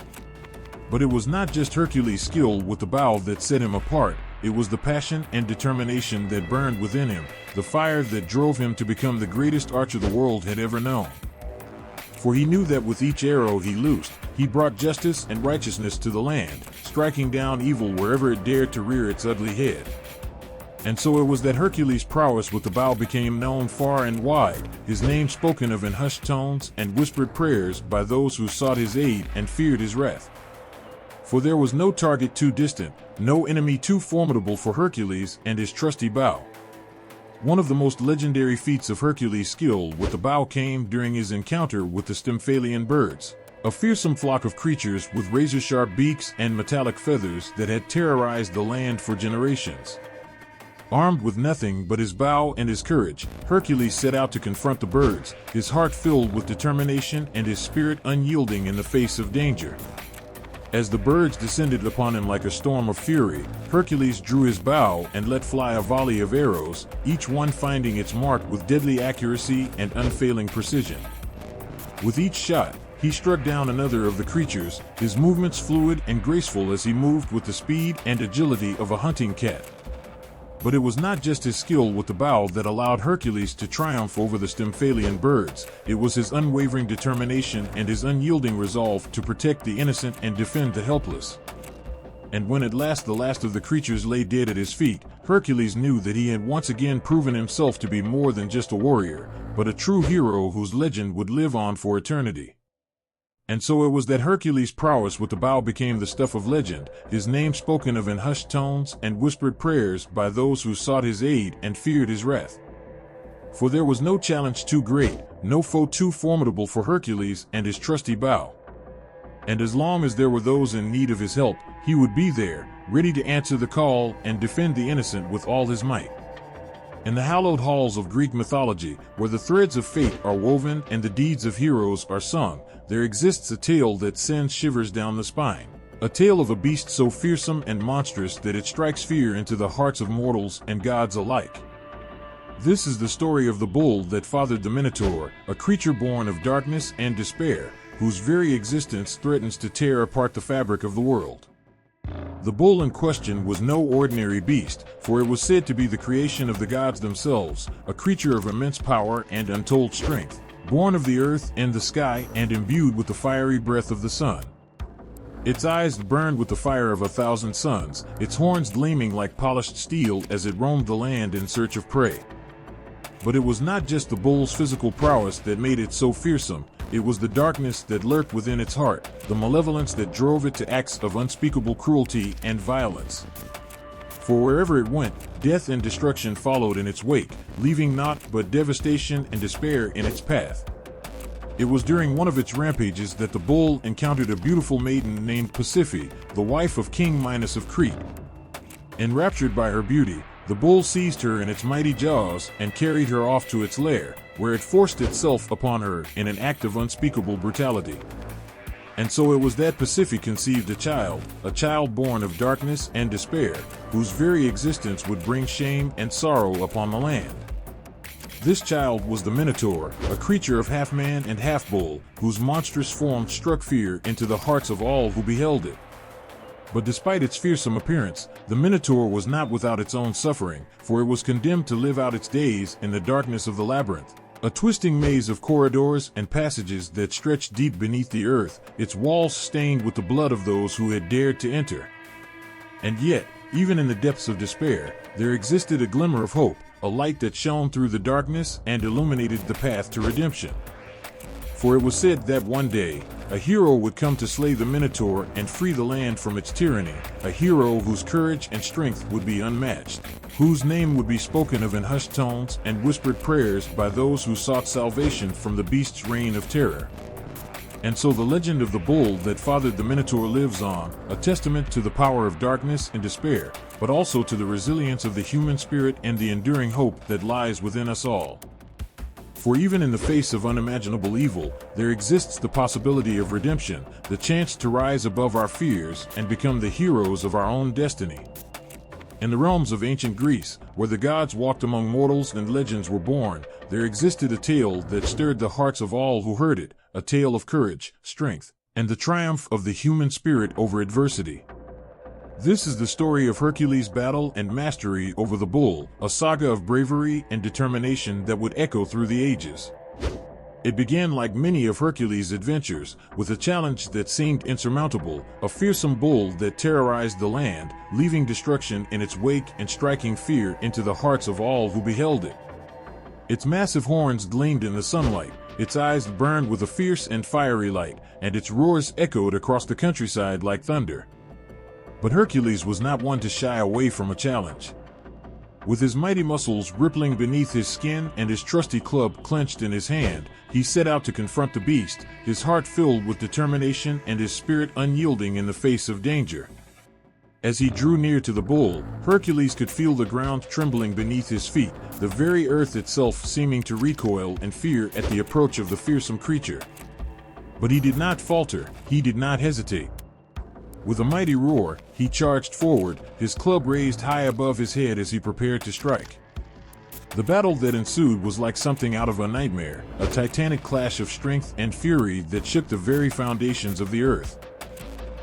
But it was not just Hercules' skill with the bow that set him apart, it was the passion and determination that burned within him, the fire that drove him to become the greatest archer the world had ever known. For he knew that with each arrow he loosed, he brought justice and righteousness to the land, striking down evil wherever it dared to rear its ugly head. And so it was that Hercules' prowess with the bow became known far and wide, his name spoken of in hushed tones and whispered prayers by those who sought his aid and feared his wrath. For there was no target too distant, no enemy too formidable for Hercules and his trusty bow. One of the most legendary feats of Hercules' skill with the bow came during his encounter with the Stymphalian birds, a fearsome flock of creatures with razor-sharp beaks and metallic feathers that had terrorized the land for generations. Armed with nothing but his bow and his courage, Hercules set out to confront the birds, his heart filled with determination and his spirit unyielding in the face of danger. As the birds descended upon him like a storm of fury, Hercules drew his bow and let fly a volley of arrows, each one finding its mark with deadly accuracy and unfailing precision. With each shot, he struck down another of the creatures, his movements fluid and graceful as he moved with the speed and agility of a hunting cat. But it was not just his skill with the bow that allowed Hercules to triumph over the Stymphalian birds, it was his unwavering determination and his unyielding resolve to protect the innocent and defend the helpless. And when at last the last of the creatures lay dead at his feet, Hercules knew that he had once again proven himself to be more than just a warrior, but a true hero whose legend would live on for eternity. And so it was that Hercules' prowess with the bow became the stuff of legend, his name spoken of in hushed tones and whispered prayers by those who sought his aid and feared his wrath. For there was no challenge too great, no foe too formidable for Hercules and his trusty bow. And as long as there were those in need of his help, he would be there, ready to answer the call and defend the innocent with all his might. In the hallowed halls of Greek mythology, where the threads of fate are woven and the deeds of heroes are sung, there exists a tale that sends shivers down the spine. A tale of a beast so fearsome and monstrous that it strikes fear into the hearts of mortals and gods alike. This is the story of the bull that fathered the Minotaur, a creature born of darkness and despair, whose very existence threatens to tear apart the fabric of the world. The bull in question was no ordinary beast, for it was said to be the creation of the gods themselves, a creature of immense power and untold strength, born of the earth and the sky and imbued with the fiery breath of the sun. Its eyes burned with the fire of 1,000 suns, its horns gleaming like polished steel as it roamed the land in search of prey. But it was not just the bull's physical prowess that made it so fearsome, it was the darkness that lurked within its heart, the malevolence that drove it to acts of unspeakable cruelty and violence. For wherever it went, death and destruction followed in its wake, leaving naught but devastation and despair in its path. It was during one of its rampages that the bull encountered a beautiful maiden named Pasiphae, the wife of King Minos of Crete. Enraptured by her beauty, the bull seized her in its mighty jaws and carried her off to its lair, where it forced itself upon her in an act of unspeakable brutality. And so it was that Pasiphae conceived a child born of darkness and despair, whose very existence would bring shame and sorrow upon the land. This child was the Minotaur, a creature of half man and half bull, whose monstrous form struck fear into the hearts of all who beheld it. But despite its fearsome appearance, the Minotaur was not without its own suffering, for it was condemned to live out its days in the darkness of the labyrinth, a twisting maze of corridors and passages that stretched deep beneath the earth, its walls stained with the blood of those who had dared to enter. And yet, even in the depths of despair, there existed a glimmer of hope, a light that shone through the darkness and illuminated the path to redemption. For it was said that one day, a hero would come to slay the Minotaur and free the land from its tyranny, a hero whose courage and strength would be unmatched, whose name would be spoken of in hushed tones and whispered prayers by those who sought salvation from the beast's reign of terror. And so the legend of the bull that fathered the Minotaur lives on, a testament to the power of darkness and despair, but also to the resilience of the human spirit and the enduring hope that lies within us all. For even in the face of unimaginable evil, there exists the possibility of redemption, the chance to rise above our fears and become the heroes of our own destiny. In the realms of ancient Greece, where the gods walked among mortals and legends were born, there existed a tale that stirred the hearts of all who heard it, a tale of courage, strength, and the triumph of the human spirit over adversity. This is the story of Hercules' battle and mastery over the bull, a saga of bravery and determination that would echo through the ages. It began like many of Hercules' adventures, with a challenge that seemed insurmountable, a fearsome bull that terrorized the land, leaving destruction in its wake and striking fear into the hearts of all who beheld it. Its massive horns gleamed in the sunlight, its eyes burned with a fierce and fiery light, and its roars echoed across the countryside like thunder. But Hercules was not one to shy away from a challenge. With his mighty muscles rippling beneath his skin and his trusty club clenched in his hand, he set out to confront the beast, his heart filled with determination and his spirit unyielding in the face of danger. As he drew near to the bull, Hercules could feel the ground trembling beneath his feet, the very earth itself seeming to recoil in fear at the approach of the fearsome creature. But he did not falter, he did not hesitate. With a mighty roar, he charged forward, his club raised high above his head as he prepared to strike. The battle that ensued was like something out of a nightmare, a titanic clash of strength and fury that shook the very foundations of the earth.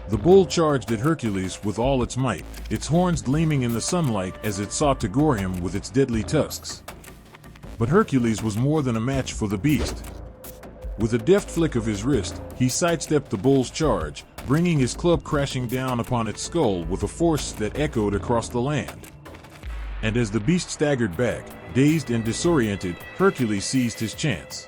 The bull charged at Hercules with all its might, its horns gleaming in the sunlight as it sought to gore him with its deadly tusks. But Hercules was more than a match for the beast. With a deft flick of his wrist, he sidestepped the bull's charge, bringing his club crashing down upon its skull with a force that echoed across the land. And as the beast staggered back, dazed and disoriented, Hercules seized his chance.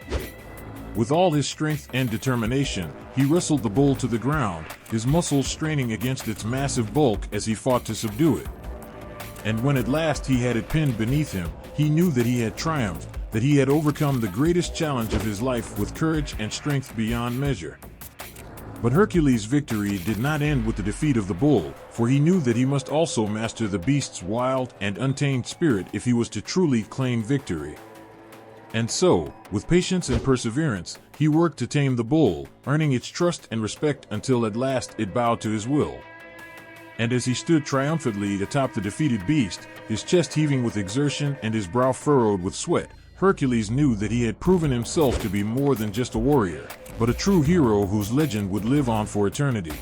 With all his strength and determination, he wrestled the bull to the ground, his muscles straining against its massive bulk as he fought to subdue it. And when at last he had it pinned beneath him, he knew that he had triumphed, that he had overcome the greatest challenge of his life with courage and strength beyond measure. But Hercules' victory did not end with the defeat of the bull, for he knew that he must also master the beast's wild and untamed spirit if he was to truly claim victory. And so, with patience and perseverance, he worked to tame the bull, earning its trust and respect until at last it bowed to his will. And as he stood triumphantly atop the defeated beast, his chest heaving with exertion and his brow furrowed with sweat, Hercules knew that he had proven himself to be more than just a warrior, but a true hero whose legend would live on for eternity.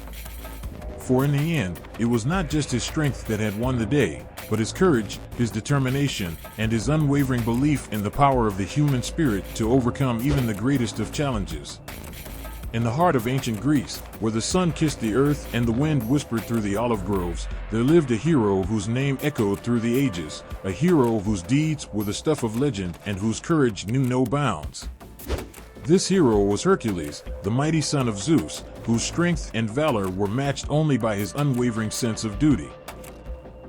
For in the end, it was not just his strength that had won the day, but his courage, his determination, and his unwavering belief in the power of the human spirit to overcome even the greatest of challenges. In the heart of ancient Greece, where the sun kissed the earth and the wind whispered through the olive groves, there lived a hero whose name echoed through the ages, a hero whose deeds were the stuff of legend and whose courage knew no bounds. This hero was Hercules, the mighty son of Zeus, whose strength and valor were matched only by his unwavering sense of duty.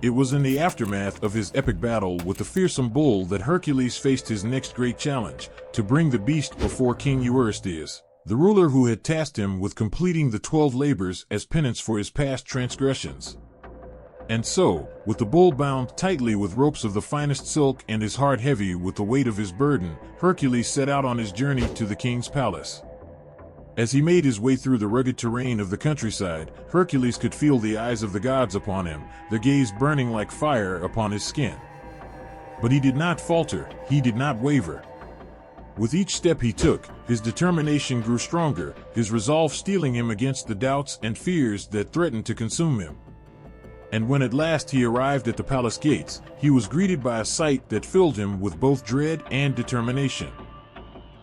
It was in the aftermath of his epic battle with the fearsome bull that Hercules faced his next great challenge, to bring the beast before King Eurystheus, the ruler who had tasked him with completing the 12 labors as penance for his past transgressions. And so, with the bull bound tightly with ropes of the finest silk and his heart heavy with the weight of his burden, Hercules set out on his journey to the king's palace. As he made his way through the rugged terrain of the countryside, Hercules could feel the eyes of the gods upon him, their gaze burning like fire upon his skin. But he did not falter, he did not waver. With each step he took, his determination grew stronger, his resolve steeling him against the doubts and fears that threatened to consume him. And when at last he arrived at the palace gates, he was greeted by a sight that filled him with both dread and determination.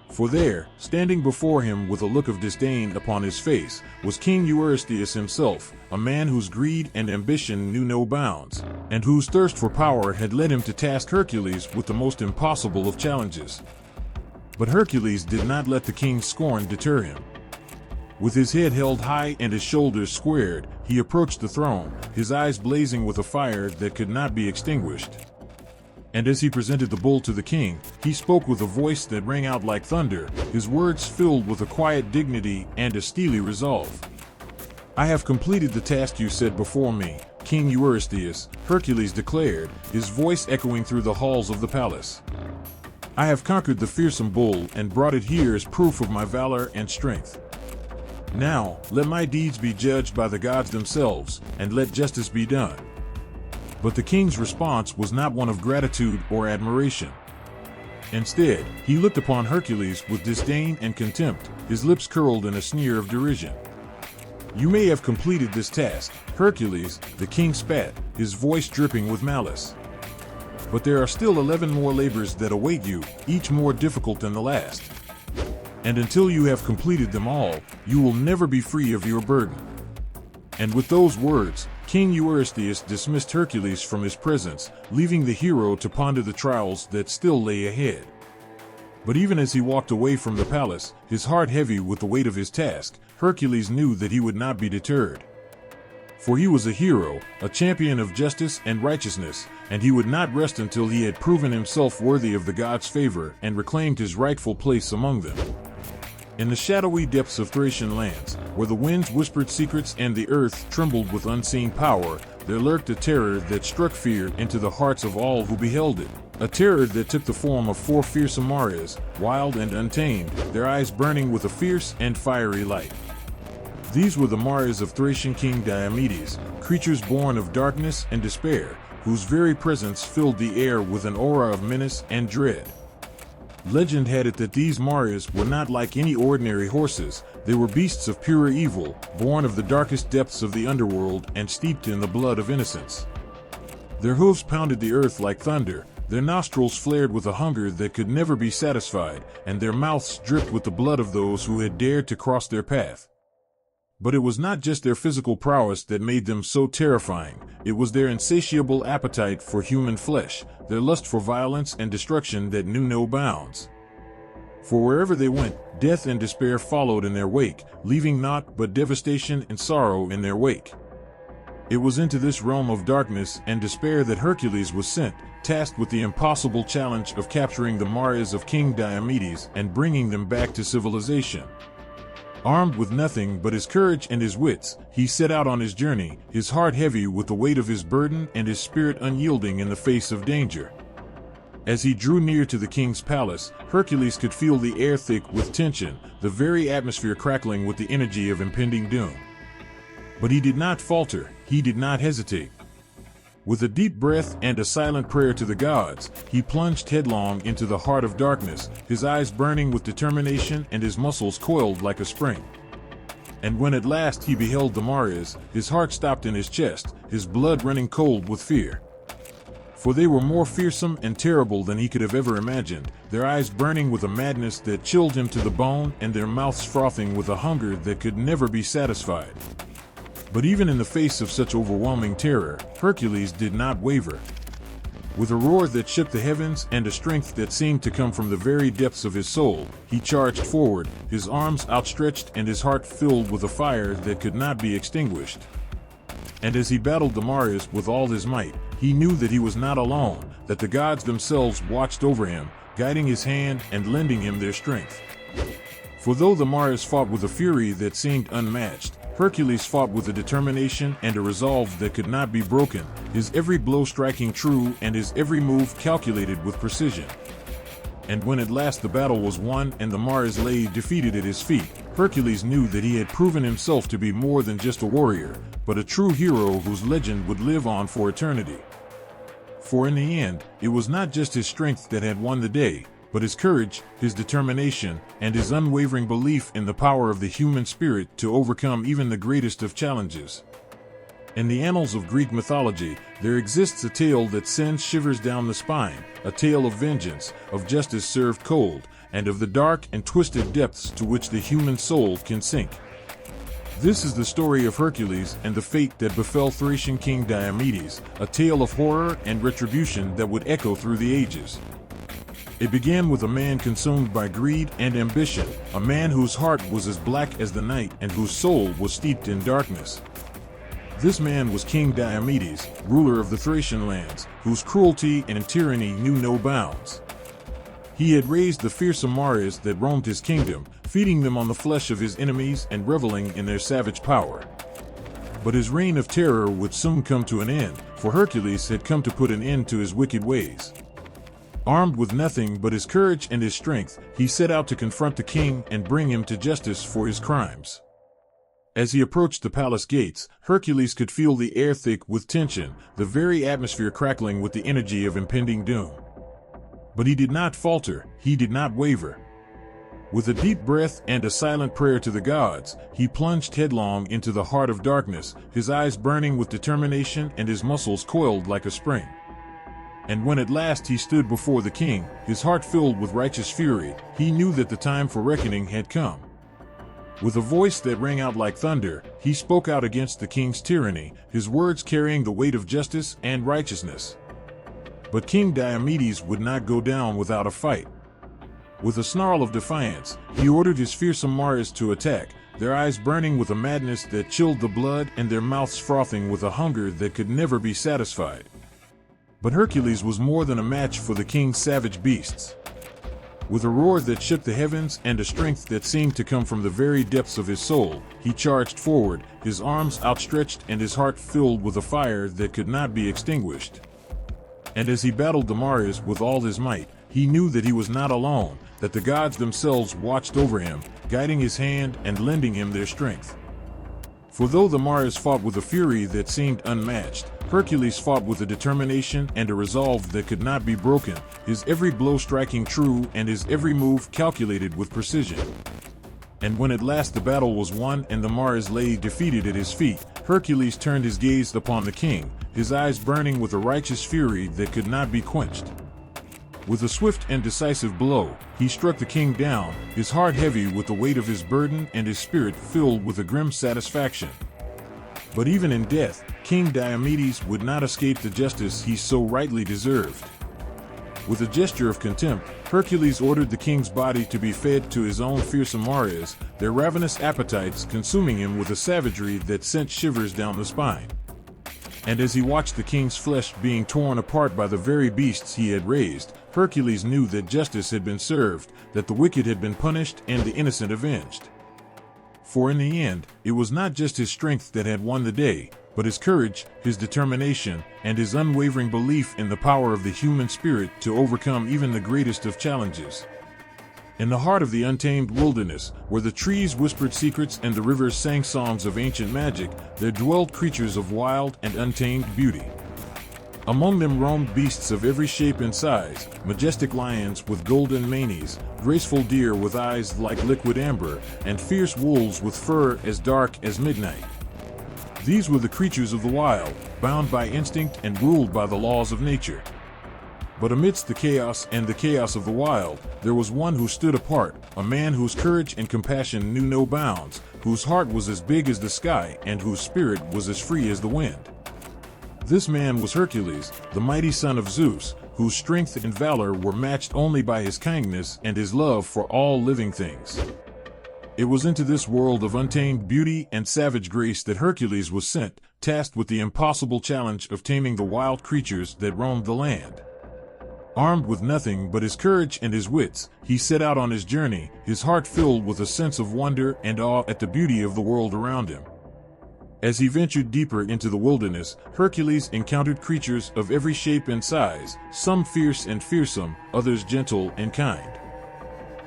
For there, standing before him with a look of disdain upon his face, was King Eurystheus himself, a man whose greed and ambition knew no bounds, and whose thirst for power had led him to task Hercules with the most impossible of challenges. But Hercules did not let the king's scorn deter him. With his head held high and his shoulders squared, he approached the throne, his eyes blazing with a fire that could not be extinguished. And as he presented the bull to the king, he spoke with a voice that rang out like thunder, his words filled with a quiet dignity and a steely resolve. "I have completed the task you set before me, King Eurystheus," Hercules declared, his voice echoing through the halls of the palace. "I have conquered the fearsome bull and brought it here as proof of my valor and strength. Now, let my deeds be judged by the gods themselves, and let justice be done." But the king's response was not one of gratitude or admiration. Instead, he looked upon Hercules with disdain and contempt, his lips curled in a sneer of derision. "You may have completed this task, Hercules," the king spat, his voice dripping with malice. "But there are still 11 more labors that await you, each more difficult than the last. And until you have completed them all, you will never be free of your burden." And with those words, King Eurystheus dismissed Hercules from his presence, leaving the hero to ponder the trials that still lay ahead. But even as he walked away from the palace, his heart heavy with the weight of his task, Hercules knew that he would not be deterred. For he was a hero, a champion of justice and righteousness, and he would not rest until he had proven himself worthy of the gods' favor and reclaimed his rightful place among them. In the shadowy depths of Thracian lands, where the winds whispered secrets and the earth trembled with unseen power, there lurked a terror that struck fear into the hearts of all who beheld it. A terror that took the form of 4 fearsome Maras, wild and untamed, their eyes burning with a fierce and fiery light. These were the Maras of Thracian king Diomedes, creatures born of darkness and despair, whose very presence filled the air with an aura of menace and dread. Legend had it that these Maras were not like any ordinary horses. They were beasts of pure evil, born of the darkest depths of the underworld and steeped in the blood of innocence. Their hooves pounded the earth like thunder, their nostrils flared with a hunger that could never be satisfied, and their mouths dripped with the blood of those who had dared to cross their path. But it was not just their physical prowess that made them so terrifying. It was their insatiable appetite for human flesh, their lust for violence and destruction that knew no bounds. For wherever they went, death and despair followed in their wake, leaving naught but devastation and sorrow in their wake. It was into this realm of darkness and despair that Hercules was sent, tasked with the impossible challenge of capturing the Maras of King Diomedes and bringing them back to civilization. Armed with nothing but his courage and his wits, he set out on his journey, his heart heavy with the weight of his burden and his spirit unyielding in the face of danger. As he drew near to the king's palace, Hercules could feel the air thick with tension, the very atmosphere crackling with the energy of impending doom. But he did not falter, he did not hesitate. With a deep breath and a silent prayer to the gods, he plunged headlong into the heart of darkness, his eyes burning with determination and his muscles coiled like a spring. And when at last he beheld the Maras, his heart stopped in his chest, his blood running cold with fear. For they were more fearsome and terrible than he could have ever imagined, their eyes burning with a madness that chilled him to the bone and their mouths frothing with a hunger that could never be satisfied. But even in the face of such overwhelming terror, Hercules did not waver. With a roar that shook the heavens and a strength that seemed to come from the very depths of his soul, he charged forward, his arms outstretched and his heart filled with a fire that could not be extinguished. And as he battled the Maras with all his might, he knew that he was not alone, that the gods themselves watched over him, guiding his hand and lending him their strength. For though the Maras fought with a fury that seemed unmatched, Hercules fought with a determination and a resolve that could not be broken, his every blow striking true and his every move calculated with precision. And when at last the battle was won and the Maras lay defeated at his feet, Hercules knew that he had proven himself to be more than just a warrior, but a true hero whose legend would live on for eternity. For in the end, it was not just his strength that had won the day, but his courage, his determination, and his unwavering belief in the power of the human spirit to overcome even the greatest of challenges. In the annals of Greek mythology, there exists a tale that sends shivers down the spine, a tale of vengeance, of justice served cold, and of the dark and twisted depths to which the human soul can sink. This is the story of Hercules and the fate that befell Thracian king Diomedes, a tale of horror and retribution that would echo through the ages. It began with a man consumed by greed and ambition, a man whose heart was as black as the night and whose soul was steeped in darkness. This man was King Diomedes, ruler of the Thracian lands, whose cruelty and tyranny knew no bounds. He had raised the fearsome Maras that roamed his kingdom, feeding them on the flesh of his enemies and reveling in their savage power. But his reign of terror would soon come to an end, for Hercules had come to put an end to his wicked ways. Armed with nothing but his courage and his strength, he set out to confront the king and bring him to justice for his crimes. As he approached the palace gates, Hercules could feel the air thick with tension, the very atmosphere crackling with the energy of impending doom. But he did not falter, he did not waver. With a deep breath and a silent prayer to the gods, he plunged headlong into the heart of darkness, his eyes burning with determination and his muscles coiled like a spring. And when at last he stood before the king, his heart filled with righteous fury, he knew that the time for reckoning had come. With a voice that rang out like thunder, he spoke out against the king's tyranny, his words carrying the weight of justice and righteousness. But King Diomedes would not go down without a fight. With a snarl of defiance, he ordered his fearsome Mars to attack, their eyes burning with a madness that chilled the blood and their mouths frothing with a hunger that could never be satisfied. But Hercules was more than a match for the king's savage beasts. With a roar that shook the heavens and a strength that seemed to come from the very depths of his soul, he charged forward, his arms outstretched and his heart filled with a fire that could not be extinguished. And as he battled the Mars with all his might, he knew that he was not alone, that the gods themselves watched over him, guiding his hand and lending him their strength. For though the Mars fought with a fury that seemed unmatched, Hercules fought with a determination and a resolve that could not be broken, his every blow striking true and his every move calculated with precision. And when at last the battle was won and the Mars lay defeated at his feet, Hercules turned his gaze upon the king, his eyes burning with a righteous fury that could not be quenched. With a swift and decisive blow, he struck the king down, his heart heavy with the weight of his burden and his spirit filled with a grim satisfaction. But even in death, King Diomedes would not escape the justice he so rightly deserved. With a gesture of contempt, Hercules ordered the king's body to be fed to his own fearsome Mars, their ravenous appetites consuming him with a savagery that sent shivers down the spine. And as he watched the king's flesh being torn apart by the very beasts he had raised, Hercules knew that justice had been served, that the wicked had been punished and the innocent avenged. For in the end, it was not just his strength that had won the day, but his courage, his determination, and his unwavering belief in the power of the human spirit to overcome even the greatest of challenges. In the heart of the untamed wilderness, where the trees whispered secrets and the rivers sang songs of ancient magic, there dwelled creatures of wild and untamed beauty. Among them roamed beasts of every shape and size, majestic lions with golden manes, graceful deer with eyes like liquid amber, and fierce wolves with fur as dark as midnight. These were the creatures of the wild, bound by instinct and ruled by the laws of nature. But amidst the chaos and the chaos of the wild, there was one who stood apart, a man whose courage and compassion knew no bounds, whose heart was as big as the sky and whose spirit was as free as the wind. This man was Hercules, the mighty son of Zeus, whose strength and valor were matched only by his kindness and his love for all living things. It was into this world of untamed beauty and savage grace that Hercules was sent, tasked with the impossible challenge of taming the wild creatures that roamed the land. Armed with nothing but his courage and his wits, he set out on his journey, his heart filled with a sense of wonder and awe at the beauty of the world around him. As he ventured deeper into the wilderness, Hercules encountered creatures of every shape and size, some fierce and fearsome, others gentle and kind.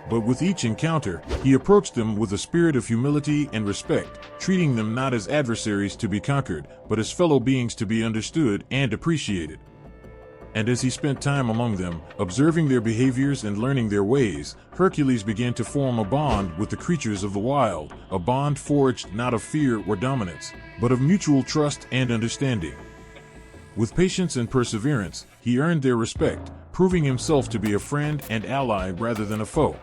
But with each encounter, he approached them with a spirit of humility and respect, treating them not as adversaries to be conquered, but as fellow beings to be understood and appreciated. And as he spent time among them, observing their behaviors and learning their ways, Hercules began to form a bond with the creatures of the wild, a bond forged not of fear or dominance, but of mutual trust and understanding. With patience and perseverance, he earned their respect, proving himself to be a friend and ally rather than a foe.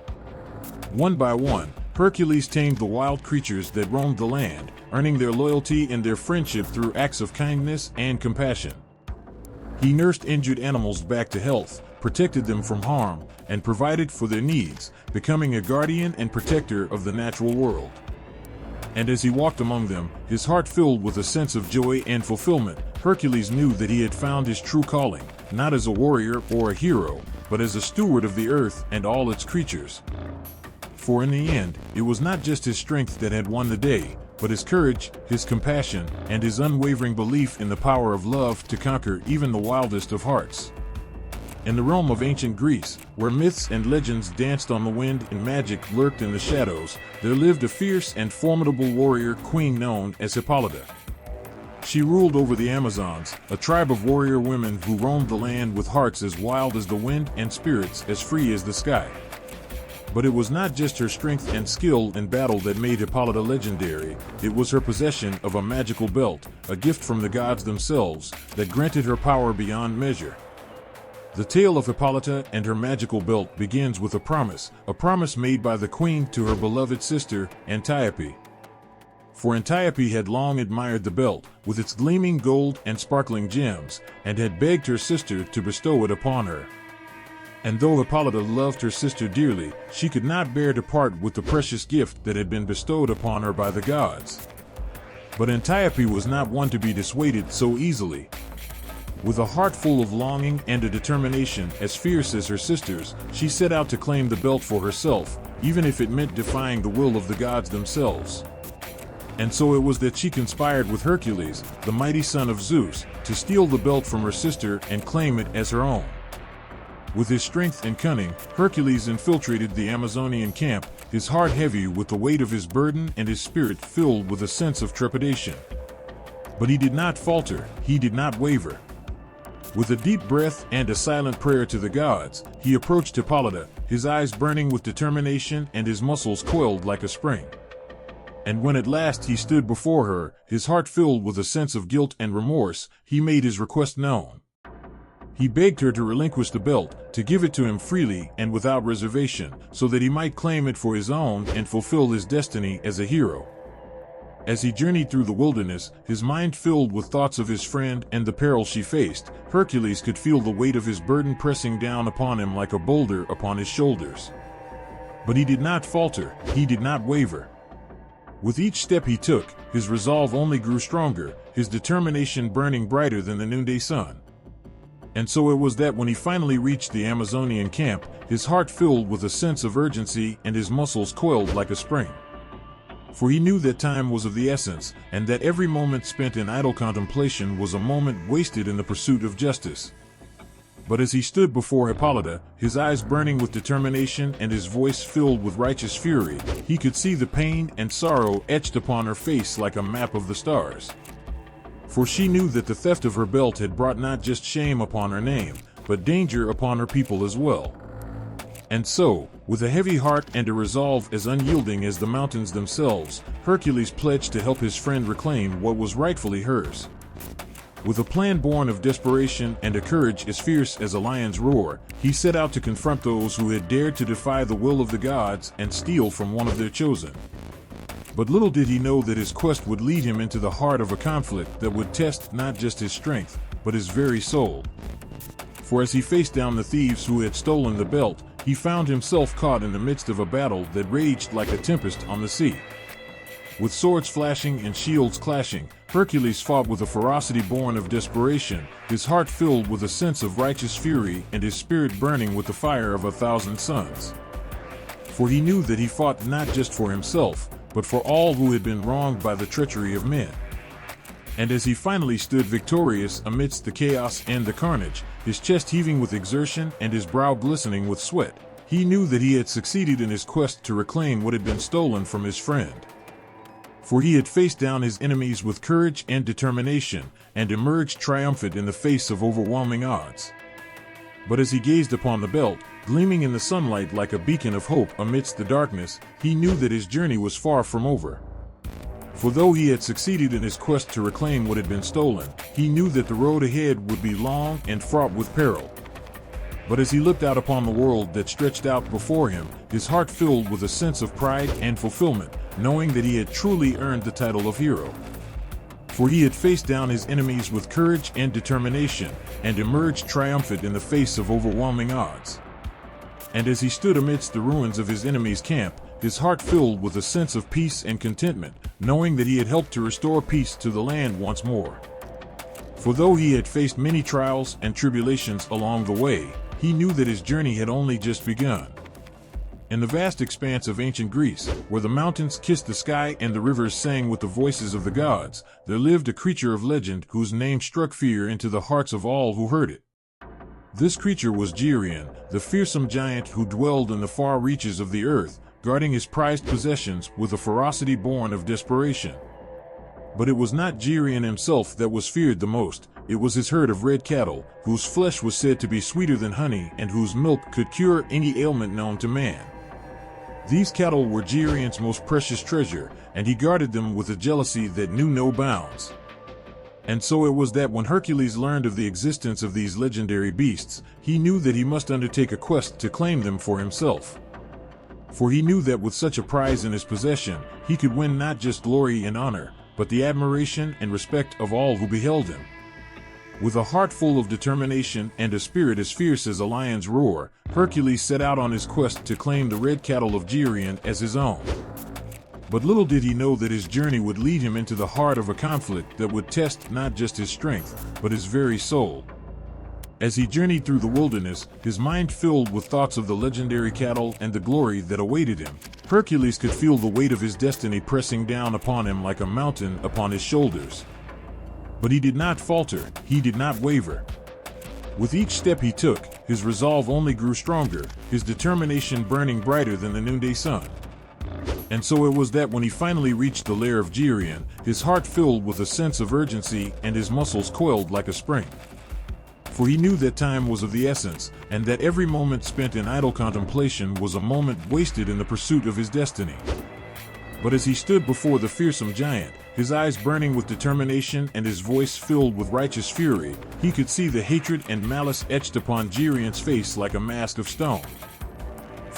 One by one, Hercules tamed the wild creatures that roamed the land, earning their loyalty and their friendship through acts of kindness and compassion. He nursed injured animals back to health, protected them from harm, and provided for their needs, becoming a guardian and protector of the natural world. And as he walked among them, his heart filled with a sense of joy and fulfillment, Hercules knew that he had found his true calling, not as a warrior or a hero, but as a steward of the earth and all its creatures. For in the end, it was not just his strength that had won the day, but his courage, his compassion, and his unwavering belief in the power of love to conquer even the wildest of hearts. In the realm of ancient Greece, where myths and legends danced on the wind and magic lurked in the shadows, there lived a fierce and formidable warrior queen known as Hippolyta. She ruled over the Amazons, a tribe of warrior women who roamed the land with hearts as wild as the wind and spirits as free as the sky. But it was not just her strength and skill in battle that made Hippolyta legendary, it was her possession of a magical belt, a gift from the gods themselves, that granted her power beyond measure. The tale of Hippolyta and her magical belt begins with a promise made by the queen to her beloved sister, Antiope. For Antiope had long admired the belt, with its gleaming gold and sparkling gems, and had begged her sister to bestow it upon her. And though Hippolyta loved her sister dearly, she could not bear to part with the precious gift that had been bestowed upon her by the gods. But Antiope was not one to be dissuaded so easily. With a heart full of longing and a determination as fierce as her sister's, she set out to claim the belt for herself, even if it meant defying the will of the gods themselves. And so it was that she conspired with Hercules, the mighty son of Zeus, to steal the belt from her sister and claim it as her own. With his strength and cunning, Hercules infiltrated the Amazonian camp, his heart heavy with the weight of his burden and his spirit filled with a sense of trepidation. But he did not falter, he did not waver. With a deep breath and a silent prayer to the gods, he approached Hippolyta, his eyes burning with determination and his muscles coiled like a spring. And when at last he stood before her, his heart filled with a sense of guilt and remorse, he made his request known. He begged her to relinquish the belt, to give it to him freely and without reservation, so that he might claim it for his own and fulfill his destiny as a hero. As he journeyed through the wilderness, his mind filled with thoughts of his friend and the peril she faced, Hercules could feel the weight of his burden pressing down upon him like a boulder upon his shoulders. But he did not falter, he did not waver. With each step he took, his resolve only grew stronger, his determination burning brighter than the noonday sun. And so it was that when he finally reached the Amazonian camp, his heart filled with a sense of urgency and his muscles coiled like a spring. For he knew that time was of the essence, and that every moment spent in idle contemplation was a moment wasted in the pursuit of justice. But as he stood before Hippolyta, his eyes burning with determination and his voice filled with righteous fury, he could see the pain and sorrow etched upon her face like a map of the stars. For she knew that the theft of her belt had brought not just shame upon her name, but danger upon her people as well. And so, with a heavy heart and a resolve as unyielding as the mountains themselves, Hercules pledged to help his friend reclaim what was rightfully hers. With a plan born of desperation and a courage as fierce as a lion's roar, he set out to confront those who had dared to defy the will of the gods and steal from one of their chosen. But little did he know that his quest would lead him into the heart of a conflict that would test not just his strength, but his very soul. For as he faced down the thieves who had stolen the belt, he found himself caught in the midst of a battle that raged like a tempest on the sea. With swords flashing and shields clashing, Hercules fought with a ferocity born of desperation, his heart filled with a sense of righteous fury and his spirit burning with the fire of 1,000 suns. For he knew that he fought not just for himself, but for all who had been wronged by the treachery of men. And as he finally stood victorious amidst the chaos and the carnage, his chest heaving with exertion and his brow glistening with sweat, he knew that he had succeeded in his quest to reclaim what had been stolen from his friend. For he had faced down his enemies with courage and determination, and emerged triumphant in the face of overwhelming odds. But as he gazed upon the belt, gleaming in the sunlight like a beacon of hope amidst the darkness, he knew that his journey was far from over. For though he had succeeded in his quest to reclaim what had been stolen, he knew that the road ahead would be long and fraught with peril. But as he looked out upon the world that stretched out before him, his heart filled with a sense of pride and fulfillment, knowing that he had truly earned the title of hero. For he had faced down his enemies with courage and determination, and emerged triumphant in the face of overwhelming odds. And as he stood amidst the ruins of his enemy's camp, his heart filled with a sense of peace and contentment, knowing that he had helped to restore peace to the land once more. For though he had faced many trials and tribulations along the way, he knew that his journey had only just begun. In the vast expanse of ancient Greece, where the mountains kissed the sky and the rivers sang with the voices of the gods, there lived a creature of legend whose name struck fear into the hearts of all who heard it. This creature was Geryon, the fearsome giant who dwelled in the far reaches of the earth, guarding his prized possessions with a ferocity born of desperation. But it was not Geryon himself that was feared the most. It was his herd of red cattle, whose flesh was said to be sweeter than honey and whose milk could cure any ailment known to man. These cattle were Geryon's most precious treasure, and he guarded them with a jealousy that knew no bounds. And so it was that when Hercules learned of the existence of these legendary beasts, he knew that he must undertake a quest to claim them for himself. For he knew that with such a prize in his possession, he could win not just glory and honor, but the admiration and respect of all who beheld him. With a heart full of determination and a spirit as fierce as a lion's roar, Hercules set out on his quest to claim the red cattle of Geryon as his own. But little did he know that his journey would lead him into the heart of a conflict that would test not just his strength, but his very soul. As he journeyed through the wilderness, his mind filled with thoughts of the legendary cattle and the glory that awaited him, Hercules could feel the weight of his destiny pressing down upon him like a mountain upon his shoulders. But he did not falter, he did not waver. With each step he took, his resolve only grew stronger, his determination burning brighter than the noonday sun. And so it was that when he finally reached the lair of Geryon, his heart filled with a sense of urgency and his muscles coiled like a spring. For he knew that time was of the essence, and that every moment spent in idle contemplation was a moment wasted in the pursuit of his destiny. But as he stood before the fearsome giant, his eyes burning with determination and his voice filled with righteous fury, he could see the hatred and malice etched upon Geryon's face like a mask of stone.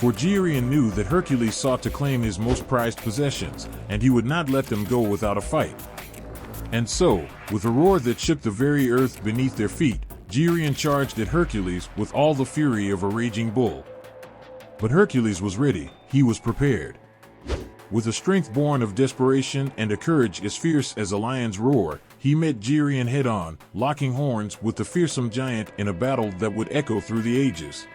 For Geryon knew that Hercules sought to claim his most prized possessions, and he would not let them go without a fight. And so, with a roar that shook the very earth beneath their feet, Geryon charged at Hercules with all the fury of a raging bull. But Hercules was ready, he was prepared. With a strength born of desperation and a courage as fierce as a lion's roar, he met Geryon head-on, locking horns with the fearsome giant in a battle that would echo through the ages.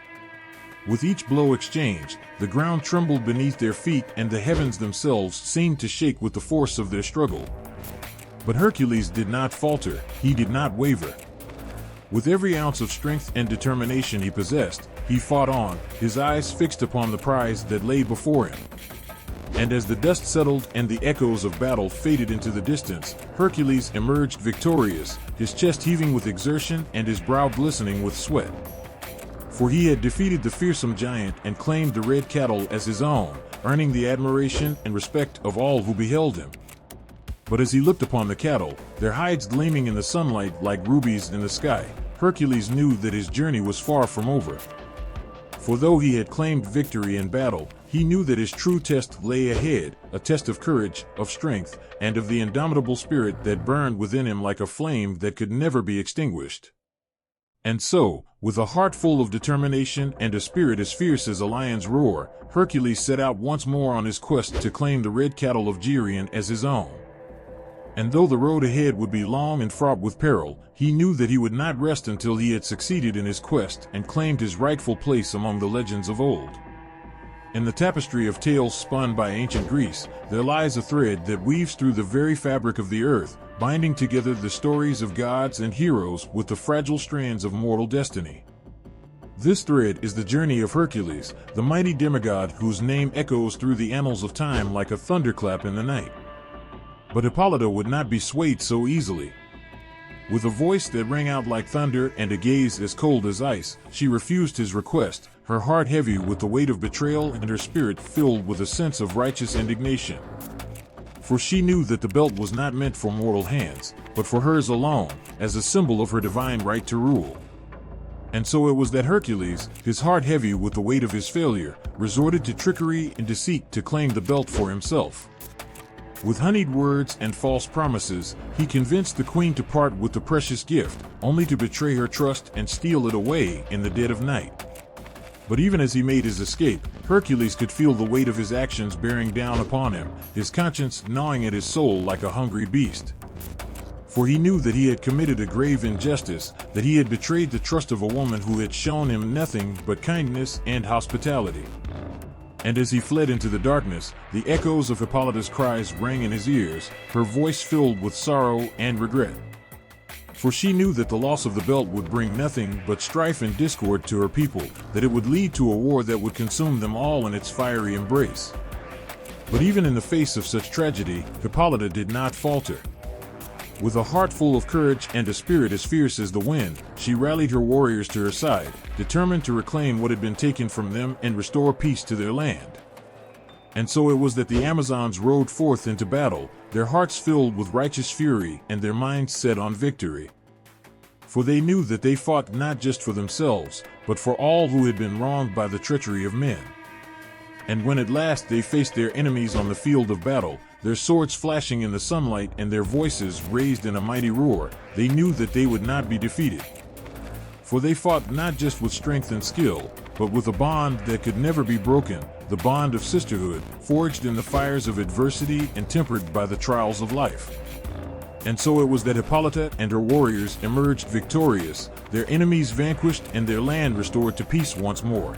With each blow exchanged, the ground trembled beneath their feet and the heavens themselves seemed to shake with the force of their struggle. But Hercules did not falter, he did not waver. With every ounce of strength and determination he possessed, he fought on, his eyes fixed upon the prize that lay before him. And as the dust settled and the echoes of battle faded into the distance, Hercules emerged victorious, his chest heaving with exertion and his brow glistening with sweat. For he had defeated the fearsome giant and claimed the red cattle as his own, earning the admiration and respect of all who beheld him. But as he looked upon the cattle, their hides gleaming in the sunlight like rubies in the sky, Hercules knew that his journey was far from over. For though he had claimed victory in battle, he knew that his true test lay ahead, a test of courage, of strength, and of the indomitable spirit that burned within him like a flame that could never be extinguished. And so, with a heart full of determination and a spirit as fierce as a lion's roar, Hercules set out once more on his quest to claim the red cattle of Geryon as his own. And though the road ahead would be long and fraught with peril, he knew that he would not rest until he had succeeded in his quest and claimed his rightful place among the legends of old. In the tapestry of tales spun by ancient Greece, there lies a thread that weaves through the very fabric of the earth, binding together the stories of gods and heroes with the fragile strands of mortal destiny. This thread is the journey of Hercules, the mighty demigod whose name echoes through the annals of time like a thunderclap in the night. But Hippolyta would not be swayed so easily. With a voice that rang out like thunder and a gaze as cold as ice, she refused his request, her heart heavy with the weight of betrayal and her spirit filled with a sense of righteous indignation. For she knew that the belt was not meant for mortal hands, but for hers alone, as a symbol of her divine right to rule. And so it was that Hercules, his heart heavy with the weight of his failure, resorted to trickery and deceit to claim the belt for himself. With honeyed words and false promises, he convinced the queen to part with the precious gift, only to betray her trust and steal it away in the dead of night. But even as he made his escape, Hercules could feel the weight of his actions bearing down upon him, his conscience gnawing at his soul like a hungry beast. For he knew that he had committed a grave injustice, that he had betrayed the trust of a woman who had shown him nothing but kindness and hospitality. And as he fled into the darkness, the echoes of Hippolyta's cries rang in his ears, her voice filled with sorrow and regret. For she knew that the loss of the belt would bring nothing but strife and discord to her people, that it would lead to a war that would consume them all in its fiery embrace. But even in the face of such tragedy, Hippolyta did not falter. With a heart full of courage and a spirit as fierce as the wind, she rallied her warriors to her side, determined to reclaim what had been taken from them and restore peace to their land. And so it was that the Amazons rode forth into battle, their hearts filled with righteous fury and their minds set on victory. For they knew that they fought not just for themselves, but for all who had been wronged by the treachery of men. And when at last they faced their enemies on the field of battle, their swords flashing in the sunlight and their voices raised in a mighty roar, they knew that they would not be defeated. For they fought not just with strength and skill, but with a bond that could never be broken, the bond of sisterhood, forged in the fires of adversity and tempered by the trials of life. And so it was that Hippolyta and her warriors emerged victorious, their enemies vanquished and their land restored to peace once more.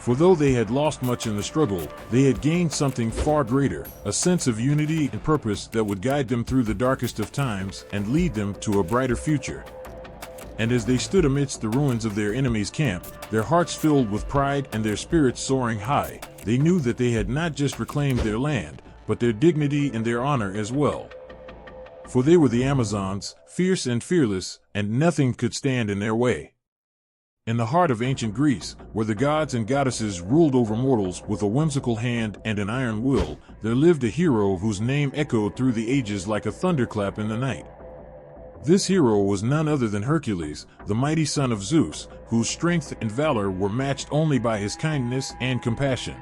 For though they had lost much in the struggle, they had gained something far greater, a sense of unity and purpose that would guide them through the darkest of times and lead them to a brighter future. And as they stood amidst the ruins of their enemy's camp, their hearts filled with pride and their spirits soaring high, they knew that they had not just reclaimed their land, but their dignity and their honor as well. For they were the Amazons, fierce and fearless, and nothing could stand in their way. In the heart of ancient Greece, where the gods and goddesses ruled over mortals with a whimsical hand and an iron will, there lived a hero whose name echoed through the ages like a thunderclap in the night. This hero was none other than Hercules, the mighty son of Zeus, whose strength and valor were matched only by his kindness and compassion.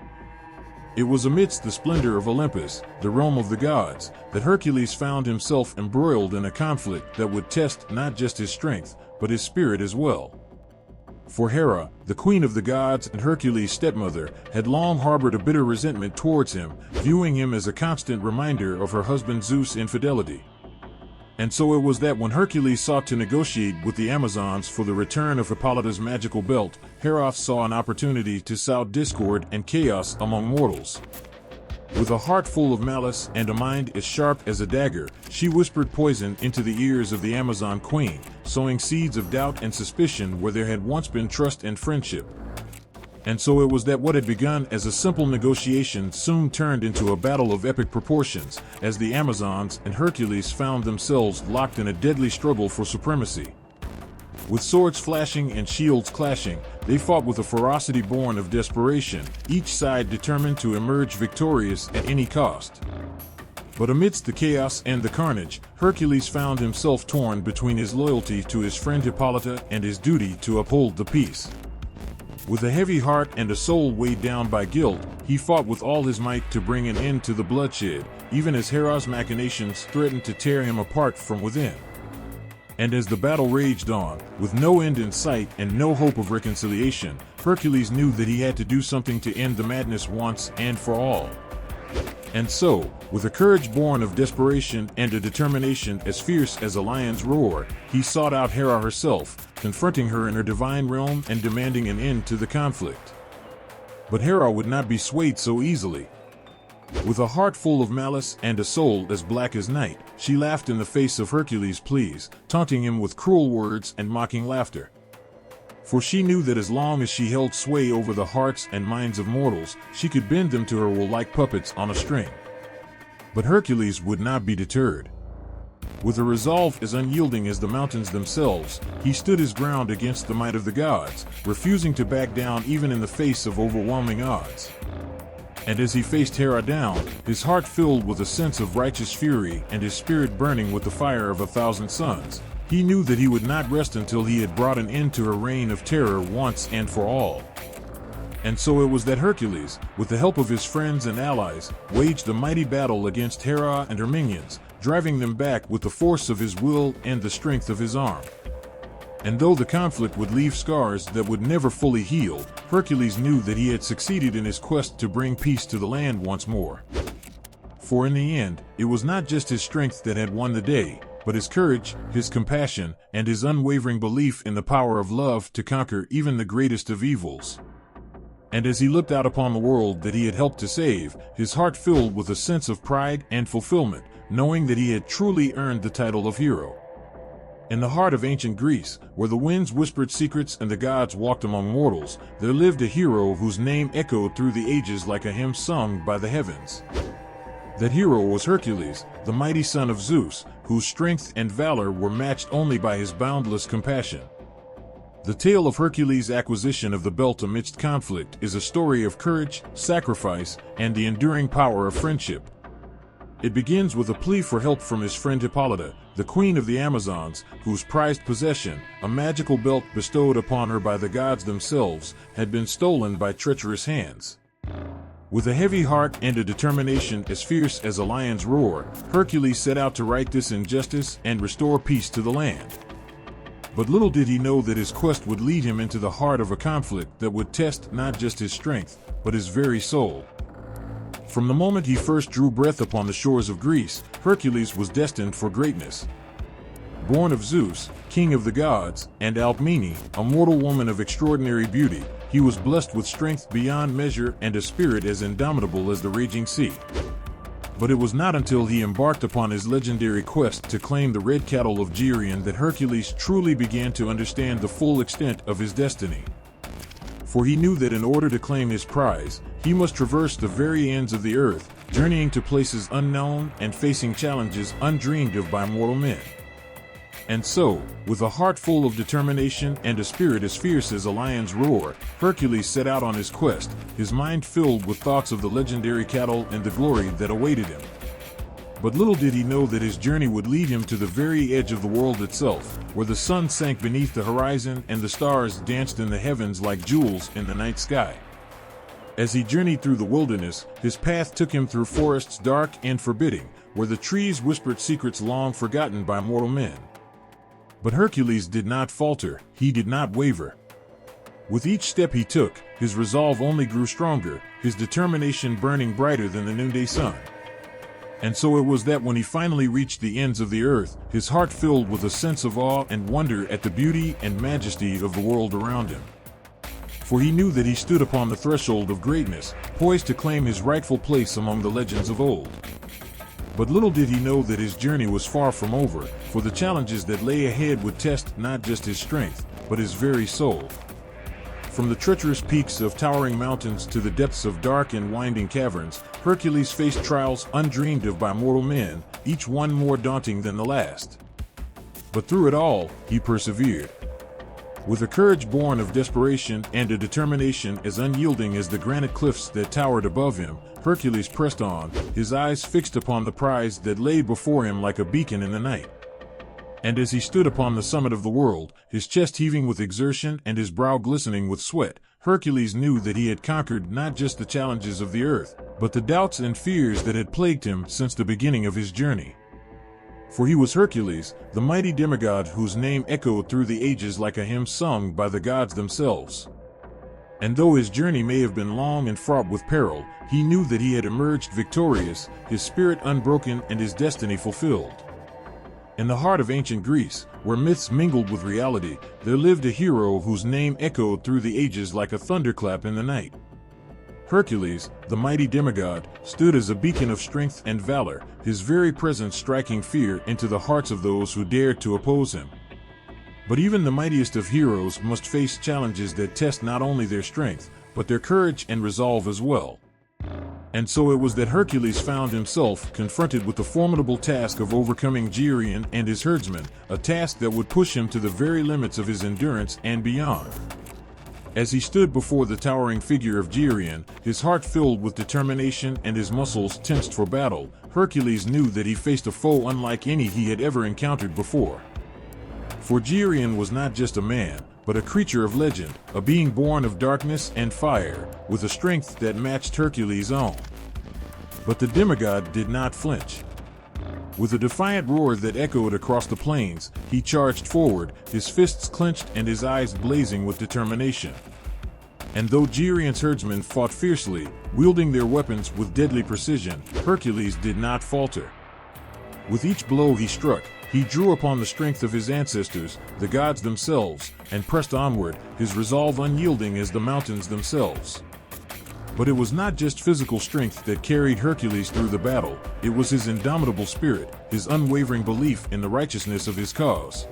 It was amidst the splendor of Olympus, the realm of the gods, that Hercules found himself embroiled in a conflict that would test not just his strength, but his spirit as well. For Hera, the queen of the gods and Hercules' stepmother, had long harbored a bitter resentment towards him, viewing him as a constant reminder of her husband Zeus' infidelity. And so it was that when Hercules sought to negotiate with the Amazons for the return of Hippolyta's magical belt, Hera saw an opportunity to sow discord and chaos among mortals. With a heart full of malice and a mind as sharp as a dagger, she whispered poison into the ears of the Amazon queen, sowing seeds of doubt and suspicion where there had once been trust and friendship. And so it was that what had begun as a simple negotiation soon turned into a battle of epic proportions, as the Amazons and Hercules found themselves locked in a deadly struggle for supremacy. With swords flashing and shields clashing, they fought with a ferocity born of desperation, each side determined to emerge victorious at any cost. But amidst the chaos and the carnage, Hercules found himself torn between his loyalty to his friend Hippolyta and his duty to uphold the peace. With a heavy heart and a soul weighed down by guilt, he fought with all his might to bring an end to the bloodshed, even as Hera's machinations threatened to tear him apart from within. And as the battle raged on, with no end in sight and no hope of reconciliation, Hercules knew that he had to do something to end the madness once and for all. And so, with a courage born of desperation and a determination as fierce as a lion's roar, he sought out Hera herself, confronting her in her divine realm and demanding an end to the conflict. But Hera would not be swayed so easily. With a heart full of malice and a soul as black as night, she laughed in the face of Hercules' pleas, taunting him with cruel words and mocking laughter. For she knew that as long as she held sway over the hearts and minds of mortals, she could bend them to her will like puppets on a string. But Hercules would not be deterred. With a resolve as unyielding as the mountains themselves, he stood his ground against the might of the gods, refusing to back down even in the face of overwhelming odds. And as he faced Hera down, his heart filled with a sense of righteous fury and his spirit burning with the fire of 1,000 suns, he knew that he would not rest until he had brought an end to her reign of terror once and for all. And so it was that Hercules, with the help of his friends and allies, waged a mighty battle against Hera and her minions, driving them back with the force of his will and the strength of his arm. And though the conflict would leave scars that would never fully heal, Hercules knew that he had succeeded in his quest to bring peace to the land once more. For in the end, it was not just his strength that had won the day, but his courage, his compassion, and his unwavering belief in the power of love to conquer even the greatest of evils. And as he looked out upon the world that he had helped to save, his heart filled with a sense of pride and fulfillment, knowing that he had truly earned the title of hero. In the heart of ancient Greece, where the winds whispered secrets and the gods walked among mortals, there lived a hero whose name echoed through the ages like a hymn sung by the heavens. That hero was Hercules, the mighty son of Zeus, whose strength and valor were matched only by his boundless compassion. The tale of Hercules' acquisition of the belt amidst conflict is a story of courage, sacrifice, and the enduring power of friendship. It begins with a plea for help from his friend Hippolyta, the queen of the Amazons, whose prized possession, a magical belt bestowed upon her by the gods themselves, had been stolen by treacherous hands. With a heavy heart and a determination as fierce as a lion's roar, Hercules set out to right this injustice and restore peace to the land. But little did he know that his quest would lead him into the heart of a conflict that would test not just his strength, but his very soul. From the moment he first drew breath upon the shores of Greece, Hercules was destined for greatness. Born of Zeus, king of the gods, and Alcmene, a mortal woman of extraordinary beauty, he was blessed with strength beyond measure and a spirit as indomitable as the raging sea. But it was not until he embarked upon his legendary quest to claim the red cattle of Geryon that Hercules truly began to understand the full extent of his destiny. For he knew that in order to claim his prize, he must traverse the very ends of the earth, journeying to places unknown and facing challenges undreamed of by mortal men. And so, with a heart full of determination and a spirit as fierce as a lion's roar, Hercules set out on his quest, his mind filled with thoughts of the legendary cattle and the glory that awaited him. But little did he know that his journey would lead him to the very edge of the world itself, where the sun sank beneath the horizon and the stars danced in the heavens like jewels in the night sky. As he journeyed through the wilderness, his path took him through forests dark and forbidding, where the trees whispered secrets long forgotten by mortal men. But Hercules did not falter, he did not waver. With each step he took, his resolve only grew stronger, his determination burning brighter than the noonday sun. And so it was that when he finally reached the ends of the earth, his heart filled with a sense of awe and wonder at the beauty and majesty of the world around him. For he knew that he stood upon the threshold of greatness, poised to claim his rightful place among the legends of old. But little did he know that his journey was far from over, for the challenges that lay ahead would test not just his strength, but his very soul. From the treacherous peaks of towering mountains to the depths of dark and winding caverns, Hercules faced trials undreamed of by mortal men, each one more daunting than the last. But through it all, he persevered. With a courage born of desperation and a determination as unyielding as the granite cliffs that towered above him, Hercules pressed on, his eyes fixed upon the prize that lay before him like a beacon in the night. And as he stood upon the summit of the world, his chest heaving with exertion and his brow glistening with sweat, Hercules knew that he had conquered not just the challenges of the earth, but the doubts and fears that had plagued him since the beginning of his journey. For he was Hercules, the mighty demigod whose name echoed through the ages like a hymn sung by the gods themselves. And though his journey may have been long and fraught with peril, he knew that he had emerged victorious, his spirit unbroken and his destiny fulfilled. In the heart of ancient Greece, where myths mingled with reality, there lived a hero whose name echoed through the ages like a thunderclap in the night. Hercules, the mighty demigod, stood as a beacon of strength and valor, his very presence striking fear into the hearts of those who dared to oppose him. But even the mightiest of heroes must face challenges that test not only their strength, but their courage and resolve as well. And so it was that Hercules found himself confronted with the formidable task of overcoming Geryon and his herdsmen, a task that would push him to the very limits of his endurance and beyond. As he stood before the towering figure of Geryon, his heart filled with determination and his muscles tensed for battle, Hercules knew that he faced a foe unlike any he had ever encountered before. For Geryon was not just a man, but a creature of legend, a being born of darkness and fire, with a strength that matched Hercules' own. But the demigod did not flinch. With a defiant roar that echoed across the plains, he charged forward, his fists clenched and his eyes blazing with determination. And though Geryon's herdsmen fought fiercely, wielding their weapons with deadly precision, Hercules did not falter. With each blow he struck, he drew upon the strength of his ancestors, the gods themselves, and pressed onward, his resolve unyielding as the mountains themselves. But it was not just physical strength that carried Hercules through the battle, it was his indomitable spirit, his unwavering belief in the righteousness of his cause.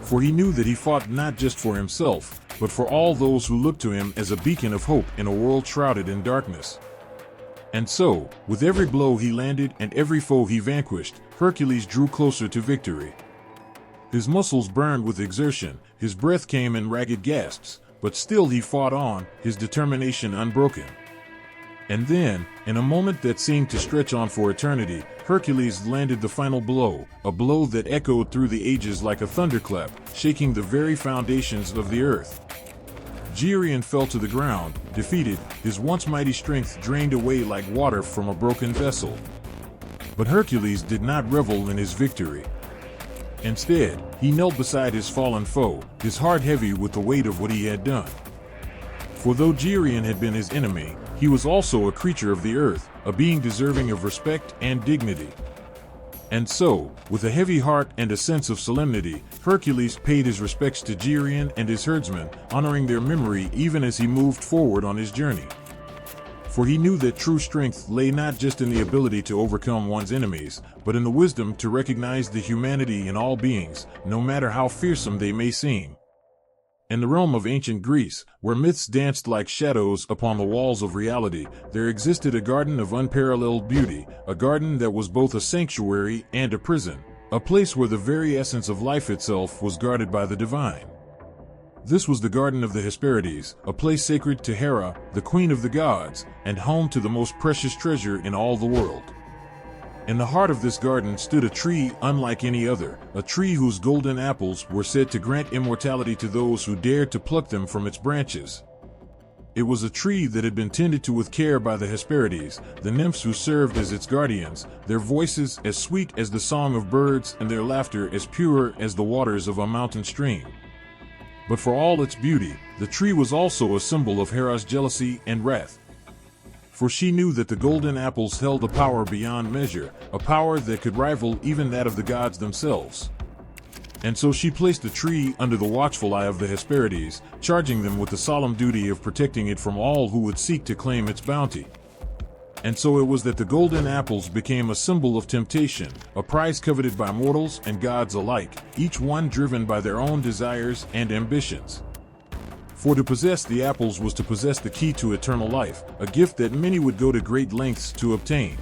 for he knew that he fought not just for himself, but for all those who looked to him as a beacon of hope in a world shrouded in darkness. And so, with every blow he landed and every foe he vanquished, Hercules drew closer to victory. His muscles burned with exertion, his breath came in ragged gasps, but still he fought on, his determination unbroken. And then, in a moment that seemed to stretch on for eternity, Hercules landed the final blow, a blow that echoed through the ages like a thunderclap, shaking the very foundations of the earth. Geryon fell to the ground, defeated, his once mighty strength drained away like water from a broken vessel. But Hercules did not revel in his victory. Instead, he knelt beside his fallen foe, his heart heavy with the weight of what he had done. For though Geryon had been his enemy, he was also a creature of the earth, a being deserving of respect and dignity. And so, with a heavy heart and a sense of solemnity, Hercules paid his respects to Geryon and his herdsmen, honoring their memory even as he moved forward on his journey. For he knew that true strength lay not just in the ability to overcome one's enemies, but in the wisdom to recognize the humanity in all beings, no matter how fearsome they may seem. In the realm of ancient Greece, where myths danced like shadows upon the walls of reality, there existed a garden of unparalleled beauty, a garden that was both a sanctuary and a prison, a place where the very essence of life itself was guarded by the divine. This was the Garden of the Hesperides, a place sacred to Hera, the queen of the gods, and home to the most precious treasure in all the world. In the heart of this garden stood a tree unlike any other, a tree whose golden apples were said to grant immortality to those who dared to pluck them from its branches. It was a tree that had been tended to with care by the Hesperides, the nymphs who served as its guardians, their voices as sweet as the song of birds and their laughter as pure as the waters of a mountain stream. But for all its beauty, the tree was also a symbol of Hera's jealousy and wrath. For she knew that the golden apples held a power beyond measure, a power that could rival even that of the gods themselves. And so she placed the tree under the watchful eye of the Hesperides, charging them with the solemn duty of protecting it from all who would seek to claim its bounty. And so it was that the golden apples became a symbol of temptation, a prize coveted by mortals and gods alike, each one driven by their own desires and ambitions. For to possess the apples was to possess the key to eternal life, a gift that many would go to great lengths to obtain.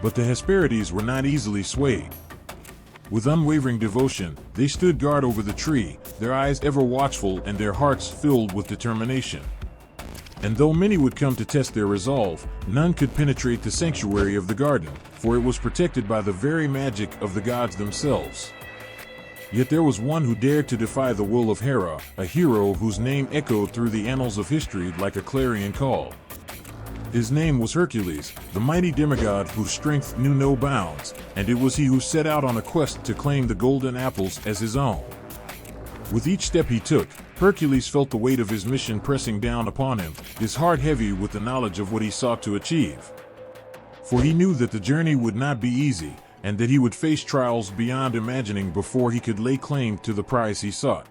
But the Hesperides were not easily swayed. With unwavering devotion, they stood guard over the tree, their eyes ever watchful and their hearts filled with determination. And though many would come to test their resolve, none could penetrate the sanctuary of the garden, for it was protected by the very magic of the gods themselves. Yet there was one who dared to defy the will of Hera, a hero whose name echoed through the annals of history like a clarion call. His name was Hercules, the mighty demigod whose strength knew no bounds, and it was he who set out on a quest to claim the golden apples as his own. With each step he took, Hercules felt the weight of his mission pressing down upon him, his heart heavy with the knowledge of what he sought to achieve. For he knew that the journey would not be easy, and that he would face trials beyond imagining before he could lay claim to the prize he sought.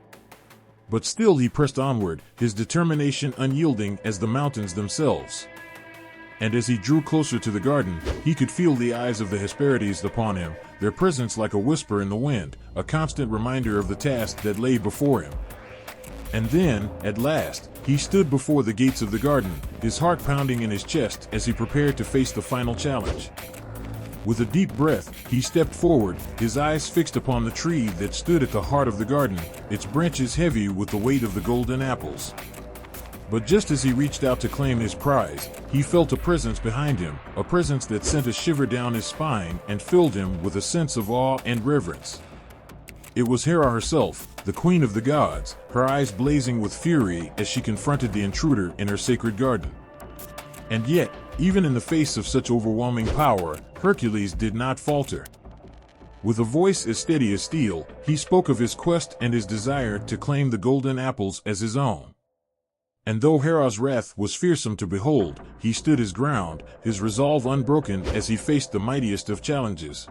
But still he pressed onward, his determination unyielding as the mountains themselves. And as he drew closer to the garden, he could feel the eyes of the Hesperides upon him, their presence like a whisper in the wind, a constant reminder of the task that lay before him. And then, at last, he stood before the gates of the garden, his heart pounding in his chest as he prepared to face the final challenge. With a deep breath, he stepped forward, his eyes fixed upon the tree that stood at the heart of the garden, its branches heavy with the weight of the golden apples. But just as he reached out to claim his prize, he felt a presence behind him, a presence that sent a shiver down his spine and filled him with a sense of awe and reverence. It was Hera herself, the queen of the gods, her eyes blazing with fury as she confronted the intruder in her sacred garden. And yet, even in the face of such overwhelming power, Hercules did not falter. With a voice as steady as steel, he spoke of his quest and his desire to claim the golden apples as his own. And though Hera's wrath was fearsome to behold, he stood his ground, his resolve unbroken as he faced the mightiest of challenges.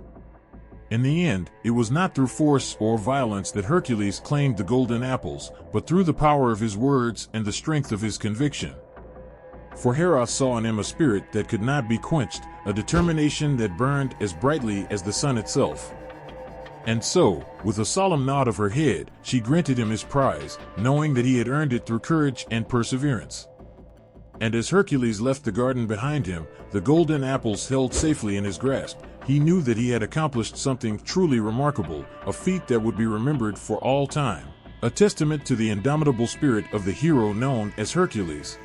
In the end, it was not through force or violence that Hercules claimed the golden apples, but through the power of his words and the strength of his conviction. For Hera saw in him a spirit that could not be quenched, a determination that burned as brightly as the sun itself. And so, with a solemn nod of her head, she granted him his prize, knowing that he had earned it through courage and perseverance. And as Hercules left the garden behind him, the golden apples held safely in his grasp, he knew that he had accomplished something truly remarkable, a feat that would be remembered for all time, a testament to the indomitable spirit of the hero known as Hercules.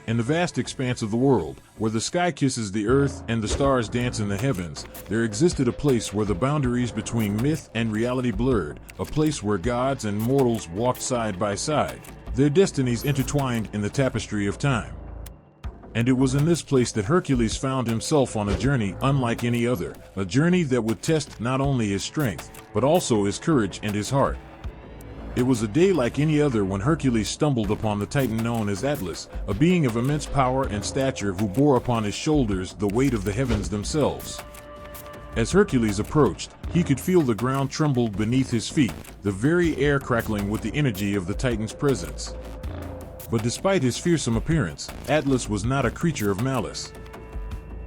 In the vast expanse of the world, where the sky kisses the earth and the stars dance in the heavens, there existed a place where the boundaries between myth and reality blurred, a place where gods and mortals walked side by side, their destinies intertwined in the tapestry of time. And it was in this place that Hercules found himself on a journey unlike any other, a journey that would test not only his strength, but also his courage and his heart. It was a day like any other when Hercules stumbled upon the Titan known as Atlas, a being of immense power and stature who bore upon his shoulders the weight of the heavens themselves. As Hercules approached, he could feel the ground tremble beneath his feet, the very air crackling with the energy of the Titan's presence. But despite his fearsome appearance, Atlas was not a creature of malice.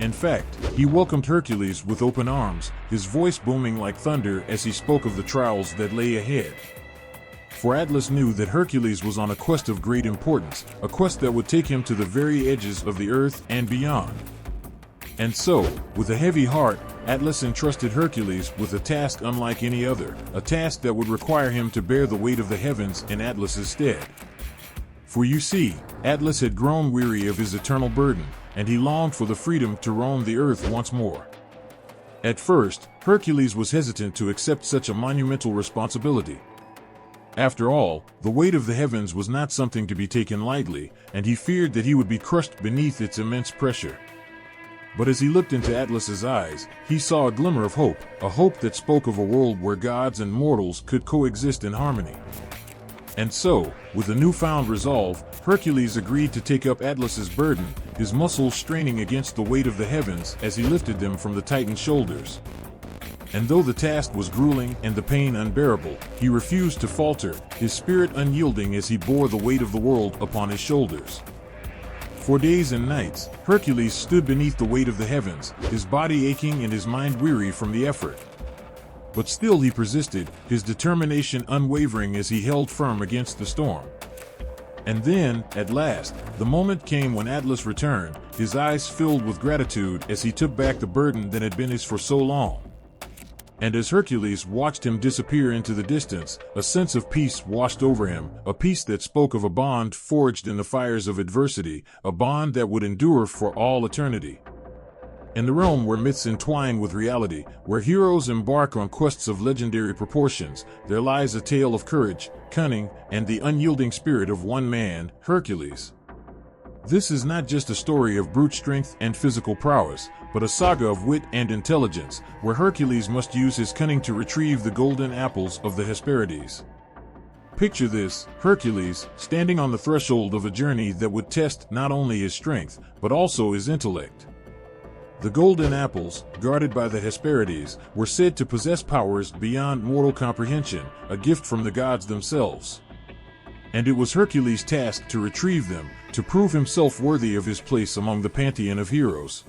In fact, he welcomed Hercules with open arms, his voice booming like thunder as he spoke of the trials that lay ahead. For Atlas knew that Hercules was on a quest of great importance, a quest that would take him to the very edges of the earth and beyond. And so, with a heavy heart, Atlas entrusted Hercules with a task unlike any other, a task that would require him to bear the weight of the heavens in Atlas's stead. For you see, Atlas had grown weary of his eternal burden, and he longed for the freedom to roam the earth once more. At first, Hercules was hesitant to accept such a monumental responsibility. After all, the weight of the heavens was not something to be taken lightly, and he feared that he would be crushed beneath its immense pressure. But as he looked into Atlas's eyes, he saw a glimmer of hope, a hope that spoke of a world where gods and mortals could coexist in harmony. And so, with a newfound resolve, Hercules agreed to take up Atlas's burden, his muscles straining against the weight of the heavens as he lifted them from the Titan's shoulders. And though the task was grueling and the pain unbearable, he refused to falter, his spirit unyielding as he bore the weight of the world upon his shoulders. For days and nights, Hercules stood beneath the weight of the heavens, his body aching and his mind weary from the effort. But still he persisted, his determination unwavering as he held firm against the storm. And then, at last, the moment came when Atlas returned, his eyes filled with gratitude as he took back the burden that had been his for so long. And as Hercules watched him disappear into the distance, a sense of peace washed over him, a peace that spoke of a bond forged in the fires of adversity, a bond that would endure for all eternity. In the realm where myths entwine with reality, where heroes embark on quests of legendary proportions, there lies a tale of courage, cunning, and the unyielding spirit of one man, Hercules. This is not just a story of brute strength and physical prowess, but a saga of wit and intelligence, where Hercules must use his cunning to retrieve the golden apples of the Hesperides. Picture this, Hercules, standing on the threshold of a journey that would test not only his strength, but also his intellect. The golden apples, guarded by the Hesperides, were said to possess powers beyond mortal comprehension, a gift from the gods themselves. And it was Hercules' task to retrieve them, to prove himself worthy of his place among the pantheon of heroes.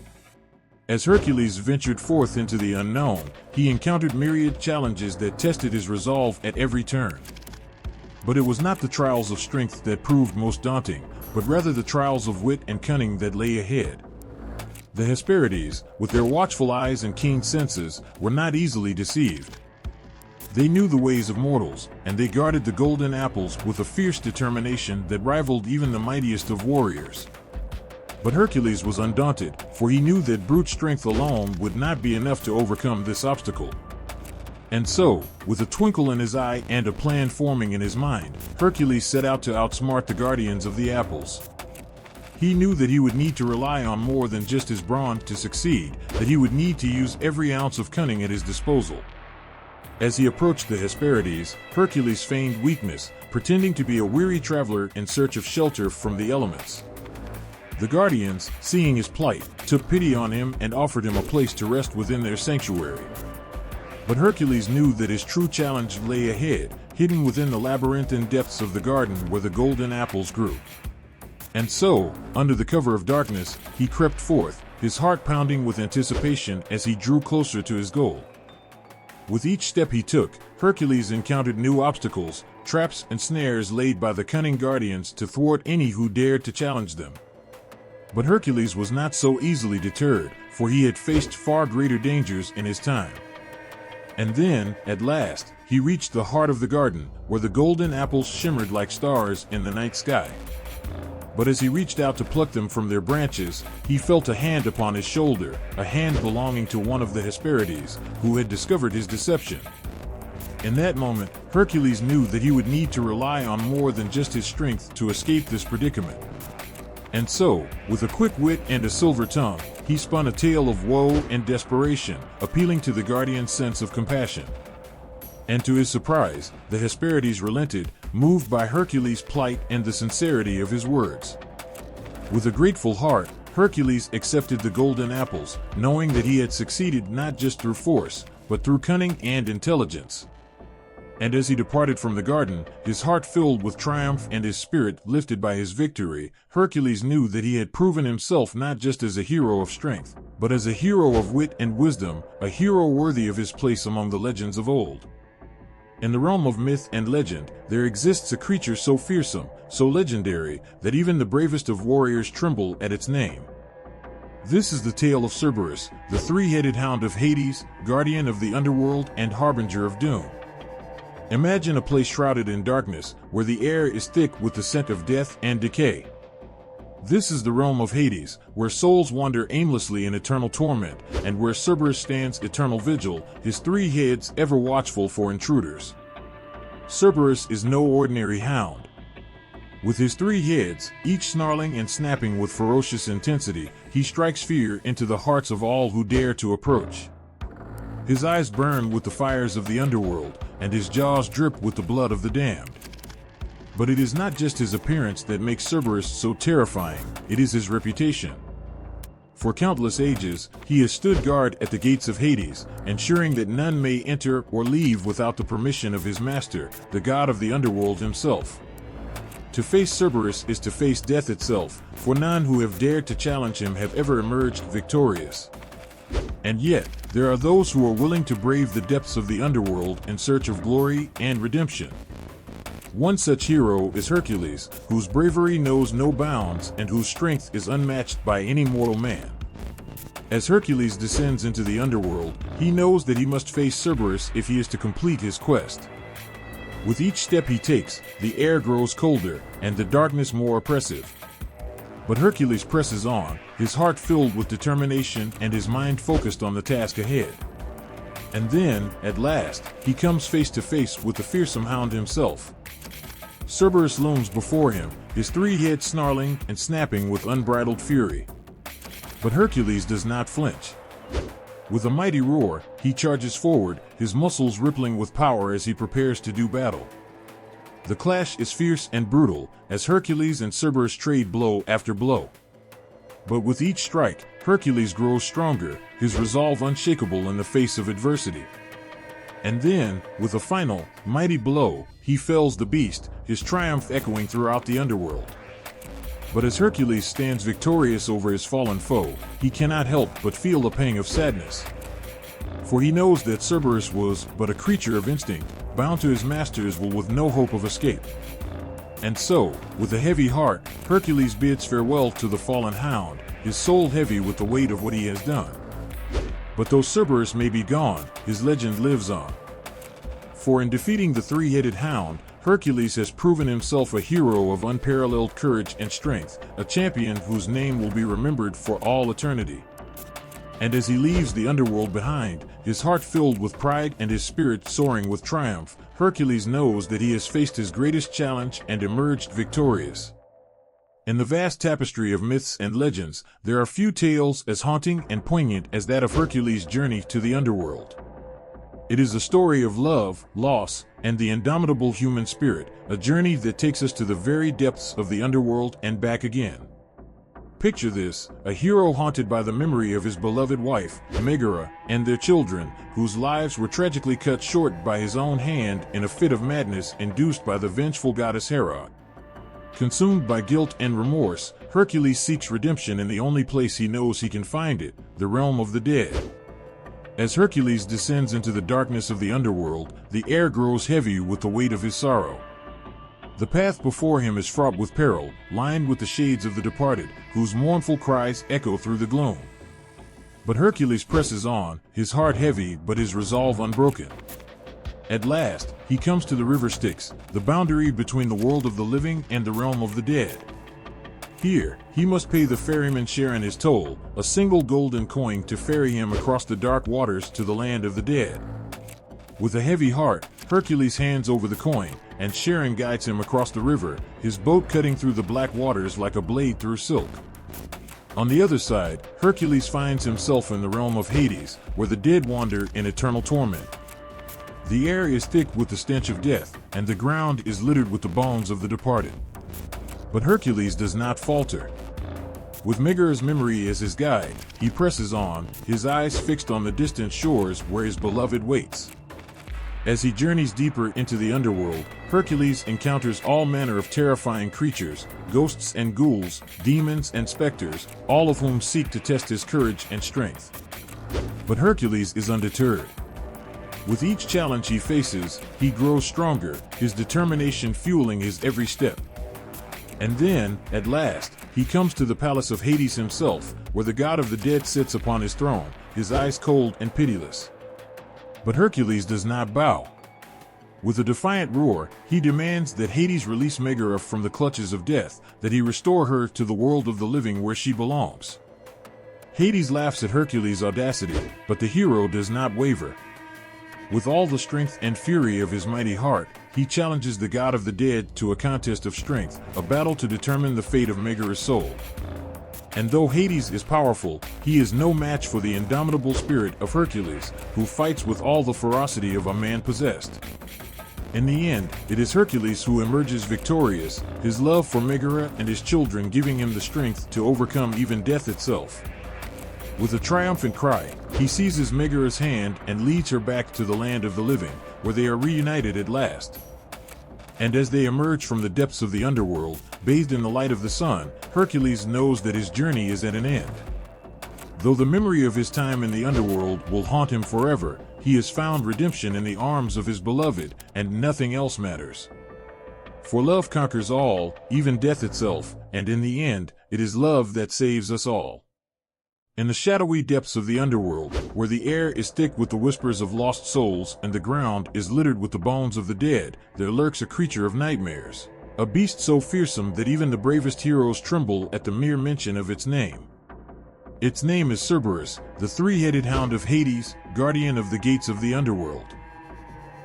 As Hercules ventured forth into the unknown, he encountered myriad challenges that tested his resolve at every turn. But it was not the trials of strength that proved most daunting, but rather the trials of wit and cunning that lay ahead. The Hesperides, with their watchful eyes and keen senses, were not easily deceived. They knew the ways of mortals, and they guarded the golden apples with a fierce determination that rivaled even the mightiest of warriors. But Hercules was undaunted, for he knew that brute strength alone would not be enough to overcome this obstacle. And so, with a twinkle in his eye and a plan forming in his mind, Hercules set out to outsmart the guardians of the apples. He knew that he would need to rely on more than just his brawn to succeed, that he would need to use every ounce of cunning at his disposal. As he approached the Hesperides, Hercules feigned weakness, pretending to be a weary traveler in search of shelter from the elements. The guardians, seeing his plight, took pity on him and offered him a place to rest within their sanctuary. But Hercules knew that his true challenge lay ahead, hidden within the labyrinthine depths of the garden where the golden apples grew. And so, under the cover of darkness, he crept forth, his heart pounding with anticipation as he drew closer to his goal. With each step he took, Hercules encountered new obstacles, traps and snares laid by the cunning guardians to thwart any who dared to challenge them. But Hercules was not so easily deterred, for he had faced far greater dangers in his time. And then, at last, he reached the heart of the garden, where the golden apples shimmered like stars in the night sky. But as he reached out to pluck them from their branches, he felt a hand upon his shoulder, a hand belonging to one of the Hesperides, who had discovered his deception. In that moment, Hercules knew that he would need to rely on more than just his strength to escape this predicament. And so, with a quick wit and a silver tongue, he spun a tale of woe and desperation, appealing to the guardian's sense of compassion. And to his surprise, the Hesperides relented, moved by Hercules' plight and the sincerity of his words. With a grateful heart, Hercules accepted the golden apples, knowing that he had succeeded not just through force, but through cunning and intelligence. And as he departed from the garden, his heart filled with triumph and his spirit lifted by his victory, Hercules knew that he had proven himself not just as a hero of strength, but as a hero of wit and wisdom, a hero worthy of his place among the legends of old. In the realm of myth and legend, there exists a creature so fearsome, so legendary, that even the bravest of warriors tremble at its name. This is the tale of Cerberus, the three-headed hound of Hades, guardian of the underworld and harbinger of doom. Imagine a place shrouded in darkness, where the air is thick with the scent of death and decay. This is the realm of Hades, where souls wander aimlessly in eternal torment, and where Cerberus stands eternal vigil, his three heads ever watchful for intruders. Cerberus is no ordinary hound. With his three heads, each snarling and snapping with ferocious intensity, he strikes fear into the hearts of all who dare to approach. His eyes burn with the fires of the underworld, and his jaws drip with the blood of the damned. But it is not just his appearance that makes Cerberus so terrifying, it is his reputation. For countless ages, he has stood guard at the gates of Hades, ensuring that none may enter or leave without the permission of his master, the god of the underworld himself. To face Cerberus is to face death itself, for none who have dared to challenge him have ever emerged victorious. And yet, there are those who are willing to brave the depths of the underworld in search of glory and redemption. One such hero is Hercules, whose bravery knows no bounds and whose strength is unmatched by any mortal man. As Hercules descends into the underworld, he knows that he must face Cerberus if he is to complete his quest. With each step he takes, the air grows colder and the darkness more oppressive. But Hercules presses on, his heart filled with determination and his mind focused on the task ahead. And then, at last, he comes face to face with the fearsome hound himself. Cerberus looms before him, his three heads snarling and snapping with unbridled fury. But Hercules does not flinch. With a mighty roar, he charges forward, his muscles rippling with power as he prepares to do battle. The clash is fierce and brutal, as Hercules and Cerberus trade blow after blow. But with each strike, Hercules grows stronger, his resolve unshakable in the face of adversity. And then, with a final, mighty blow, he fells the beast, his triumph echoing throughout the underworld. But as Hercules stands victorious over his fallen foe, he cannot help but feel a pang of sadness. For he knows that Cerberus was but a creature of instinct, bound to his masters with no hope of escape. And so, with a heavy heart, Hercules bids farewell to the fallen hound, his soul heavy with the weight of what he has done. But though Cerberus may be gone, his legend lives on. For in defeating the three-headed hound, Hercules has proven himself a hero of unparalleled courage and strength, a champion whose name will be remembered for all eternity. And as he leaves the underworld behind, his heart filled with pride and his spirit soaring with triumph, Hercules knows that he has faced his greatest challenge and emerged victorious. In the vast tapestry of myths and legends, there are few tales as haunting and poignant as that of Hercules' journey to the underworld. It is a story of love, loss, and the indomitable human spirit, a journey that takes us to the very depths of the underworld and back again. Picture this, a hero haunted by the memory of his beloved wife, Megara, and their children, whose lives were tragically cut short by his own hand in a fit of madness induced by the vengeful goddess Hera. Consumed by guilt and remorse, Hercules seeks redemption in the only place he knows he can find it, the realm of the dead. As Hercules descends into the darkness of the underworld, the air grows heavy with the weight of his sorrow. The path before him is fraught with peril, lined with the shades of the departed, whose mournful cries echo through the gloom. But Hercules presses on, his heart heavy but his resolve unbroken. At last, he comes to the river Styx, the boundary between the world of the living and the realm of the dead. Here, he must pay the ferryman's share in his toll, a single golden coin to ferry him across the dark waters to the land of the dead. With a heavy heart, Hercules hands over the coin, and Charon guides him across the river, his boat cutting through the black waters like a blade through silk. On the other side, Hercules finds himself in the realm of Hades, where the dead wander in eternal torment. The air is thick with the stench of death, and the ground is littered with the bones of the departed. But Hercules does not falter. With Megaera's memory as his guide, he presses on, his eyes fixed on the distant shores where his beloved waits. As he journeys deeper into the underworld, Hercules encounters all manner of terrifying creatures, ghosts and ghouls, demons and specters, all of whom seek to test his courage and strength. But Hercules is undeterred. With each challenge he faces, he grows stronger, his determination fueling his every step. And then, at last, he comes to the palace of Hades himself, where the god of the dead sits upon his throne, his eyes cold and pitiless. But Hercules does not bow. With a defiant roar, he demands that Hades release Megaera from the clutches of death, that he restore her to the world of the living where she belongs. Hades laughs at Hercules' audacity, but the hero does not waver. With all the strength and fury of his mighty heart, he challenges the god of the dead to a contest of strength, a battle to determine the fate of Megaera's soul. And though Hades is powerful, he is no match for the indomitable spirit of Hercules, who fights with all the ferocity of a man possessed. In the end, it is Hercules who emerges victorious, his love for Megaera and his children giving him the strength to overcome even death itself. With a triumphant cry, he seizes Megaera's hand and leads her back to the land of the living, where they are reunited at last. And as they emerge from the depths of the underworld, bathed in the light of the sun, Hercules knows that his journey is at an end. Though the memory of his time in the underworld will haunt him forever, he has found redemption in the arms of his beloved, and nothing else matters. For love conquers all, even death itself, and in the end, it is love that saves us all. In the shadowy depths of the underworld, where the air is thick with the whispers of lost souls and the ground is littered with the bones of the dead, there lurks a creature of nightmares, a beast so fearsome that even the bravest heroes tremble at the mere mention of its name. Its name is Cerberus, the three-headed hound of Hades, guardian of the gates of the underworld.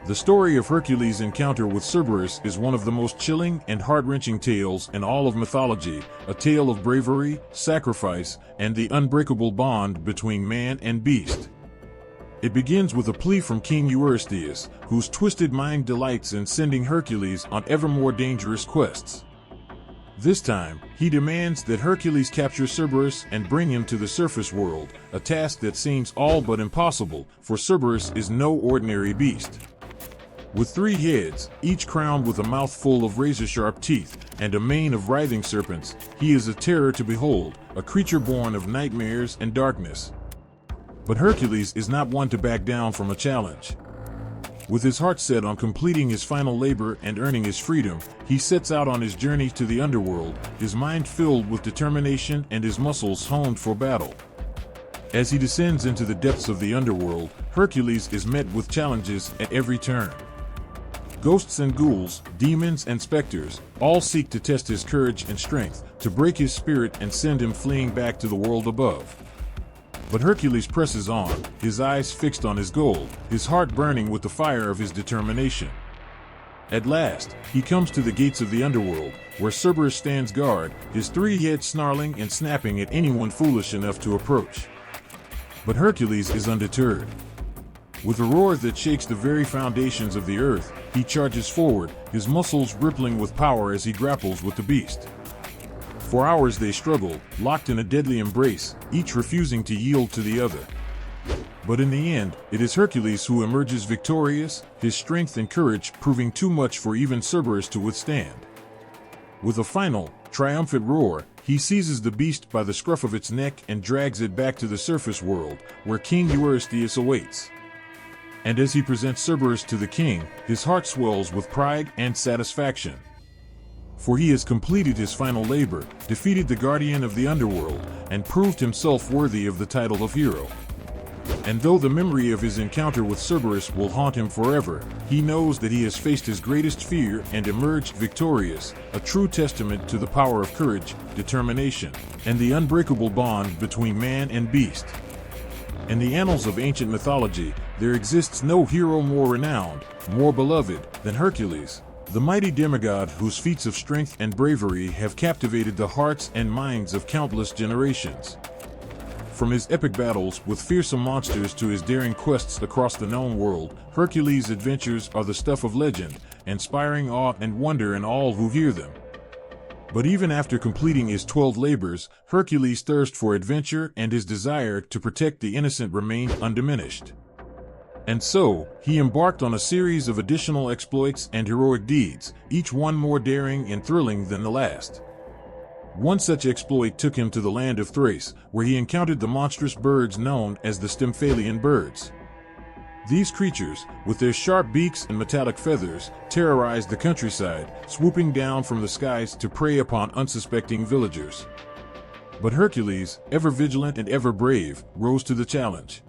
The story of Hercules' encounter with Cerberus is one of the most chilling and heart-wrenching tales in all of mythology, a tale of bravery, sacrifice, and the unbreakable bond between man and beast. It begins with a plea from King Eurystheus, whose twisted mind delights in sending Hercules on ever more dangerous quests. This time, he demands that Hercules capture Cerberus and bring him to the surface world, a task that seems all but impossible, for Cerberus is no ordinary beast. With 3 heads, each crowned with a mouth full of razor-sharp teeth, and a mane of writhing serpents, he is a terror to behold, a creature born of nightmares and darkness. But Hercules is not one to back down from a challenge. With his heart set on completing his final labor and earning his freedom, he sets out on his journey to the underworld, his mind filled with determination and his muscles honed for battle. As he descends into the depths of the underworld, Hercules is met with challenges at every turn. Ghosts and ghouls, demons and specters, all seek to test his courage and strength, to break his spirit and send him fleeing back to the world above. But Hercules presses on, his eyes fixed on his goal, his heart burning with the fire of his determination. At last, he comes to the gates of the underworld, where Cerberus stands guard, his 3 heads snarling and snapping at anyone foolish enough to approach. But Hercules is undeterred. With a roar that shakes the very foundations of the earth, he charges forward, his muscles rippling with power as he grapples with the beast. For hours they struggle, locked in a deadly embrace, each refusing to yield to the other. But in the end, it is Hercules who emerges victorious, his strength and courage proving too much for even Cerberus to withstand. With a final, triumphant roar, he seizes the beast by the scruff of its neck and drags it back to the surface world, where King Eurystheus awaits. And as he presents Cerberus to the king, his heart swells with pride and satisfaction. For he has completed his final labor, defeated the guardian of the underworld, and proved himself worthy of the title of hero. And though the memory of his encounter with Cerberus will haunt him forever, he knows that he has faced his greatest fear and emerged victorious, a true testament to the power of courage, determination, and the unbreakable bond between man and beast. In the annals of ancient mythology, there exists no hero more renowned, more beloved, than Hercules, the mighty demigod whose feats of strength and bravery have captivated the hearts and minds of countless generations. From his epic battles with fearsome monsters to his daring quests across the known world, Hercules' adventures are the stuff of legend, inspiring awe and wonder in all who hear them. But even after completing his 12 labors, Hercules' thirst for adventure and his desire to protect the innocent remained undiminished. And so, he embarked on a series of additional exploits and heroic deeds, each one more daring and thrilling than the last. One such exploit took him to the land of Thrace, where he encountered the monstrous birds known as the Stymphalian birds. These creatures, with their sharp beaks and metallic feathers, terrorized the countryside, swooping down from the skies to prey upon unsuspecting villagers. But Hercules, ever vigilant and ever brave, rose to the challenge.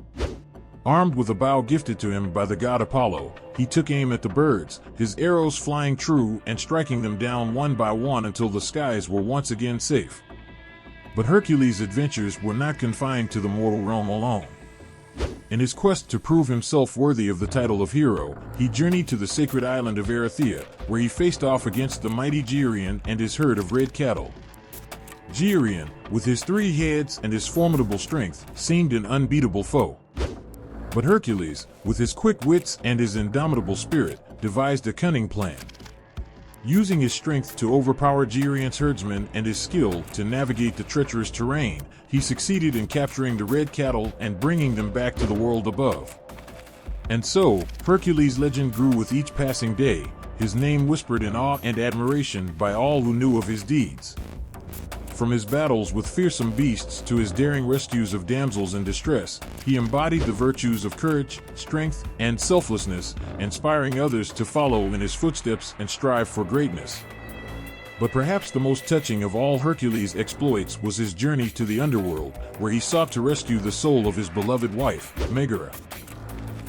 Armed with a bow gifted to him by the god Apollo, he took aim at the birds, his arrows flying true and striking them down one by one until the skies were once again safe. But Hercules' adventures were not confined to the mortal realm alone. In his quest to prove himself worthy of the title of hero, he journeyed to the sacred island of Erythea, where he faced off against the mighty Geryon and his herd of red cattle. Geryon, with his 3 heads and his formidable strength, seemed an unbeatable foe. But Hercules, with his quick wits and his indomitable spirit, devised a cunning plan. Using his strength to overpower Geryon's herdsmen and his skill to navigate the treacherous terrain, he succeeded in capturing the red cattle and bringing them back to the world above. And so, Hercules' legend grew with each passing day, his name whispered in awe and admiration by all who knew of his deeds. From his battles with fearsome beasts to his daring rescues of damsels in distress, he embodied the virtues of courage, strength, and selflessness, inspiring others to follow in his footsteps and strive for greatness. But perhaps the most touching of all Hercules' exploits was his journey to the underworld, where he sought to rescue the soul of his beloved wife, Megara.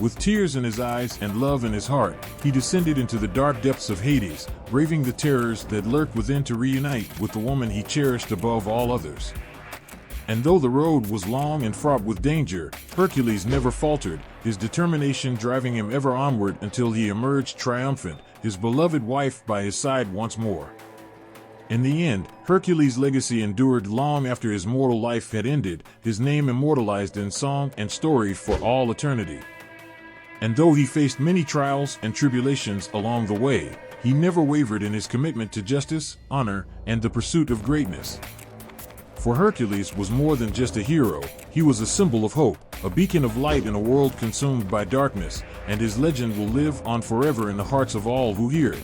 With tears in his eyes and love in his heart, he descended into the dark depths of Hades, braving the terrors that lurked within to reunite with the woman he cherished above all others. And though the road was long and fraught with danger, Hercules never faltered, his determination driving him ever onward until he emerged triumphant, his beloved wife by his side once more. In the end, Hercules' legacy endured long after his mortal life had ended, his name immortalized in song and story for all eternity. And though he faced many trials and tribulations along the way, he never wavered in his commitment to justice, honor, and the pursuit of greatness. For Hercules was more than just a hero, he was a symbol of hope, a beacon of light in a world consumed by darkness, and his legend will live on forever in the hearts of all who hear it.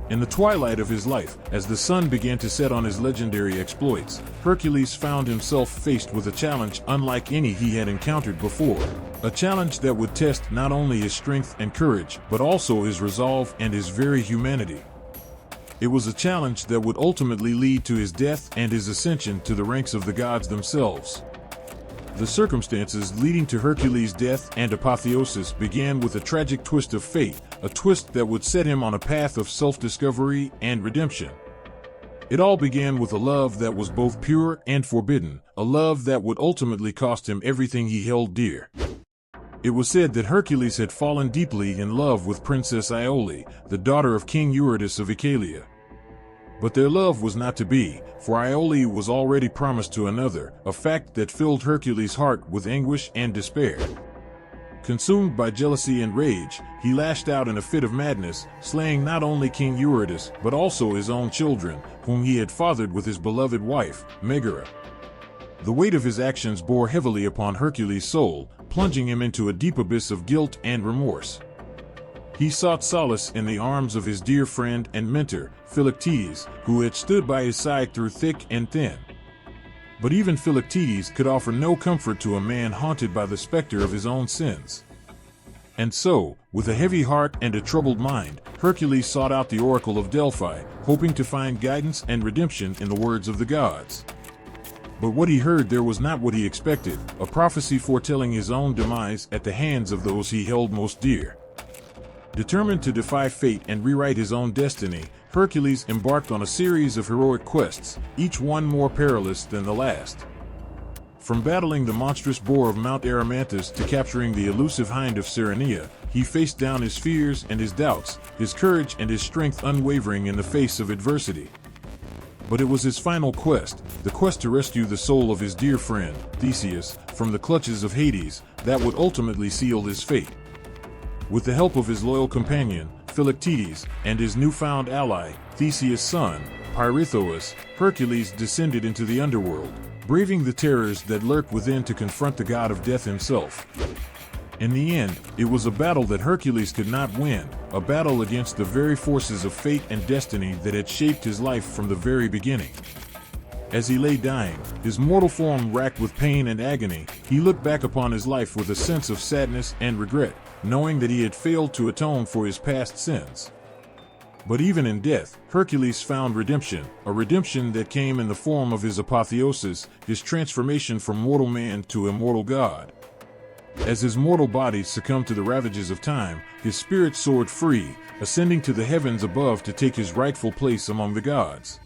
In the twilight of his life, as the sun began to set on his legendary exploits, Hercules found himself faced with a challenge unlike any he had encountered before. A challenge that would test not only his strength and courage, but also his resolve and his very humanity. It was a challenge that would ultimately lead to his death and his ascension to the ranks of the gods themselves. The circumstances leading to Hercules' death and apotheosis began with a tragic twist of fate, a twist that would set him on a path of self-discovery and redemption. It all began with a love that was both pure and forbidden, a love that would ultimately cost him everything he held dear. It was said that Hercules had fallen deeply in love with Princess Iole, the daughter of King Eurytus of Oechalia. But their love was not to be, for Iole was already promised to another, a fact that filled Hercules' heart with anguish and despair. Consumed by jealousy and rage, he lashed out in a fit of madness, slaying not only King Eurytus, but also his own children, whom he had fathered with his beloved wife, Megara. The weight of his actions bore heavily upon Hercules' soul, plunging him into a deep abyss of guilt and remorse. He sought solace in the arms of his dear friend and mentor, Philoctetes, who had stood by his side through thick and thin. But even Philoctetes could offer no comfort to a man haunted by the specter of his own sins. And so, with a heavy heart and a troubled mind, Hercules sought out the oracle of Delphi, hoping to find guidance and redemption in the words of the gods. But what he heard there was not what he expected, a prophecy foretelling his own demise at the hands of those he held most dear. Determined to defy fate and rewrite his own destiny, Hercules embarked on a series of heroic quests, each one more perilous than the last. From battling the monstrous boar of Mount Erymanthus to capturing the elusive hind of Cyrenea, he faced down his fears and his doubts, his courage and his strength unwavering in the face of adversity. But it was his final quest, the quest to rescue the soul of his dear friend, Theseus, from the clutches of Hades, that would ultimately seal his fate. With the help of his loyal companion, Philoctetes, and his newfound ally, Theseus' son, Pirithous, Hercules descended into the underworld, braving the terrors that lurked within to confront the god of death himself. In the end, it was a battle that Hercules could not win, a battle against the very forces of fate and destiny that had shaped his life from the very beginning. As he lay dying, his mortal form racked with pain and agony, he looked back upon his life with a sense of sadness and regret, knowing that he had failed to atone for his past sins. But even in death, Hercules found redemption, a redemption that came in the form of his apotheosis, his transformation from mortal man to immortal god. As his mortal body succumbed to the ravages of time, his spirit soared free, ascending to the heavens above to take his rightful place among the gods.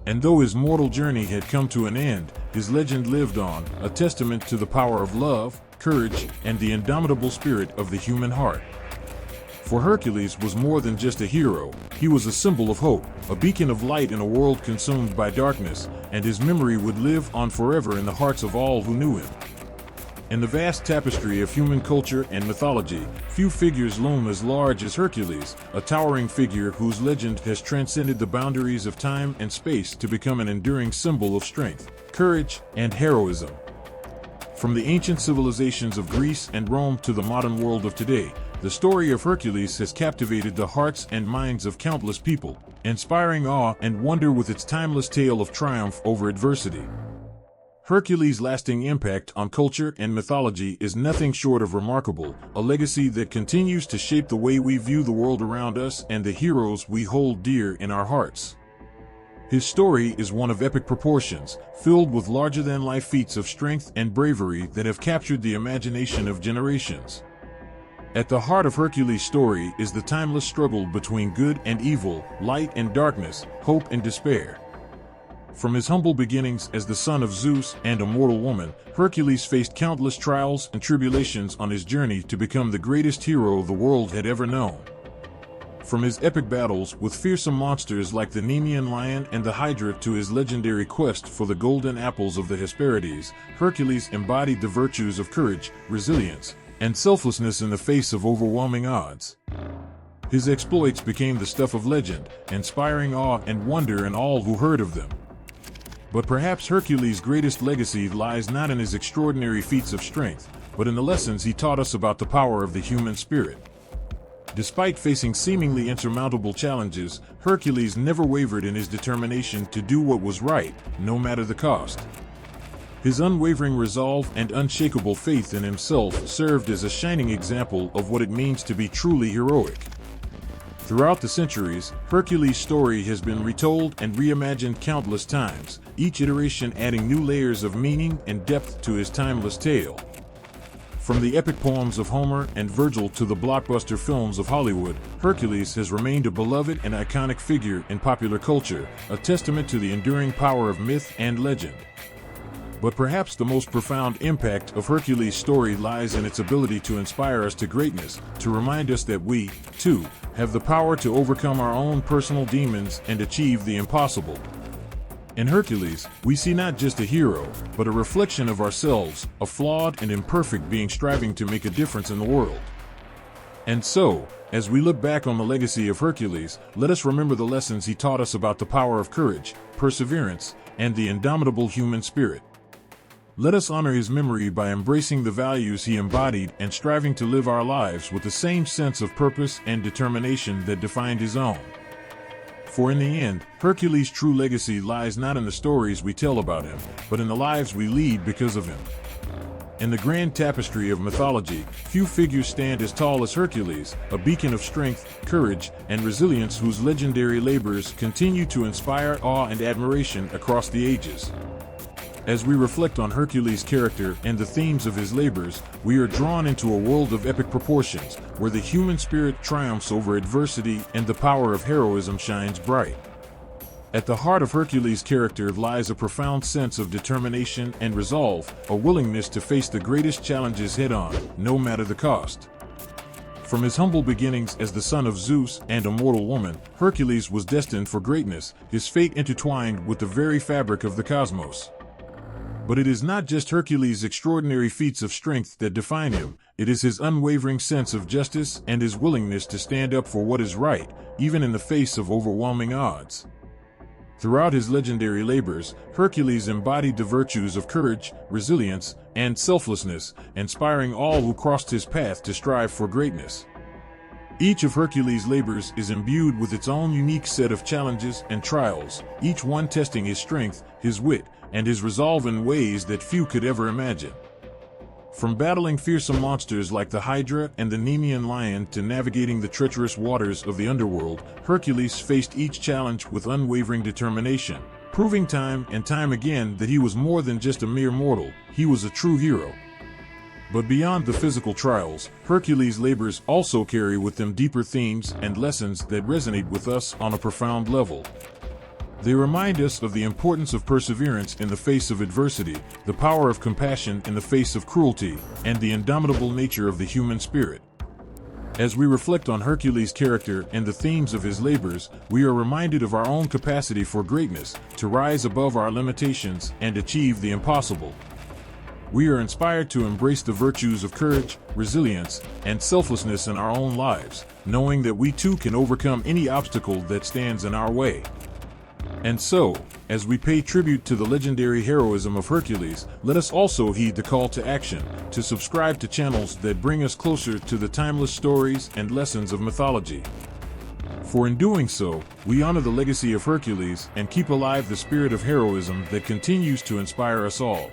And though his mortal journey had come to an end, his legend lived on, a testament to the power of love, courage, and the indomitable spirit of the human heart. For Hercules was more than just a hero, he was a symbol of hope, a beacon of light in a world consumed by darkness, and his memory would live on forever in the hearts of all who knew him. In the vast tapestry of human culture and mythology, few figures loom as large as Hercules, a towering figure whose legend has transcended the boundaries of time and space to become an enduring symbol of strength, courage, and heroism. From the ancient civilizations of Greece and Rome to the modern world of today, the story of Hercules has captivated the hearts and minds of countless people, inspiring awe and wonder with its timeless tale of triumph over adversity. Hercules' lasting impact on culture and mythology is nothing short of remarkable, a legacy that continues to shape the way we view the world around us and the heroes we hold dear in our hearts. His story is one of epic proportions, filled with larger-than-life feats of strength and bravery that have captured the imagination of generations. At the heart of Hercules' story is the timeless struggle between good and evil, light and darkness, hope and despair. From his humble beginnings as the son of Zeus and a mortal woman, Hercules faced countless trials and tribulations on his journey to become the greatest hero the world had ever known. From his epic battles with fearsome monsters like the Nemean lion and the Hydra to his legendary quest for the golden apples of the Hesperides, Hercules embodied the virtues of courage, resilience, and selflessness in the face of overwhelming odds. His exploits became the stuff of legend, inspiring awe and wonder in all who heard of them. But perhaps Hercules' greatest legacy lies not in his extraordinary feats of strength, but in the lessons he taught us about the power of the human spirit. Despite facing seemingly insurmountable challenges, Hercules never wavered in his determination to do what was right, no matter the cost. His unwavering resolve and unshakable faith in himself served as a shining example of what it means to be truly heroic. Throughout the centuries, Hercules' story has been retold and reimagined countless times, each iteration adding new layers of meaning and depth to his timeless tale. From the epic poems of Homer and Virgil to the blockbuster films of Hollywood, Hercules has remained a beloved and iconic figure in popular culture, a testament to the enduring power of myth and legend. But perhaps the most profound impact of Hercules' story lies in its ability to inspire us to greatness, to remind us that we, too, have the power to overcome our own personal demons and achieve the impossible. In Hercules, we see not just a hero, but a reflection of ourselves, a flawed and imperfect being striving to make a difference in the world. And so, as we look back on the legacy of Hercules, let us remember the lessons he taught us about the power of courage, perseverance, and the indomitable human spirit. Let us honor his memory by embracing the values he embodied and striving to live our lives with the same sense of purpose and determination that defined his own. For in the end, Hercules' true legacy lies not in the stories we tell about him, but in the lives we lead because of him. In the grand tapestry of mythology, few figures stand as tall as Hercules, a beacon of strength, courage, and resilience whose legendary labors continue to inspire awe and admiration across the ages. As we reflect on Hercules' character and the themes of his labors, we are drawn into a world of epic proportions, where the human spirit triumphs over adversity and the power of heroism shines bright. At the heart of Hercules' character lies a profound sense of determination and resolve, a willingness to face the greatest challenges head-on, no matter the cost. From his humble beginnings as the son of Zeus and a mortal woman, Hercules was destined for greatness, his fate intertwined with the very fabric of the cosmos. But it is not just Hercules' extraordinary feats of strength that define him, it is his unwavering sense of justice and his willingness to stand up for what is right, even in the face of overwhelming odds. Throughout his legendary labors, Hercules embodied the virtues of courage, resilience, and selflessness, inspiring all who crossed his path to strive for greatness. Each of Hercules' labors is imbued with its own unique set of challenges and trials, each one testing his strength, his wit, and his resolve in ways that few could ever imagine. From battling fearsome monsters like the Hydra and the Nemean lion to navigating the treacherous waters of the underworld, Hercules faced each challenge with unwavering determination, proving time and time again that he was more than just a mere mortal, he was a true hero. But beyond the physical trials, Hercules' labors also carry with them deeper themes and lessons that resonate with us on a profound level. They remind us of the importance of perseverance in the face of adversity, the power of compassion in the face of cruelty, and the indomitable nature of the human spirit. As we reflect on Hercules' character and the themes of his labors, we are reminded of our own capacity for greatness, to rise above our limitations and achieve the impossible. We are inspired to embrace the virtues of courage, resilience, and selflessness in our own lives, knowing that we too can overcome any obstacle that stands in our way. And so, as we pay tribute to the legendary heroism of Hercules, let us also heed the call to action, to subscribe to channels that bring us closer to the timeless stories and lessons of mythology. For in doing so, we honor the legacy of Hercules and keep alive the spirit of heroism that continues to inspire us all.